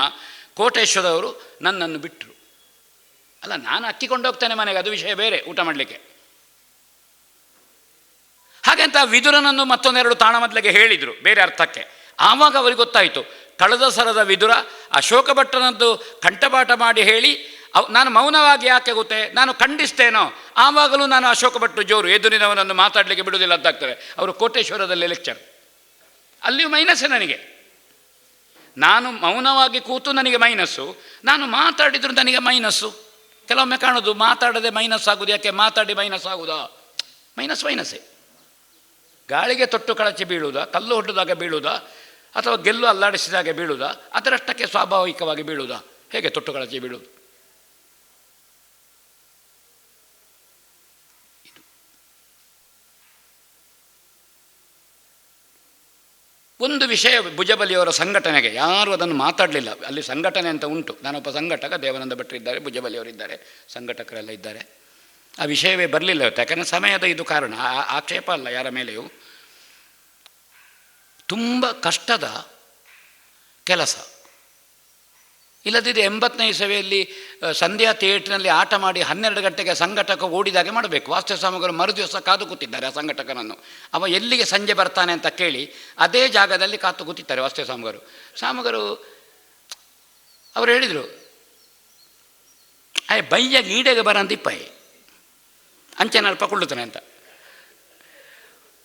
ಕೋಟೇಶ್ವರವರು ನನ್ನನ್ನು ಬಿಟ್ಟರು. ಅಲ್ಲ, ನಾನು ಅಕ್ಕಿಕೊಂಡು ಹೋಗ್ತೇನೆ ಮನೆಗೆ, ಅದು ವಿಷಯ ಬೇರೆ, ಊಟ ಮಾಡಲಿಕ್ಕೆ. ಹಾಗೆಂತ ವಿದುರನನ್ನು ಮತ್ತೊಂದೆರಡು ತಾಳಮದ್ದಲೆಗೆ ಹೇಳಿದರು ಬೇರೆ ಅರ್ಥಕ್ಕೆ. ಆವಾಗ ಅವರಿಗೆ ಗೊತ್ತಾಯಿತು, ಕಳೆದ ಸರದ ವಿದುರ ಅಶೋಕ ಭಟ್ಟನದ್ದು ಕಂಠಪಾಠ ಮಾಡಿ ಹೇಳಿ ನಾನು ಮೌನವಾಗಿ ಯಾಕೆ ಗೊತ್ತೇ, ನಾನು ಖಂಡಿಸ್ತೇನೋ, ಆವಾಗಲೂ ನಾನು ಅಶೋಕ ಭಟ್ಟು ಜೋರು, ಎದುರಿನವನನ್ನು ಮಾತಾಡಲಿಕ್ಕೆ ಬಿಡುವುದಿಲ್ಲ ಅಂತಾಗ್ತದೆ. ಅವರು ಕೋಟೇಶ್ವರದಲ್ಲಿ ಲೆಕ್ಚರ್, ಅಲ್ಲಿಯೂ ಮೈನಸ್ಸೇ ನನಗೆ. ನಾನು ಮೌನವಾಗಿ ಕೂತು ನನಗೆ ಮೈನಸ್ಸು, ನಾನು ಮಾತಾಡಿದ್ರು ನನಗೆ ಮೈನಸ್ಸು. ಕೆಲವೊಮ್ಮೆ ಕಾಣೋದು ಮಾತಾಡದೆ ಮೈನಸ್ ಆಗೋದು. ಯಾಕೆ ಮಾತಾಡಿ ಮೈನಸ್ ಆಗುವುದಾ? ಮೈನಸ್ಸೇ. ಗಾಳಿಗೆ ತೊಟ್ಟು ಕಳಚಿ ಬೀಳುವುದಾ, ಕಲ್ಲು ಹೊಡ್ಡಿದಾಗ ಬೀಳುವುದಾ, ಅಥವಾ ಗೆಲ್ಲು ಅಲ್ಲಾಡಿಸಿದಾಗ ಬೀಳುವುದಾ, ಅದರಷ್ಟಕ್ಕೆ ಸ್ವಾಭಾವಿಕವಾಗಿ ಬೀಳುವುದಾ? ಹೇಗೆ ತೊಟ್ಟು ಕಳಚಿ ಬೀಳುವುದು? ಒಂದು ವಿಷಯ, ಭುಜಬಲಿಯವರ ಸಂಘಟನೆಗೆ ಯಾರು ಅದನ್ನು ಮಾತಾಡಲಿಲ್ಲ. ಅಲ್ಲಿ ಸಂಘಟನೆ ಅಂತ ಉಂಟು, ನಾನೊಬ್ಬ ಸಂಘಟಕ, ದೇವಾನಂದ ಭಟ್ರಿದ್ದಾರೆ, ಭುಜಬಲಿಯವರಿದ್ದಾರೆ, ಸಂಘಟಕರೆಲ್ಲ ಇದ್ದಾರೆ. ಆ ವಿಷಯವೇ ಬರಲಿಲ್ಲ ಇವತ್ತು, ಯಾಕಂದರೆ ಸಮಯದ ಇದು ಕಾರಣ. ಆಕ್ಷೇಪ ಅಲ್ಲ ಯಾರ ಮೇಲೆಯೂ. ತುಂಬ ಕಷ್ಟದ ಕೆಲಸ. ಇಲ್ಲದಿದ್ದರೆ 80ನೇ ಇಸವಿಯಲ್ಲಿ ಸಂಧ್ಯಾ ಥಿಯೇಟ್ರಿನಲ್ಲಿ ಆಟ ಮಾಡಿ 12 ಗಂಟೆಗೆ ಸಂಘಟಕ ಓಡಿದಾಗೆ ಮಾಡಬೇಕು. ವಾಸ್ತುಸ್ವಾಮಿಗಳು ಮರುದಿವಸ ಕಾದು ಕೂತಿದ್ದಾರೆ ಆ ಸಂಘಟಕನನ್ನು. ಅವ ಎಲ್ಲಿಗೆ ಸಂಜೆ ಬರ್ತಾನೆ ಅಂತ ಕೇಳಿ ಅದೇ ಜಾಗದಲ್ಲಿ ಕಾತು ಕೂತಿದ್ದಾರೆ ವಾಸ್ತುಸ್ವಾಮಿಗಳು. ಸ್ವಾಮಿಗಳು ಅವರು ಹೇಳಿದರು, ಬೈಯಾಗಿ ಈಡೆಗೆ ಬರಂದಿಪ್ಪಾಯಿ ಅಂಚೆನ ಅಲ್ಪ ಕೊಳ್ಳುತ್ತಾನೆ ಅಂತ.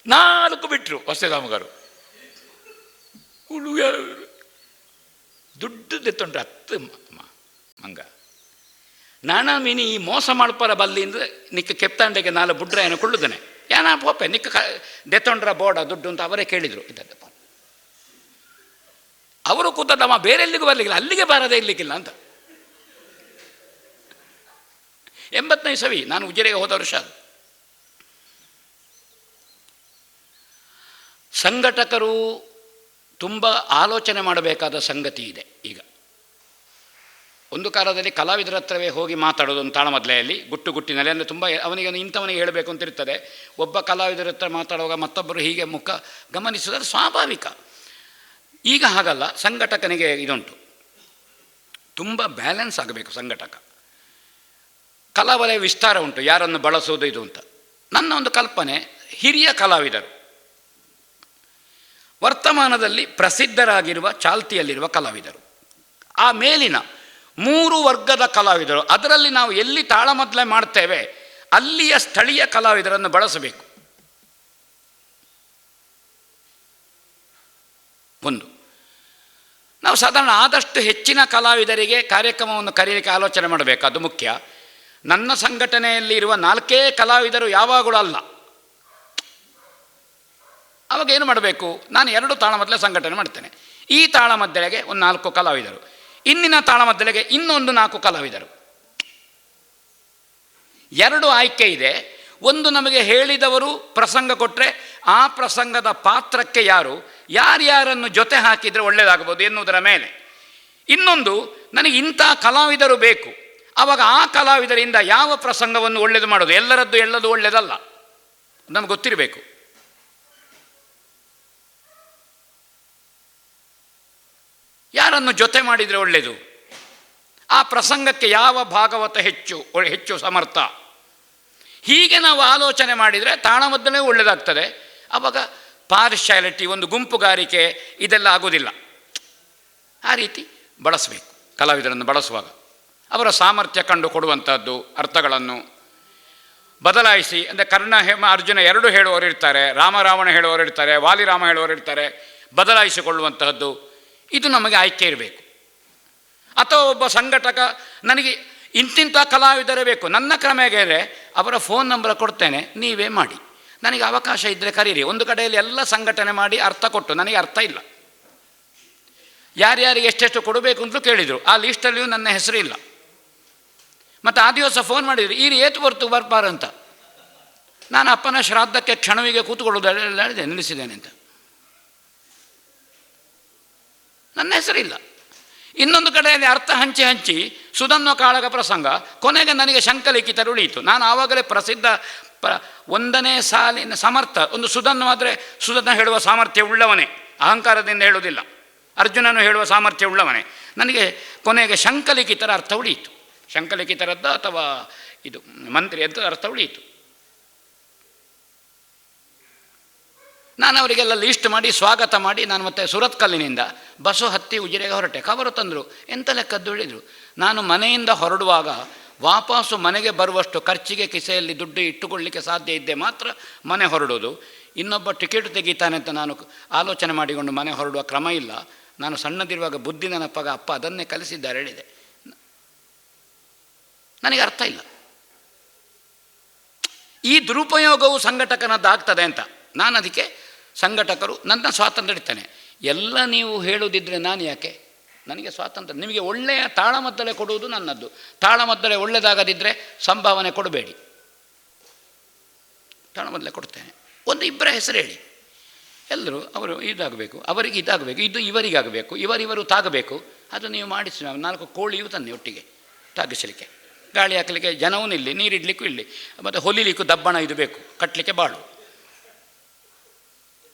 4 ಬಿಟ್ಟರು ವಾಸ್ತುಸ್ವಾಮಿಗಳು. ಹುಡುಗ ದುಡ್ಡು ದೆತ್ತೊಂಡ್ರೆ 10 ಮಂಗ ನಾನ ಮೀನಿ ಈ ಮೋಸ ಮಾಡ್ಪಾರ ಬಲ್ಲಿಂದ ನಿಕ್ಕ ಕೆಪ್ತಾಂಡೆಗೆ 4 ಬುಡ್ರ ಏನೋ ಕೊಳ್ಳುತ್ತಾನೆ. ಯಾನ ಪೋಪೆ ನಿಕ್ಕ ದೆತ್ತೊಂಡ್ರ ಬೋಡ ದುಡ್ಡು ಅಂತ ಅವರೇ ಕೇಳಿದರು. ಇದ್ದಪ್ಪ ಅವರು ಕೂತದ್ದಮ್ಮ ಬೇರೆ ಎಲ್ಲಿಗೂ ಬರಲಿಕ್ಕಿಲ್ಲ, ಅಲ್ಲಿಗೆ ಬಾರದೇ ಇರಲಿಕ್ಕಿಲ್ಲ ಅಂತ. 80ನೇ ಇಸವಿ, ನಾನು ಉಜಿರೆಗೆ ಹೋದ ವರ್ಷ. ಸಂಘಟಕರು ತುಂಬ ಆಲೋಚನೆ ಮಾಡಬೇಕಾದ ಸಂಗತಿ ಇದೆ. ಈಗ ಒಂದು ಕಾಲದಲ್ಲಿ ಕಲಾವಿದರ ಹತ್ರವೇ ಹೋಗಿ ಮಾತಾಡೋದು ಒಂದು ತಾಳಮದ್ದಲೆಯಲ್ಲಿ ಗುಟ್ಟಿನಲ್ಲಿ, ಅಂದರೆ ತುಂಬ ಅವನಿಗೆ ಇಂಥವನಿಗೆ ಹೇಳಬೇಕು ಅಂತ ಇರ್ತದೆ. ಒಬ್ಬ ಕಲಾವಿದರ ಹತ್ರ ಮಾತಾಡುವಾಗ ಮತ್ತೊಬ್ಬರು ಹೀಗೆ ಮುಖ ಗಮನಿಸೋದು ಸ್ವಾಭಾವಿಕ. ಈಗ ಹಾಗಲ್ಲ, ಸಂಘಟಕನಿಗೆ ಇದುಂಟು, ತುಂಬ ಬ್ಯಾಲೆನ್ಸ್ ಆಗಬೇಕು ಸಂಘಟಕ. ಕಲಾವಲಯ ವಿಸ್ತಾರ ಉಂಟು, ಯಾರನ್ನು ಬಳಸೋದು ಇದು ಅಂತ. ನನ್ನ ಒಂದು ಕಲ್ಪನೆ, ಹಿರಿಯ ಕಲಾವಿದರು, ವರ್ತಮಾನದಲ್ಲಿ ಪ್ರಸಿದ್ಧರಾಗಿರುವ ಚಾಲ್ತಿಯಲ್ಲಿರುವ ಕಲಾವಿದರು, ಆ ಮೇಲಿನ 3 ವರ್ಗದ ಕಲಾವಿದರು, ಅದರಲ್ಲಿ ನಾವು ಎಲ್ಲಿ ತಾಳಮದ್ದಲೆ ಮಾಡ್ತೇವೆ ಅಲ್ಲಿಯ ಸ್ಥಳೀಯ ಕಲಾವಿದರನ್ನು ಬಳಸಬೇಕು. ಒಂದು, ನಾವು ಸಾಧಾರಣ ಆದಷ್ಟು ಹೆಚ್ಚಿನ ಕಲಾವಿದರಿಗೆ ಕಾರ್ಯಕ್ರಮವನ್ನು ಕರೀಲಿಕ್ಕೆ ಆಲೋಚನೆ ಮಾಡಬೇಕು, ಅದು ಮುಖ್ಯ. ನನ್ನ ಸಂಘಟನೆಯಲ್ಲಿ ಇರುವ 4 ಕಲಾವಿದರು ಯಾವಾಗಲೂ ಅಲ್ಲ. ಅವಾಗ ಏನು ಮಾಡಬೇಕು, ನಾನು 2 ತಾಳಮದ್ದಲೆ ಸಂಘಟನೆ ಮಾಡ್ತೇನೆ. ಈ ತಾಳಮದ್ದಲೆಗೆ ಒಂದು 4 ಕಲಾವಿದರು, ಇನ್ನಿನ ತಾಳಮದ್ದಲೆಗೆ ಇನ್ನೊಂದು 4 ಕಲಾವಿದರು. 2 ಆಯ್ಕೆ ಇದೆ. ಒಂದು, ನಮಗೆ ಹೇಳಿದವರು ಪ್ರಸಂಗ ಕೊಟ್ಟರೆ ಆ ಪ್ರಸಂಗದ ಪಾತ್ರಕ್ಕೆ ಯಾರ್ಯಾರನ್ನು ಜೊತೆ ಹಾಕಿದರೆ ಒಳ್ಳೆಯದಾಗಬಹುದು ಎನ್ನುವುದರ ಮೇಲೆ. ಇನ್ನೊಂದು, ನನಗೆ ಇಂಥ ಕಲಾವಿದರು ಬೇಕು, ಆವಾಗ ಆ ಕಲಾವಿದರಿಂದ ಯಾವ ಪ್ರಸಂಗವನ್ನು ಒಳ್ಳೆಯದು ಮಾಡೋದು. ಎಲ್ಲದು ಒಳ್ಳೆಯದಲ್ಲ, ನಮ್ಗೆ ಗೊತ್ತಿರಬೇಕು. ಯಾರನ್ನು ಜೊತೆ ಮಾಡಿದರೆ ಒಳ್ಳೆಯದು, ಆ ಪ್ರಸಂಗಕ್ಕೆ ಯಾವ ಭಾಗವತ ಹೆಚ್ಚು ಸಮರ್ಥ, ಹೀಗೆ ನಾವು ಆಲೋಚನೆ ಮಾಡಿದರೆ ತಾಳಮದ್ದಲೆ ಒಳ್ಳೆಯದಾಗ್ತದೆ. ಆವಾಗ ಪಾರ್ಶಾಲಿಟಿ, ಒಂದು ಗುಂಪುಗಾರಿಕೆ ಇದೆಲ್ಲ ಆಗೋದಿಲ್ಲ. ಆ ರೀತಿ ಬಳಸಬೇಕು ಕಲಾವಿದರನ್ನು ಬಳಸುವಾಗ. ಅವರ ಸಾಮರ್ಥ್ಯ ಕಂಡು ಕೊಡುವಂಥದ್ದು, ಅರ್ಥಗಳನ್ನು ಬದಲಾಯಿಸಿ, ಅಂದರೆ ಕರ್ಣ ಅರ್ಜುನ 2 ಹೇಳುವವರು ಇರ್ತಾರೆ, ರಾಮ ಹೇಳುವವರು ಇರ್ತಾರೆ, ವಾಲಿರಾಮ ಹೇಳುವವರು ಇರ್ತಾರೆ, ಬದಲಾಯಿಸಿಕೊಳ್ಳುವಂತಹದ್ದು, ಇದು ನಮಗೆ ಆಯ್ಕೆ ಇರಬೇಕು. ಅಥವಾ ಒಬ್ಬ ಸಂಘಟಕ, ನನಗೆ ಇಂತಿಂಥ ಕಲಾವಿದರೇ ಬೇಕು, ನನ್ನ ಕ್ರಮೆಗೆ ಅವರ ಫೋನ್ ನಂಬರ್ ಕೊಡ್ತೇನೆ, ನೀವೇ ಮಾಡಿ, ನನಗೆ ಅವಕಾಶ ಇದ್ದರೆ ಕರೀರಿ. ಒಂದು ಕಡೆಯಲ್ಲಿ ಎಲ್ಲ ಸಂಘಟನೆ ಮಾಡಿ ಅರ್ಥ ಕೊಟ್ಟು ನನಗೆ ಅರ್ಥ ಇಲ್ಲ. ಯಾರ್ಯಾರಿಗೆ ಎಷ್ಟೆಷ್ಟು ಕೊಡಬೇಕು ಅಂತಲೂ ಕೇಳಿದರು, ಆ ಲೀಸ್ಟಲ್ಲಿಯೂ ನನ್ನ ಹೆಸರು ಇಲ್ಲ. ಮತ್ತು ಆ ದಿವಸ ಫೋನ್ ಮಾಡಿದರು, ಈ ಏತು ಬರ್ಬಾರಂತ. ನಾನು ಅಪ್ಪನ ಶ್ರಾದ್ದಕ್ಕೆ ಕ್ಷಣವಿಗೆ ಕೂತ್ಕೊಳ್ಳೋದೆಲ್ಲ ನಿಲ್ಲಿಸಿದ್ದೇನೆ ಅಂತ, ನನ್ನ ಹೆಸರಿಲ್ಲ. ಇನ್ನೊಂದು ಕಡೆಯಲ್ಲಿ ಅರ್ಥ ಹಂಚಿ ಸುಧನ್ವ ಕಾಳಗ ಪ್ರಸಂಗ, ಕೊನೆಗೆ ನನಗೆ ಶಂಕಲಿಖಿತರು ಉಳಿಯಿತು. ನಾನು ಆವಾಗಲೇ ಪ್ರಸಿದ್ಧ 1ನೇ ಸಾಲಿನ ಸಮರ್ಥ. ಒಂದು ಸುಧನ್ವಾದರೆ ಸುಧನ್ವ ಹೇಳುವ ಸಾಮರ್ಥ್ಯ ಉಳ್ಳವನೇ, ಅಹಂಕಾರದಿಂದ ಹೇಳುವುದಿಲ್ಲ. ಅರ್ಜುನನು ಹೇಳುವ ಸಾಮರ್ಥ್ಯ ಉಳ್ಳವನೇ. ನನಗೆ ಕೊನೆಗೆ ಶಂಕಲಿಖಿತರ ಅರ್ಥ ಉಳಿಯಿತು, ಶಂಕಲಿಖಿತರದ್ದು ಅಥವಾ ಇದು ಮಂತ್ರಿಯದ್ದು ಅರ್ಥ ಉಳಿಯಿತು. ನಾನು ಅವರಿಗೆಲ್ಲ ಲೀಸ್ಟ್ ಮಾಡಿ ಸ್ವಾಗತ ಮಾಡಿ, ನಾನು ಮತ್ತೆ ಸುರತ್ಕಲ್ಲಿನಿಂದ ಬಸ್ಸು ಹತ್ತಿ ಉಜಿರೆಗೆ ಹೊರಟೆ. ಕವರು ತಂದರು, ಎಂತ ಲೆಕ್ಕದ್ದು ಹೇಳಿದರು. ನಾನು ಮನೆಯಿಂದ ಹೊರಡುವಾಗ ವಾಪಸ್ಸು ಮನೆಗೆ ಬರುವಷ್ಟು ಖರ್ಚಿಗೆ ಕಿಸೆಯಲ್ಲಿ ದುಡ್ಡು ಇಟ್ಟುಕೊಳ್ಳಲಿಕ್ಕೆ ಸಾಧ್ಯ ಇದ್ದೆ ಮಾತ್ರ ಮನೆ ಹೊರಡೋದು. ಇನ್ನೊಬ್ಬ ಟಿಕೆಟ್ ತೆಗಿತಾನೆ ಅಂತ ನಾನು ಆಲೋಚನೆ ಮಾಡಿಕೊಂಡು ಮನೆ ಹೊರಡುವ ಕ್ರಮ ಇಲ್ಲ. ನಾನು ಸಣ್ಣದಿರುವಾಗ ಬುದ್ಧಿ ನೆನಪಾಗ ಅಪ್ಪ ಅದನ್ನೇ ಕಲಿಸಿದ್ದಾರೆ ಹೇಳಿದೆ. ನನಗೆ ಅರ್ಥ ಇಲ್ಲ, ಈ ದುರುಪಯೋಗವು ಸಂಘಟಕನದ್ದಾಗ್ತದೆ ಅಂತ. ನಾನು ಅದಕ್ಕೆ ಸಂಘಟಕರು ನನ್ನ ಸ್ವಾತಂತ್ರ್ಯ ಇಡ್ತೇನೆ. ಎಲ್ಲ ನೀವು ಹೇಳುವುದಿದ್ರೆ ನಾನು ಯಾಕೆ, ನನಗೆ ಸ್ವಾತಂತ್ರ್ಯ. ನಿಮಗೆ ಒಳ್ಳೆಯ ತಾಳಮದ್ದಲೆ ಕೊಡುವುದು ನನ್ನದ್ದು. ತಾಳಮದ್ದಲೆ ಒಳ್ಳೆಯದಾಗದಿದ್ದರೆ ಸಂಭಾವನೆ ಕೊಡಬೇಡಿ, ತಾಳಮದ್ದಲೆ ಕೊಡ್ತೇನೆ. 1-2 ಹೆಸರು ಹೇಳಿ, ಎಲ್ಲರೂ ಅವರು ಇದಾಗಬೇಕು, ಅವರಿಗೆ ಇದಾಗಬೇಕು, ಇದು ಇವರಿಗಾಗಬೇಕು, ಇವರಿವರು ತಾಗಬೇಕು. ಅದು ನೀವು ಮಾಡಿಸಿ. 4 ಕೋಳಿಯೂ ತನ್ನಿ ಒಟ್ಟಿಗೆ ತಾಗಿಸಲಿಕ್ಕೆ, ಗಾಳಿ ಹಾಕಲಿಕ್ಕೆ ಜನವೂ ಇಲ್ಲಿ, ನೀರಿಡಲಿಕ್ಕೂ ಇಲ್ಲಿ, ಮತ್ತು ಹೊಲಿಲಿಕ್ಕೂ ದಬ್ಬಣ ಇದು ಬೇಕು, ಕಟ್ಟಲಿಕ್ಕೆ ಬಾಳು.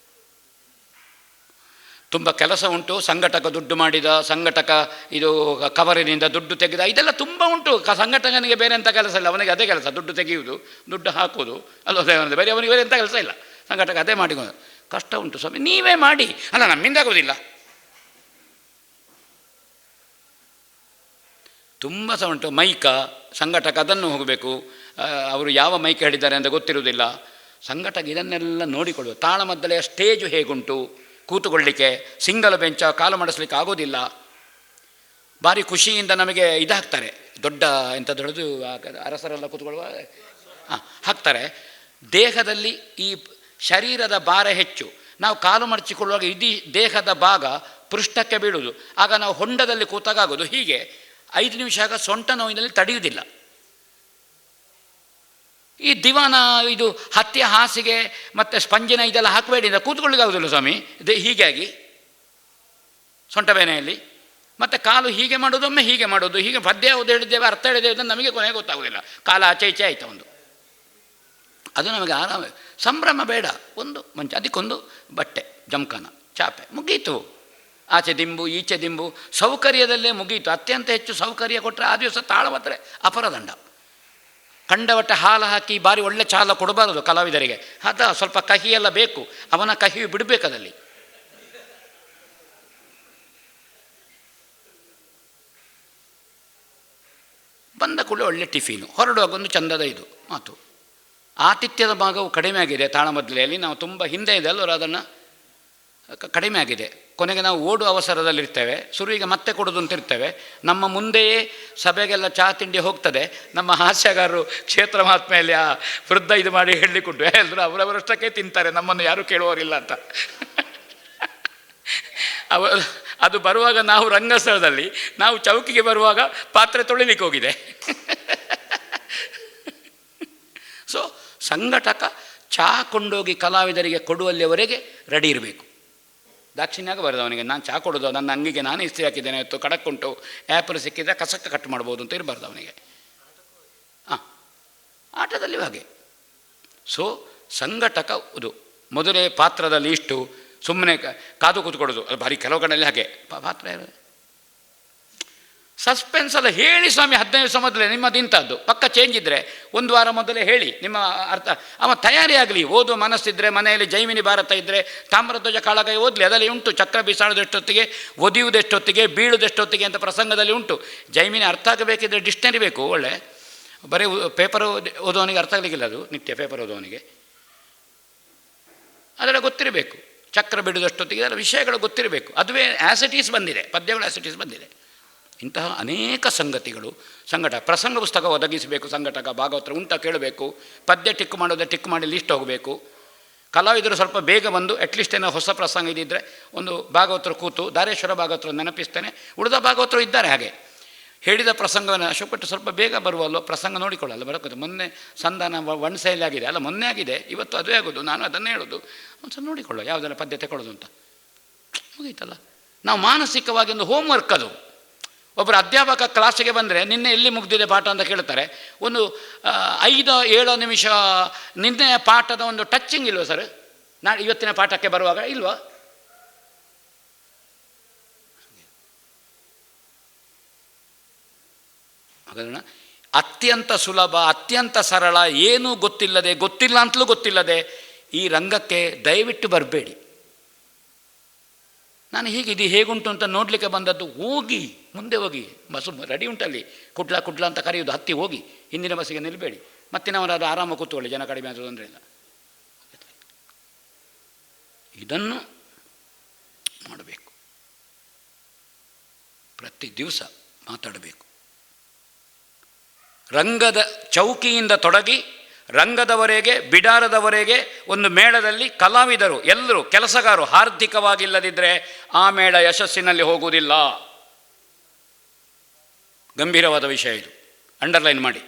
ತುಂಬ ಕೆಲಸ ಉಂಟು. ಸಂಘಟಕ ದುಡ್ಡು ಮಾಡಿದ, ಸಂಘಟಕ ಇದು ಕವರಿನಿಂದ ದುಡ್ಡು ತೆಗೆದ, ಇದೆಲ್ಲ ತುಂಬ ಉಂಟು. ಸಂಘಟಕನಿಗೆ ಬೇರೆ ಎಂಥ ಕೆಲಸ ಇಲ್ಲ, ಅವನಿಗೆ ಅದೇ ಕೆಲಸ, ದುಡ್ಡು ತೆಗೆಯುವುದು, ದುಡ್ಡು ಹಾಕುವುದು, ಅಲ್ಲೋದೇ ಬೇರೆ ಅವನಿಗೆ ಬೇರೆ ಎಂಥ ಕೆಲಸ ಇಲ್ಲ. ಸಂಘಟಕ ಅದೇ ಮಾಡಿಕೊಂಡು ಕಷ್ಟ ಉಂಟು ಸ್ವಾಮಿ, ನೀವೇ ಮಾಡಿ. ಅಲ್ಲ, ನಮ್ಮಿಂದ ಆಗೋದಿಲ್ಲ. ತುಂಬ ಸಹ ಉಂಟು. ಮೈಕ ಸಂಘಟಕ ಅದನ್ನು ಹೋಗಬೇಕು, ಅವರು ಯಾವ ಮೈಕ್ ಹೇಳಿದ್ದಾರೆ ಅಂತ ಗೊತ್ತಿರುವುದಿಲ್ಲ. ಸಂಘಟಕ ಇದನ್ನೆಲ್ಲ ನೋಡಿಕೊಳ್ಳುವ. ತಾಳಮದ್ದಲೆಯ ಸ್ಟೇಜು ಹೇಗುಂಟು, ಕೂತುಕೊಳ್ಳಲಿಕ್ಕೆ ಸಿಂಗಲ್ ಬೆಂಚ, ಕಾಲು ಮಾಡಿಸ್ಲಿಕ್ಕೆ ಆಗೋದಿಲ್ಲ. ಭಾರಿ ಖುಷಿಯಿಂದ ನಮಗೆ ಇದಾಗ್ತಾರೆ, ದೊಡ್ಡ ಎಂಥದ್ದು ಹೇಳೋದು, ಅರಸರೆಲ್ಲ ಕೂತ್ಕೊಳ್ಳುವ ಹಾಕ್ತಾರೆ. ದೇಹದಲ್ಲಿ ಈ ಶರೀರದ ಭಾರ ಹೆಚ್ಚು. ನಾವು ಕಾಲು ಮಡಚಿಕೊಳ್ಳುವಾಗ ಇಡೀ ದೇಹದ ಭಾಗ ಪೃಷ್ಠಕ್ಕೆ ಬೀಳುವುದು. ಆಗ ನಾವು ಹೊಂಡದಲ್ಲಿ ಕೂತಾಗ ಆಗೋದು. ಹೀಗೆ 5 ನಿಮಿಷ ಆಗ ಸೊಂಟ ನೋವಿನಲ್ಲಿ ತಡೆಯುವುದಿಲ್ಲ. ಈ ದಿವಾನ ಇದು ಹತ್ತಿಯ ಹಾಸಿಗೆ ಮತ್ತು ಸ್ಪಂಜಿನ ಇದೆಲ್ಲ ಹಾಕಬೇಡಿ, ಕೂತ್ಕೊಳ್ಳಿಕ್ಕೆ ಆಗೋದಿಲ್ಲ ಸ್ವಾಮಿ. ಇದು ಹೀಗಾಗಿ ಸೊಂಟ ಬೇನೆಯಲ್ಲಿ ಮತ್ತು ಕಾಲು ಹೀಗೆ ಮಾಡೋದೊಮ್ಮೆ ಹೀಗೆ ಮಾಡೋದು, ಹೀಗೆ ಪದ್ಯ ಯಾವುದು ಹೇಳಿದ್ದೇವೆ, ಅರ್ಥ ಹೇಳಿದ್ದೇವೆ ಅಂತ ನಮಗೆ ಕೊನೆಗೆ ಗೊತ್ತಾಗೋದಿಲ್ಲ. ಕಾಲ ಆಚೆ ಈಚೆ ಆಯಿತಾ ಒಂದು. ಅದು ನಮಗೆ ಆರಾಮ, ಸಂಭ್ರಮ ಬೇಡ. ಒಂದು ಮಂಚ, ಅದಕ್ಕೊಂದು ಬಟ್ಟೆ, ಜಮಖಾನ, ಚಾಪೆ, ಮುಗೀತು. ಆಚೆ ದಿಂಬು ಈಚೆ ದಿಂಬು, ಸೌಕರ್ಯದಲ್ಲೇ ಮುಗೀತು. ಅತ್ಯಂತ ಹೆಚ್ಚು ಸೌಕರ್ಯ ಕೊಟ್ಟರೆ ಆ ದಿವಸ ತಾಳವತ್ತರೆ ಅಪರದಂಡ. ಕಂಡವಟ್ಟೆ ಹಾಲು ಹಾಕಿ ಬಾರಿ ಒಳ್ಳೆ ಚಾಲ ಕೊಡಬಾರದು ಕಲಾವಿದರಿಗೆ. ಸ್ವಲ್ಪ ಕಹಿ ಎಲ್ಲ ಬೇಕು, ಅವನ ಕಹಿ ಬಿಡಬೇಕದಲ್ಲಿ. ಬಂದ ಕೂಡಲೇ ಒಳ್ಳೆ ಟಿಫಿನು, ಹೊರಡುವಾಗ ಒಂದು ಚಂದದ ಇದು ಮಾತು. ಆತಿಥ್ಯದ ಭಾಗವು ಕಡಿಮೆ ಆಗಿದೆ ತಾಳಮದ್ದಲೆಯಲ್ಲಿ. ನಾವು ತುಂಬ ಹಿಂದೆ ಇದೆ ಅಲ್ಲವರು, ಅದನ್ನು ಕಡಿಮೆ ಆಗಿದೆ. ಕೊನೆಗೆ ನಾವು ಓಡುವ ಅವಸರದಲ್ಲಿರ್ತೇವೆ, ಶುರುವಿಗೆ ಮತ್ತೆ ಕೊಡೋದು ಅಂತಿರ್ತೇವೆ. ನಮ್ಮ ಮುಂದೆಯೇ ಸಭೆಗೆಲ್ಲ ಚಹಾ ತಿಂಡಿ ಹೋಗ್ತದೆ. ನಮ್ಮ ಹಾಸ್ಯಗಾರರು ಕ್ಷೇತ್ರ ಮಹಾತ್ಮೆಯಲ್ಲಿ ಆ ವೃದ್ಧ ಇದು ಮಾಡಿ ಹೇಳಲಿಕ್ಕುಂಟು, ಎಲ್ಲರೂ ಅವರವರಷ್ಟಕ್ಕೆ ತಿಂತಾರೆ, ನಮ್ಮನ್ನು ಯಾರೂ ಕೇಳುವವರಿಲ್ಲ ಅಂತ. ಅದು ಬರುವಾಗ ನಾವು ರಂಗಸ್ಥಳದಲ್ಲಿ, ನಾವು ಚೌಕಿಗೆ ಬರುವಾಗ ಪಾತ್ರೆ ತೊಳಿಲಿಕ್ಕೆ ಹೋಗಿದೆ. ಸೊ ಸಂಘಟಕ ಚಹಾ ಕೊಂಡೋಗಿ ಕಲಾವಿದರಿಗೆ ಕೊಡುವಲ್ಲಿವರೆಗೆ ರೆಡಿ ಇರಬೇಕು. ದಾಕ್ಷಿಣ್ಯಾಗ ಬರೋದು ಅವನಿಗೆ, ನಾನು ಚಹಾ ಕೊಡೋದು, ನನ್ನ ಅಂಗಿಗೆ ನಾನೇ ಇಸ್ತ್ರಿ ಹಾಕಿದ್ದೇನೆ, ಇವತ್ತು ಕಡಕ್ಕುಂಟು, ಆ್ಯಪಲ್ ಸಿಕ್ಕಿದ್ರೆ ಕಸಕ್ಕೆ ಕಟ್ ಮಾಡ್ಬೋದು ಅಂತ ಇರಬಾರ್ದು ಅವನಿಗೆ. ಆಟದಲ್ಲಿ ಹಾಗೆ. ಸೊ ಸಂಘಟಕ ಇದು ಮೊದಲೇ ಪಾತ್ರದಲ್ಲಿ ಇಷ್ಟು ಸುಮ್ಮನೆ ಕಾದು ಕೂತ್ಕೊಡೋದು, ಅದು ಭಾರಿ ಕೆಲವು ಕಡೆಯಲ್ಲಿ ಹಾಗೆ. ಪಾತ್ರ ಯಾರು ಸಸ್ಪೆನ್ಸ್ ಎಲ್ಲ ಹೇಳಿ ಸ್ವಾಮಿ, 15 ದಿವಸ ಮೊದಲೇ ನಿಮ್ಮದು ಇಂಥದ್ದು ಪಕ್ಕ ಚೇಂಜ್ ಇದ್ದರೆ 1 ವಾರ ಮೊದಲೇ ಹೇಳಿ ನಿಮ್ಮ ಅರ್ಥ. ಅವ ತಯಾರಿ ಆಗಲಿ. ಓದುವ ಮನಸ್ಸಿದ್ರೆ ಮನೆಯಲ್ಲಿ ಜೈಮಿನಿ ಭಾರತ ಇದ್ದರೆ ತಾಮ್ರಧ್ವಜ ಕಾಳಗೈ ಓದಲಿ, ಅದರಲ್ಲಿ ಉಂಟು. ಚಕ್ರ ಬೀಸಾಡೋದೆಷ್ಟೊತ್ತಿಗೆ, ಒದಿಯುವುದೆಷ್ಟೊತ್ತಿಗೆ, ಬೀಳುವುದೆಷ್ಟೊತ್ತಿಗೆ ಅಂತ ಪ್ರಸಂಗದಲ್ಲಿ ಉಂಟು. ಜೈಮಿನಿ ಅರ್ಥ ಆಗಬೇಕಿದ್ರೆ ಡಿಕ್ಷನರಿ ಬೇಕು ಒಳ್ಳೆ. ಬರೀ ಪೇಪರ್ ಓದೋನಿಗೆ ಅರ್ಥ ಆಗಲಿಕ್ಕಿಲ್ಲ ಅದು, ನಿತ್ಯ ಪೇಪರ್ ಓದೋನಿಗೆ ಅದೆಲ್ಲ ಗೊತ್ತಿರಬೇಕು. ಚಕ್ರ ಬಿಡುವುದಷ್ಟೊತ್ತಿಗೆ ಅದರ ವಿಷಯಗಳು ಗೊತ್ತಿರಬೇಕು. ಅದುವೇ ಆ್ಯಸಿಟೀಸ್ ಬಂದಿದೆ, ಪದ್ಯಗಳು ಆ್ಯಸಿಟೀಸ್ ಬಂದಿದೆ. ಇಂತಹ ಅನೇಕ ಸಂಗತಿಗಳು ಸಂಘಟಕ. ಪ್ರಸಂಗ ಪುಸ್ತಕ ಒದಗಿಸಬೇಕು ಸಂಘಟಕ. ಭಾಗವತರ ಉಂಟ ಕೇಳಬೇಕು, ಪದ್ಯ ಟಿಕ್ ಮಾಡೋದೇ ಟಿಕ್ ಮಾಡಿ ಲಿಸ್ಟ್ ಹೋಗಬೇಕು. ಕಲಾವಿದರು ಸ್ವಲ್ಪ ಬೇಗ ಬಂದು ಅಟ್ಲೀಸ್ಟ್ ಏನೋ ಹೊಸ ಪ್ರಸಂಗ ಇದ್ದಿದ್ದರೆ ಒಂದು ಭಾಗವತರು ಕೂತು, ದಾರೇಶ್ವರ ಭಾಗವತರು ನೆನಪಿಸ್ತೇನೆ, ಉಳಿದ ಭಾಗವತರು ಇದ್ದಾರೆ ಹಾಗೆ. ಹೇಳಿದ ಪ್ರಸಂಗವನ್ನು ಅಶೋಕಟ್ಟು ಸ್ವಲ್ಪ ಬೇಗ ಬರುವಲ್ಲೋ, ಪ್ರಸಂಗ ನೋಡಿಕೊಳ್ಳಲ್ಲ ಬರೋದು. ಮೊನ್ನೆ ಸಂಧಾನ ಒಣಸೆಯಲ್ಲಿ ಆಗಿದೆ ಅಲ್ಲ, ಮೊನ್ನೆ ಆಗಿದೆ, ಇವತ್ತು ಅದುವೇ ಆಗೋದು. ನಾನು ಅದನ್ನೇ ಹೇಳೋದು, ಒಂದು ಸಲ ನೋಡಿಕೊಳ್ಳೋ ಯಾವುದೆಲ್ಲ ಪದ್ಯ ತಗೊಳ್ಳೋದು ಅಂತ. ಮುಗೀತಲ್ಲ. ನಾವು ಮಾನಸಿಕವಾಗಿ ಒಂದು ಹೋಮ್ವರ್ಕ್ ಅದು. ಒಬ್ಬರು ಅಧ್ಯಾಪಕ ಕ್ಲಾಸಿಗೆ ಬಂದರೆ ನಿನ್ನೆ ಎಲ್ಲಿ ಮುಗ್ದಿದೆ ಪಾಠ ಅಂತ ಕೇಳ್ತಾರೆ. ಒಂದು 5-7 ನಿಮಿಷ ನಿನ್ನೆ ಪಾಠದ ಒಂದು ಟಚ್ಚಿಂಗ್ ಇಲ್ವ ಸರ್? ಇವತ್ತಿನ ಪಾಠಕ್ಕೆ ಬರುವಾಗ ಇಲ್ವಾ? ಹಾಗಾದ್ರೆ ಅತ್ಯಂತ ಸುಲಭ, ಅತ್ಯಂತ ಸರಳ, ಏನೂ ಗೊತ್ತಿಲ್ಲ ಅಂತಲೂ ಗೊತ್ತಿಲ್ಲದೆ ಈ ರಂಗಕ್ಕೆ ದಯವಿಟ್ಟು ಬರಬೇಡಿ. ನಾನು ಹೀಗಿದೆ ಹೇಗುಂಟು ಅಂತ ನೋಡಲಿಕ್ಕೆ ಬಂದದ್ದು. ಹೋಗಿ ಮುಂದೆ ಹೋಗಿ, ಬಸ್ಸು ರೆಡಿ ಉಂಟಲ್ಲಿ, ಕುಡ್ಲ ಅಂತ ಕರೆಯೋದು, ಹತ್ತಿ ಹೋಗಿ ಹಿಂದಿನ ಬಸ್ಸಿಗೆ ನಿಲ್ಲಬೇಡಿ. ಮತ್ತಿನವರಾದ ಆರಾಮ ಕೂತ್ಕೊಳ್ಳಿ, ಜನ ಕಡಿಮೆ ಆದರೂ ತೊಂದರೆ ಇಲ್ಲ. ಇದನ್ನು ಮಾಡಬೇಕು. ಪ್ರತಿ ದಿವಸ ಮಾತಾಡಬೇಕು. ರಂಗದ ಚೌಕಿಯಿಂದ ತೊಡಗಿ ರಂಗದವರೆಗೆ, ಬಿಡಾರದವರೆಗೆ ಒಂದು ಮೇಳದಲ್ಲಿ ಕಲಾವಿದರು ಎಲ್ಲರೂ ಕೆಲಸಗಾರರು ಹಾರ್ದಿಕವಾಗಿಲ್ಲದಿದ್ದರೆ ಆ ಮೇಳ ಯಶಸ್ಸಿನಲ್ಲಿ ಹೋಗುವುದಿಲ್ಲ. ಗಂಭೀರವಾದ ವಿಷಯ ಇದು, ಅಂಡರ್ಲೈನ್ ಮಾಡಿ.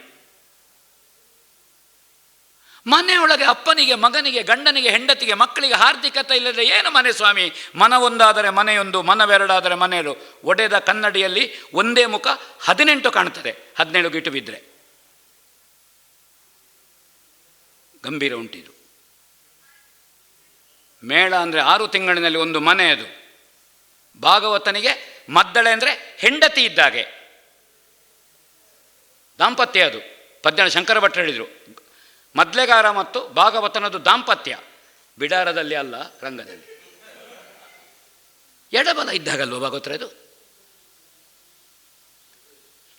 ಮನೆಯೊಳಗೆ ಅಪ್ಪನಿಗೆ, ಮಗನಿಗೆ, ಗಂಡನಿಗೆ, ಹೆಂಡತಿಗೆ, ಮಕ್ಕಳಿಗೆ ಹಾರ್ದಿಕತೆ ಇಲ್ಲದೆ ಏನು ಮನೆ ಸ್ವಾಮಿ? ಮನ ಒಂದಾದರೆ ಮನೆಯೊಂದು, ಮನವೆರಡಾದರೆ ಮನೆಯರು. ಒಡೆದ ಕನ್ನಡಿಯಲ್ಲಿ ಒಂದೇ ಮುಖ 18 ಕಾಣ್ತದೆ, 17 ಗಿಟು ಬಿದ್ದರೆ. ಗಂಭೀರ ಉಂಟಿದು. ಮೇಳ ಅಂದರೆ 6 ತಿಂಗಳಿನಲ್ಲಿ ಒಂದು ಮನೆ ಅದು. ಭಾಗವತನಿಗೆ ಮದ್ದಳೆ ಅಂದರೆ ಹೆಂಡತಿ ಇದ್ದಾಗೆ, ದಾಂಪತ್ಯ ಅದು. ಪದ್ಯಣ ಶಂಕರ ಭಟ್ರು ಹೇಳಿದರು, ಮದ್ಲೆಗಾರ ಮತ್ತು ಭಾಗವತನದು ದಾಂಪತ್ಯ. ಬಿಡಾರದಲ್ಲಿ ಅಲ್ಲ, ರಂಗದಲ್ಲಿ. ಎಡಬಲ ಇದ್ದಾಗಲ್ವ ಭಾಗವತರ ಇದು.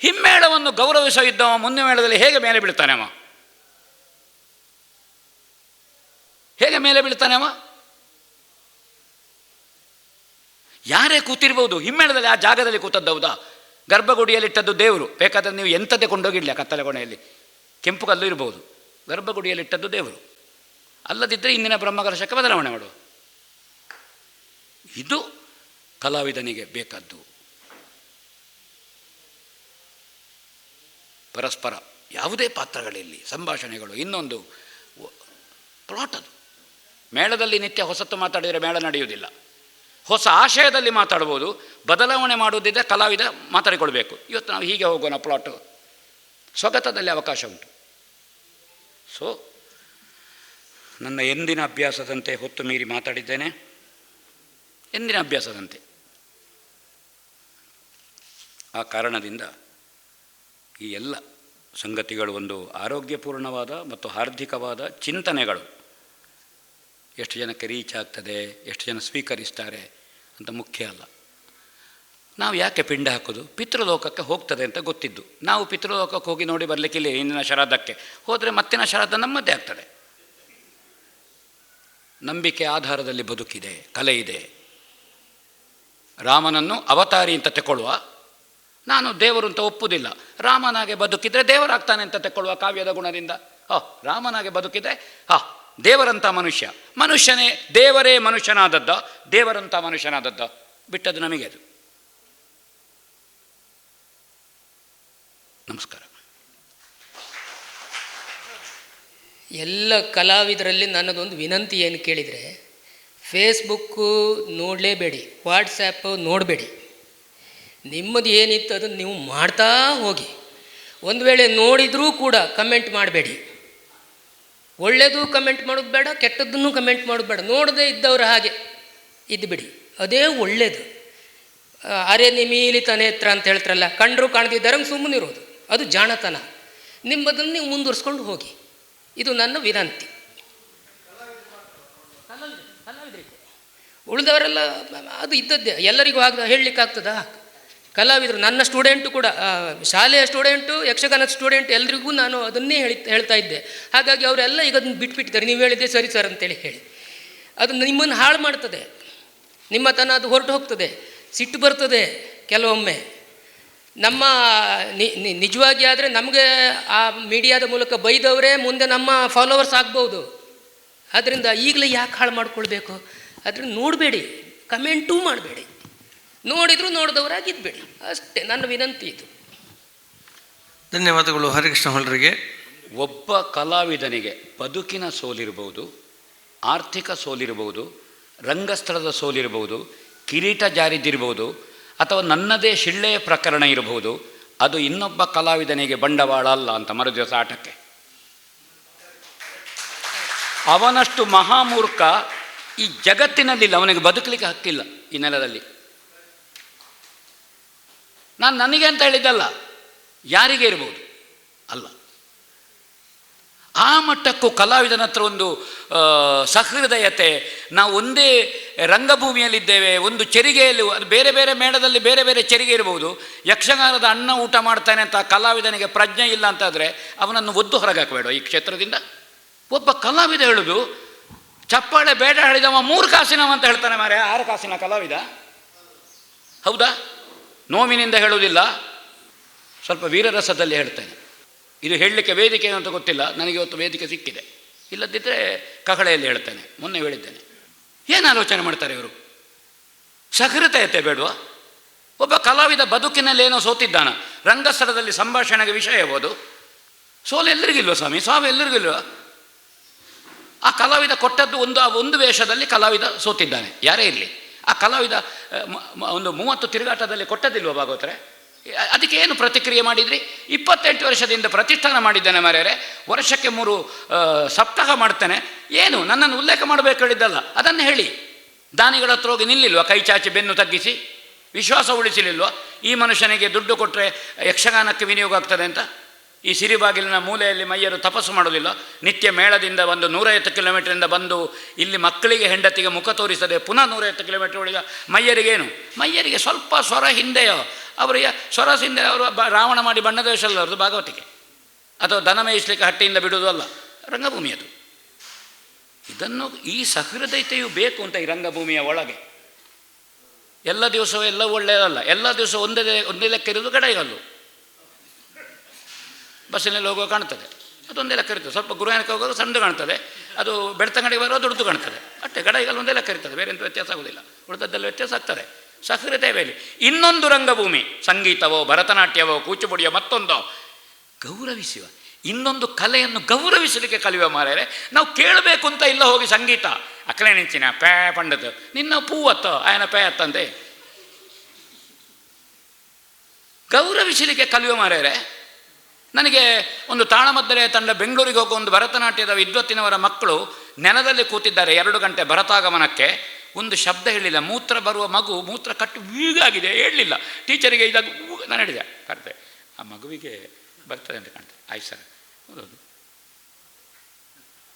ಹಿಮ್ಮೇಳವನ್ನು ಗೌರವಿಸೋ ಇದ್ದವ ಮುಂದೆ ಮೇಳದಲ್ಲಿ ಹೇಗೆ ಮೇಲೆ ಬೀಳ್ತಾನೆ ಅವ? ಹೇಗೆ ಮೇಲೆ ಬೀಳ್ತಾನೆ ಅವ? ಯಾರೇ ಕೂತಿರ್ಬೋದು ಹಿಮ್ಮೇಳದಲ್ಲಿ. ಆ ಜಾಗದಲ್ಲಿ ಕೂತದ್ದೌದಾ? ಗರ್ಭಗುಡಿಯಲ್ಲಿಟ್ಟದ್ದು ದೇವರು. ಬೇಕಾದರೆ ನೀವು ಎಂಥದ್ದೇ ಕೊಂಡೋಗಿಡ್ಲಿ, ಕತ್ತಲೆ ಕೊನೆಯಲ್ಲಿ ಕೆಂಪು ಕಲ್ಲು ಇರ್ಬೋದು. ಗರ್ಭಗುಡಿಯಲ್ಲಿಟ್ಟದ್ದು ದೇವರು. ಅಲ್ಲದಿದ್ದರೆ ಇಂದಿನ ಬ್ರಹ್ಮಕಲಶಕ್ಕೆ ಬದಲಾವಣೆ ಮಾಡುವ. ಇದು ಕಲಾವಿದನಿಗೆ ಬೇಕಾದ್ದು. ಪರಸ್ಪರ ಯಾವುದೇ ಪಾತ್ರಗಳಲ್ಲಿ ಸಂಭಾಷಣೆಗಳು, ಇನ್ನೊಂದು ಪ್ಲಾಟ್ ಅದು. ಮೇಳದಲ್ಲಿ ನಿತ್ಯ ಹೊಸತು ಮಾತಾಡಿದರೆ ಮೇಳ ನಡೆಯುವುದಿಲ್ಲ. ಹೊಸ ಆಶಯದಲ್ಲಿ ಮಾತಾಡ್ಬೋದು, ಬದಲಾವಣೆ ಮಾಡುವುದಿದ್ದರೆ ಕಲಾವಿದ ಮಾತಾಡಿಕೊಳ್ಬೇಕು. ಇವತ್ತು ನಾವು ಹೀಗೆ ಹೋಗೋಣ ಪ್ಲಾಟು, ಸ್ವಗತದಲ್ಲಿ ಅವಕಾಶ ಉಂಟು. ಸೊ ನನ್ನ ಎಂದಿನ ಅಭ್ಯಾಸದಂತೆ ಹೊತ್ತು ಮೀರಿ ಮಾತಾಡಿದ್ದೇನೆ, ಎಂದಿನ ಅಭ್ಯಾಸದಂತೆ. ಆ ಕಾರಣದಿಂದ ಈ ಎಲ್ಲ ಸಂಗತಿಗಳು ಒಂದು ಆರೋಗ್ಯಪೂರ್ಣವಾದ ಮತ್ತು ಹಾರ್ದಿಕವಾದ ಚಿಂತನೆಗಳು. ಎಷ್ಟು ಜನಕ್ಕೆ ರೀಚ್ ಆಗ್ತದೆ, ಎಷ್ಟು ಜನ ಸ್ವೀಕರಿಸ್ತಾರೆ ಅಂತ ಮುಖ್ಯ ಅಲ್ಲ. ನಾವು ಯಾಕೆ ಪಿಂಡ ಹಾಕೋದು? ಪಿತೃಲೋಕಕ್ಕೆ ಹೋಗ್ತದೆ ಅಂತ ಗೊತ್ತಿದ್ದು. ನಾವು ಪಿತೃಲೋಕಕ್ಕೆ ಹೋಗಿ ನೋಡಿ ಬರಲಿಕ್ಕಿಲ್ಲ. ಇಂದಿನ ಶ್ರಾದ್ದಕ್ಕೆ ಹೋದರೆ ಮತ್ತಿನ ಶ್ರಾದ್ದ ನಮ್ಮದೇ ಆಗ್ತದೆ. ನಂಬಿಕೆ ಆಧಾರದಲ್ಲಿ ಬದುಕಿದೆ, ಕಲೆ ಇದೆ. ರಾಮನನ್ನು ಅವತಾರಿ ಅಂತ ತಗೊಳ್ಳುವ, ನಾನು ದೇವರು ಅಂತ ಒಪ್ಪುವುದಿಲ್ಲ. ರಾಮನಾಗೆ ಬದುಕಿದರೆ ದೇವರಾಗ್ತಾನೆ ಅಂತ ತಗೊಳ್ಳುವ ಕಾವ್ಯದ ಗುಣದಿಂದ. ರಾಮನಾಗೆ ಬದುಕಿದರೆ ದೇವರಂಥ ಮನುಷ್ಯನೇ ದೇವರೇ ಮನುಷ್ಯನಾದದ್ದ, ದೇವರಂಥ ಮನುಷ್ಯನಾದದ್ದ, ಬಿಟ್ಟದ್ದು ನಮಗೆ ಅದು. ನಮಸ್ಕಾರ. ಎಲ್ಲ ಕಲಾವಿದರಲ್ಲಿ ನನ್ನದೊಂದು ವಿನಂತಿ ಏನು ಕೇಳಿದರೆ, ಫೇಸ್ಬುಕ್ಕು ನೋಡಲೇಬೇಡಿ, ವಾಟ್ಸಪ್ಪು ನೋಡಬೇಡಿ. ನಿಮ್ಮದು ಏನಿತ್ತು ಅದನ್ನು ನೀವು ಮಾಡ್ತಾ ಹೋಗಿ. ಒಂದು ವೇಳೆ ನೋಡಿದರೂ ಕೂಡ ಕಮೆಂಟ್ ಮಾಡಬೇಡಿ. ಒಳ್ಳೆಯದು ಕಮೆಂಟ್ ಮಾಡೋದು ಬೇಡ, ಕೆಟ್ಟದ್ದನ್ನು ಕಮೆಂಟ್ ಮಾಡೋದು ಬೇಡ. ನೋಡದೇ ಇದ್ದವರು ಹಾಗೆ ಇದ್ದುಬಿಡಿ, ಅದೇ ಒಳ್ಳೆಯದು. ಅರೆ ನಿಮೀಲಿತ ನೇತ್ರ ಅಂತ ಹೇಳ್ತಾರಲ್ಲ, ಕಂಡರೂ ಕಾಣದಿದ್ದರೆ ಸುಮ್ಮನಿರೋದು, ಅದು ಜಾಣತನ. ನಿಮ್ಮದನ್ನು ನೀವು ಮುಂದುವರ್ಸ್ಕೊಂಡು ಹೋಗಿ. ಇದು ನನ್ನ ವಿನಂತಿ. ಕಲಾವಿದರಿಗೆ ಉಳಿದವರೆಲ್ಲ ಅದು ಇದ್ದದ್ದೇ, ಎಲ್ಲರಿಗೂ ಹೇಳಲಿಕ್ಕಾಗ್ತದಾ? ಕಲಾವಿದರು, ನನ್ನ ಸ್ಟೂಡೆಂಟು ಕೂಡ, ಶಾಲೆಯ ಸ್ಟೂಡೆಂಟು, ಯಕ್ಷಗಾನದ ಸ್ಟೂಡೆಂಟ್, ಎಲ್ರಿಗೂ ನಾನು ಅದನ್ನೇ ಹೇಳ್ತಾ ಇದ್ದೆ. ಹಾಗಾಗಿ ಅವರೆಲ್ಲ ಈಗ ಅದನ್ನು ಬಿಟ್ಬಿಟ್ಟಿದ್ದಾರೆ. ನೀವು ಹೇಳಿದ್ದೆ ಸರಿ ಸರ್ ಅಂತೇಳಿ ಹೇಳಿ. ಅದು ನಿಮ್ಮನ್ನು ಹಾಳು ಮಾಡ್ತದೆ, ನಿಮ್ಮ ತನ ಅದು ಹೊರಟು ಹೋಗ್ತದೆ, ಸಿಟ್ಟು ಬರ್ತದೆ ಕೆಲವೊಮ್ಮೆ. ನಮ್ಮ ನಿಜವಾಗಿ ಆದರೆ ನಮಗೆ ಆ ಮೀಡಿಯಾದ ಮೂಲಕ ಬೈದವರೇ ಮುಂದೆ ನಮ್ಮ ಫಾಲೋವರ್ಸ್ ಆಗ್ಬೋದು. ಆದ್ದರಿಂದ ಈಗಲೇ ಯಾಕೆ ಹಾಳು ಮಾಡ್ಕೊಳ್ಬೇಕು? ಅದರಿಂದ ನೋಡಬೇಡಿ, ಕಮೆಂಟೂ ಮಾಡಬೇಡಿ, ನೋಡಿದರೂ ನೋಡಿದವರಾಗಿದ್ಬೇಡಿ, ಅಷ್ಟೇ ನನ್ನ ವಿನಂತಿ ಇದು. ಧನ್ಯವಾದಗಳು ಹರಿಕೃಷ್ಣ ಹೊಳ್ರಿಗೆ. ಒಬ್ಬ ಕಲಾವಿದನಿಗೆ ಬದುಕಿನ ಸೋಲಿರ್ಬೋದು, ಆರ್ಥಿಕ ಸೋಲಿರ್ಬೋದು, ರಂಗಸ್ಥಳದ ಸೋಲಿರ್ಬೋದು, ಕಿರೀಟ ಜಾರಿದ್ದಿರ್ಬೋದು, ಅಥವಾ ನನ್ನದೇ ಶಿಳ್ಳೆಯ ಪ್ರಕರಣ ಇರಬಹುದು. ಅದು ಇನ್ನೊಬ್ಬ ಕಲಾವಿದನಿಗೆ ಬಂಡವಾಳ ಅಲ್ಲ ಅಂತ ಮರುದಿವಸ ಆಟಕ್ಕೆ. ಅವನಷ್ಟು ಮಹಾಮೂರ್ಖ ಈ ಜಗತ್ತಿನಲ್ಲಿಲ್ಲ. ಅವನಿಗೆ ಬದುಕಲಿಕ್ಕೆ ಹಕ್ಕಿಲ್ಲ ಈ ನೆಲದಲ್ಲಿ. ನಾನು ನನಗೆ ಅಂತ ಹೇಳಿದ್ದಲ್ಲ, ಯಾರಿಗೆ ಇರ್ಬೋದು ಅಲ್ಲ. ಆ ಮಟ್ಟಕ್ಕೂ ಕಲಾವಿದನ ಹತ್ರ ಒಂದು ಸಹೃದಯತೆ. ನಾವು ಒಂದೇ ರಂಗಭೂಮಿಯಲ್ಲಿದ್ದೇವೆ, ಒಂದು ಚೆರಿಗೆಯಲ್ಲಿ, ಅದು ಬೇರೆ ಬೇರೆ ಮೇಳದಲ್ಲಿ ಬೇರೆ ಬೇರೆ ಚೆರಿಗೆ ಇರ್ಬೋದು. ಯಕ್ಷಗಾನದ ಅನ್ನ ಊಟ ಮಾಡ್ತಾನೆ ಅಂತ ಕಲಾವಿದನಿಗೆ ಪ್ರಜ್ಞೆ ಇಲ್ಲ ಅಂತಾದರೆ ಅವನನ್ನು ಒದ್ದು ಹೊರಗಾಕಬೇಡ ಈ ಕ್ಷೇತ್ರದಿಂದ. ಒಬ್ಬ ಕಲಾವಿದ ಹೇಳೋದು, ಚಪ್ಪಾಳೆ ಬೇಡ ಹೇಳಿದವ 3 ಕಾಸಿನವ ಅಂತ ಹೇಳ್ತಾನೆ ಮಾರೆ, 6 ಕಾಸಿನ ಕಲಾವಿದ. ಹೌದಾ? ನೋವಿನಿಂದ ಹೇಳುವುದಿಲ್ಲ, ಸ್ವಲ್ಪ ವೀರರಸದಲ್ಲಿ ಹೇಳ್ತೇನೆ. ಇದು ಹೇಳಲಿಕ್ಕೆ ವೇದಿಕೆ ಅಂತ ಗೊತ್ತಿಲ್ಲ, ನನಗೆ ಇವತ್ತು ವೇದಿಕೆ ಸಿಕ್ಕಿದೆ. ಇಲ್ಲದಿದ್ದರೆ ಕಹಳೆಯಲ್ಲಿ ಹೇಳ್ತೇನೆ. ಮೊನ್ನೆ ಹೇಳಿದ್ದೇನೆ. ಏನು ಆಲೋಚನೆ ಮಾಡ್ತಾರೆ ಇವರು? ಸಹೃದಯತೆ ಬೇಡವಾ? ಒಬ್ಬ ಕಲಾವಿದ ಬದುಕಿನಲ್ಲಿ ಏನೋ ಸೋತಿದ್ದಾನ, ರಂಗಸ್ಥಳದಲ್ಲಿ ಸಂಭಾಷಣೆಗೆ ವಿಷಯ ಇರ್ಬೋದು. ಸೋಲು ಎಲ್ಲರಿಗಿಲ್ವ ಸ್ವಾಮಿ? ಸಾವು ಎಲ್ಲರಿಗಿಲ್ವ? ಆ ಕಲಾವಿದ ಕೊಟ್ಟದ್ದು ಒಂದು ವೇಷದಲ್ಲಿ ಕಲಾವಿದ ಸೋತಿದ್ದಾನೆ, ಯಾರೇ ಇರಲಿ. ಆ ಕಲಾವಿದ ಒಂದು 30 ತಿರುಗಾಟದಲ್ಲಿ ಕೊಟ್ಟದಿಲ್ವ ಭಾಗವತರೆ? ಅದಕ್ಕೆ ಏನು ಪ್ರತಿಕ್ರಿಯೆ ಮಾಡಿದ್ರಿ? 28 ವರ್ಷದಿಂದ ಪ್ರತಿಷ್ಠಾನ ಮಾಡಿದ್ದೇನೆ ಮಾರ್ಯಾರೆ, ವರ್ಷಕ್ಕೆ 3 ಸಪ್ತಾಹ ಮಾಡ್ತೇನೆ. ಏನು ನನ್ನನ್ನು ಉಲ್ಲೇಖ ಮಾಡಬೇಕು ಹೇಳಿದ್ದಲ್ಲ, ಅದನ್ನು ಹೇಳಿ. ದಾನಿಗಳ ಹತ್ರ ಹೋಗಿ ನಿಲ್ಲಿಲ್ವ? ಕೈ ಚಾಚಿ ಬೆನ್ನು ತಗ್ಗಿಸಿ ವಿಶ್ವಾಸ ಉಳಿಸಲಿಲ್ವ? ಈ ಮನುಷ್ಯನಿಗೆ ದುಡ್ಡು ಕೊಟ್ಟರೆ ಯಕ್ಷಗಾನಕ್ಕೆ ವಿನಿಯೋಗ ಆಗ್ತದೆ ಅಂತ. ಈ ಸಿರಿಬಾಗಿಲಿನ ಮೂಲೆಯಲ್ಲಿ ಮೈಯರು ತಪಸ್ಸು ಮಾಡೋದಿಲ್ಲ? ನಿತ್ಯ ಮೇಳದಿಂದ ಒಂದು 150 ಕಿಲೋಮೀಟರಿಂದ ಬಂದು ಇಲ್ಲಿ ಮಕ್ಕಳಿಗೆ ಹೆಂಡತಿಗೆ ಮುಖ ತೋರಿಸದೆ ಪುನಃ 150 ಕಿಲೋಮೀಟರ್ ಒಳಗ ಮೈಯರಿಗೇನು? ಮೈಯರಿಗೆ ಸ್ವಲ್ಪ ಸ್ವರ ಹಿಂದೆಯೋ, ಅವರಿಗೆ ಸ್ವರ ಹಿಂದೆ ಅವರು ರಾವಣ ಮಾಡಿ ಬಣ್ಣದ ವೇಷ ಅಲ್ಲ ಅವ್ರದ್ದು ಭಾಗವತಿಗೆ, ಅಥವಾ ದನ ಮೇಯಿಸಲಿಕ್ಕೆ ಹಟ್ಟಿಯಿಂದ ಬಿಡುವುದು ಅಲ್ಲ, ರಂಗಭೂಮಿ ಅದು. ಇದನ್ನು ಈ ಸಹೃದಯತೆಯು ಬೇಕು ಅಂತ ಈ ರಂಗಭೂಮಿಯ ಒಳಗೆ. ಎಲ್ಲ ದಿವಸವೂ ಎಲ್ಲ ಒಳ್ಳೆಯದಲ್ಲ. ಎಲ್ಲ ದಿವಸ ಒಂದೇ ಲೆಕ್ಕ ಇರೋದು ಗಡೈಗಲ್ಲು. ಬಸ್ಸಿನಲ್ಲಿ ಹೋಗುವ ಕಾಣ್ತದೆ, ಅದೊಂದೇ ಲೆಕ್ಕ ಇರ್ತದೆ. ಸ್ವಲ್ಪ ಗುರುವಾಯನಕ್ಕೆ ಹೋಗೋದು ಸಣ್ಣದು ಕಾಣ್ತದೆ, ಅದು ಬೆಳ್ತಂಗಡಿಗೆ ಬರೋ ದೊಡ್ಡದು ಕಾಣ್ತದೆ ಅಷ್ಟೇ. ಗಡೈಗಲ್ಲು ಒಂದೇ ಲೆಕ್ಕ ಇರ್ತದೆ, ಬೇರೆ ಎಂಥ ವ್ಯತ್ಯಾಸ ಆಗೋದಿಲ್ಲ. ಉಳಿದದ್ದೆಲ್ಲ ವ್ಯತ್ಯಾಸ ಆಗ್ತದೆ. ಸಹೃದಯವೇ. ಇನ್ನೊಂದು ರಂಗಭೂಮಿ, ಸಂಗೀತವೋ, ಭರತನಾಟ್ಯವೋ, ಕೂಚುಪುಡಿಯೋ, ಮತ್ತೊಂದೋ ಗೌರವಿಸುವ, ಇನ್ನೊಂದು ಕಲೆಯನ್ನು ಗೌರವಿಸಲಿಕ್ಕೆ ಕಲಿಯುವ ಮಾರ್ಯಾರೆ. ನಾವು ಕೇಳಬೇಕು ಅಂತ ಇಲ್ಲ ಹೋಗಿ ಸಂಗೀತ ಅಕ್ಕಲೆ ನಿಂಚಿನ ಪೇ ಪಂಡದು ನಿನ್ನ ಪೂವತ್ತ ಆಯನ ಪೇ ಅತ್ತಂತೆ. ಗೌರವಿಸಲಿಕ್ಕೆ ಕಲಿಯುವ ಮಾರ್ಯಾರೆ. ನನಗೆ ಒಂದು ತಾಳಮದ್ದಲೆಯ ತಂಡ ಬೆಂಗಳೂರಿಗೆ ಹೋಗೋ ಒಂದು ಭರತನಾಟ್ಯದ ವಿದ್ವತ್ತಿನವರ ಮಕ್ಕಳು ನೆಲದಲ್ಲಿ ಕೂತಿದ್ದಾರೆ 2 ಗಂಟೆ ಭರತಾಗಮನಕ್ಕೆ. ಒಂದು ಶಬ್ದ ಹೇಳಿಲ್ಲ. ಮೂತ್ರ ಬರುವ ಮಗು ಮೂತ್ರ ಕಟ್ಟು ಬೀಗಾಗಿದೆ, ಹೇಳಲಿಲ್ಲ. ಟೀಚರಿಗೆ ಇದಾಗ ನಾನು ಹೇಳಿದೆ, ಕರೆದೆ, ಆ ಮಗುವಿಗೆ ಬರ್ತದೆ ಅಂತ ಕಾಣ್ತದೆ. ಆಯ್ತು ಸರ್, ಹೌದೌದು.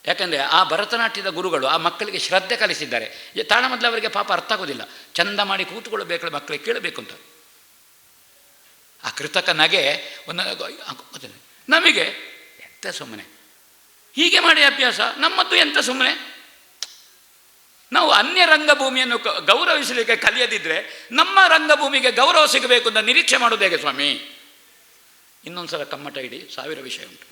ಯಾಕಂದರೆ ಆ ಭರತನಾಟ್ಯದ ಗುರುಗಳು ಆ ಮಕ್ಕಳಿಗೆ ಶ್ರದ್ಧೆ ಕಲಿಸಿದ್ದಾರೆ. ತಾಳಮದ್ದಲೆ ಅವರಿಗೆ ಪಾಪ ಅರ್ಥ ಆಗೋದಿಲ್ಲ. ಚಂದ ಮಾಡಿ ಕೂತ್ಕೊಳ್ಬೇಕು, ಮಕ್ಕಳಿಗೆ ಕೇಳಬೇಕು ಅಂತ. ಆ ಕೃತಕ ನಗೆ ಒಂದು ನಮಗೆ ಎಂತ ಸುಮ್ಮನೆ ಹೀಗೆ ಮಾಡಿ ಅಭ್ಯಾಸ, ನಮ್ಮದ್ದು ಎಂತ ಸುಮ್ಮನೆ. ನಾವು ಅನ್ಯ ರಂಗಭೂಮಿಯನ್ನು ಗೌರವಿಸಲಿಕ್ಕೆ ಕಲಿಯದಿದ್ದರೆ ನಮ್ಮ ರಂಗಭೂಮಿಗೆ ಗೌರವ ಸಿಗಬೇಕು ಅಂತ ನಿರೀಕ್ಷೆ ಮಾಡೋದು ಹೇಗೆ ಸ್ವಾಮಿ? ಇನ್ನೊಂದು ಸಲ ಕಮ್ಮಟ ಇಡಿ, 1000 ವಿಷಯ ಉಂಟು.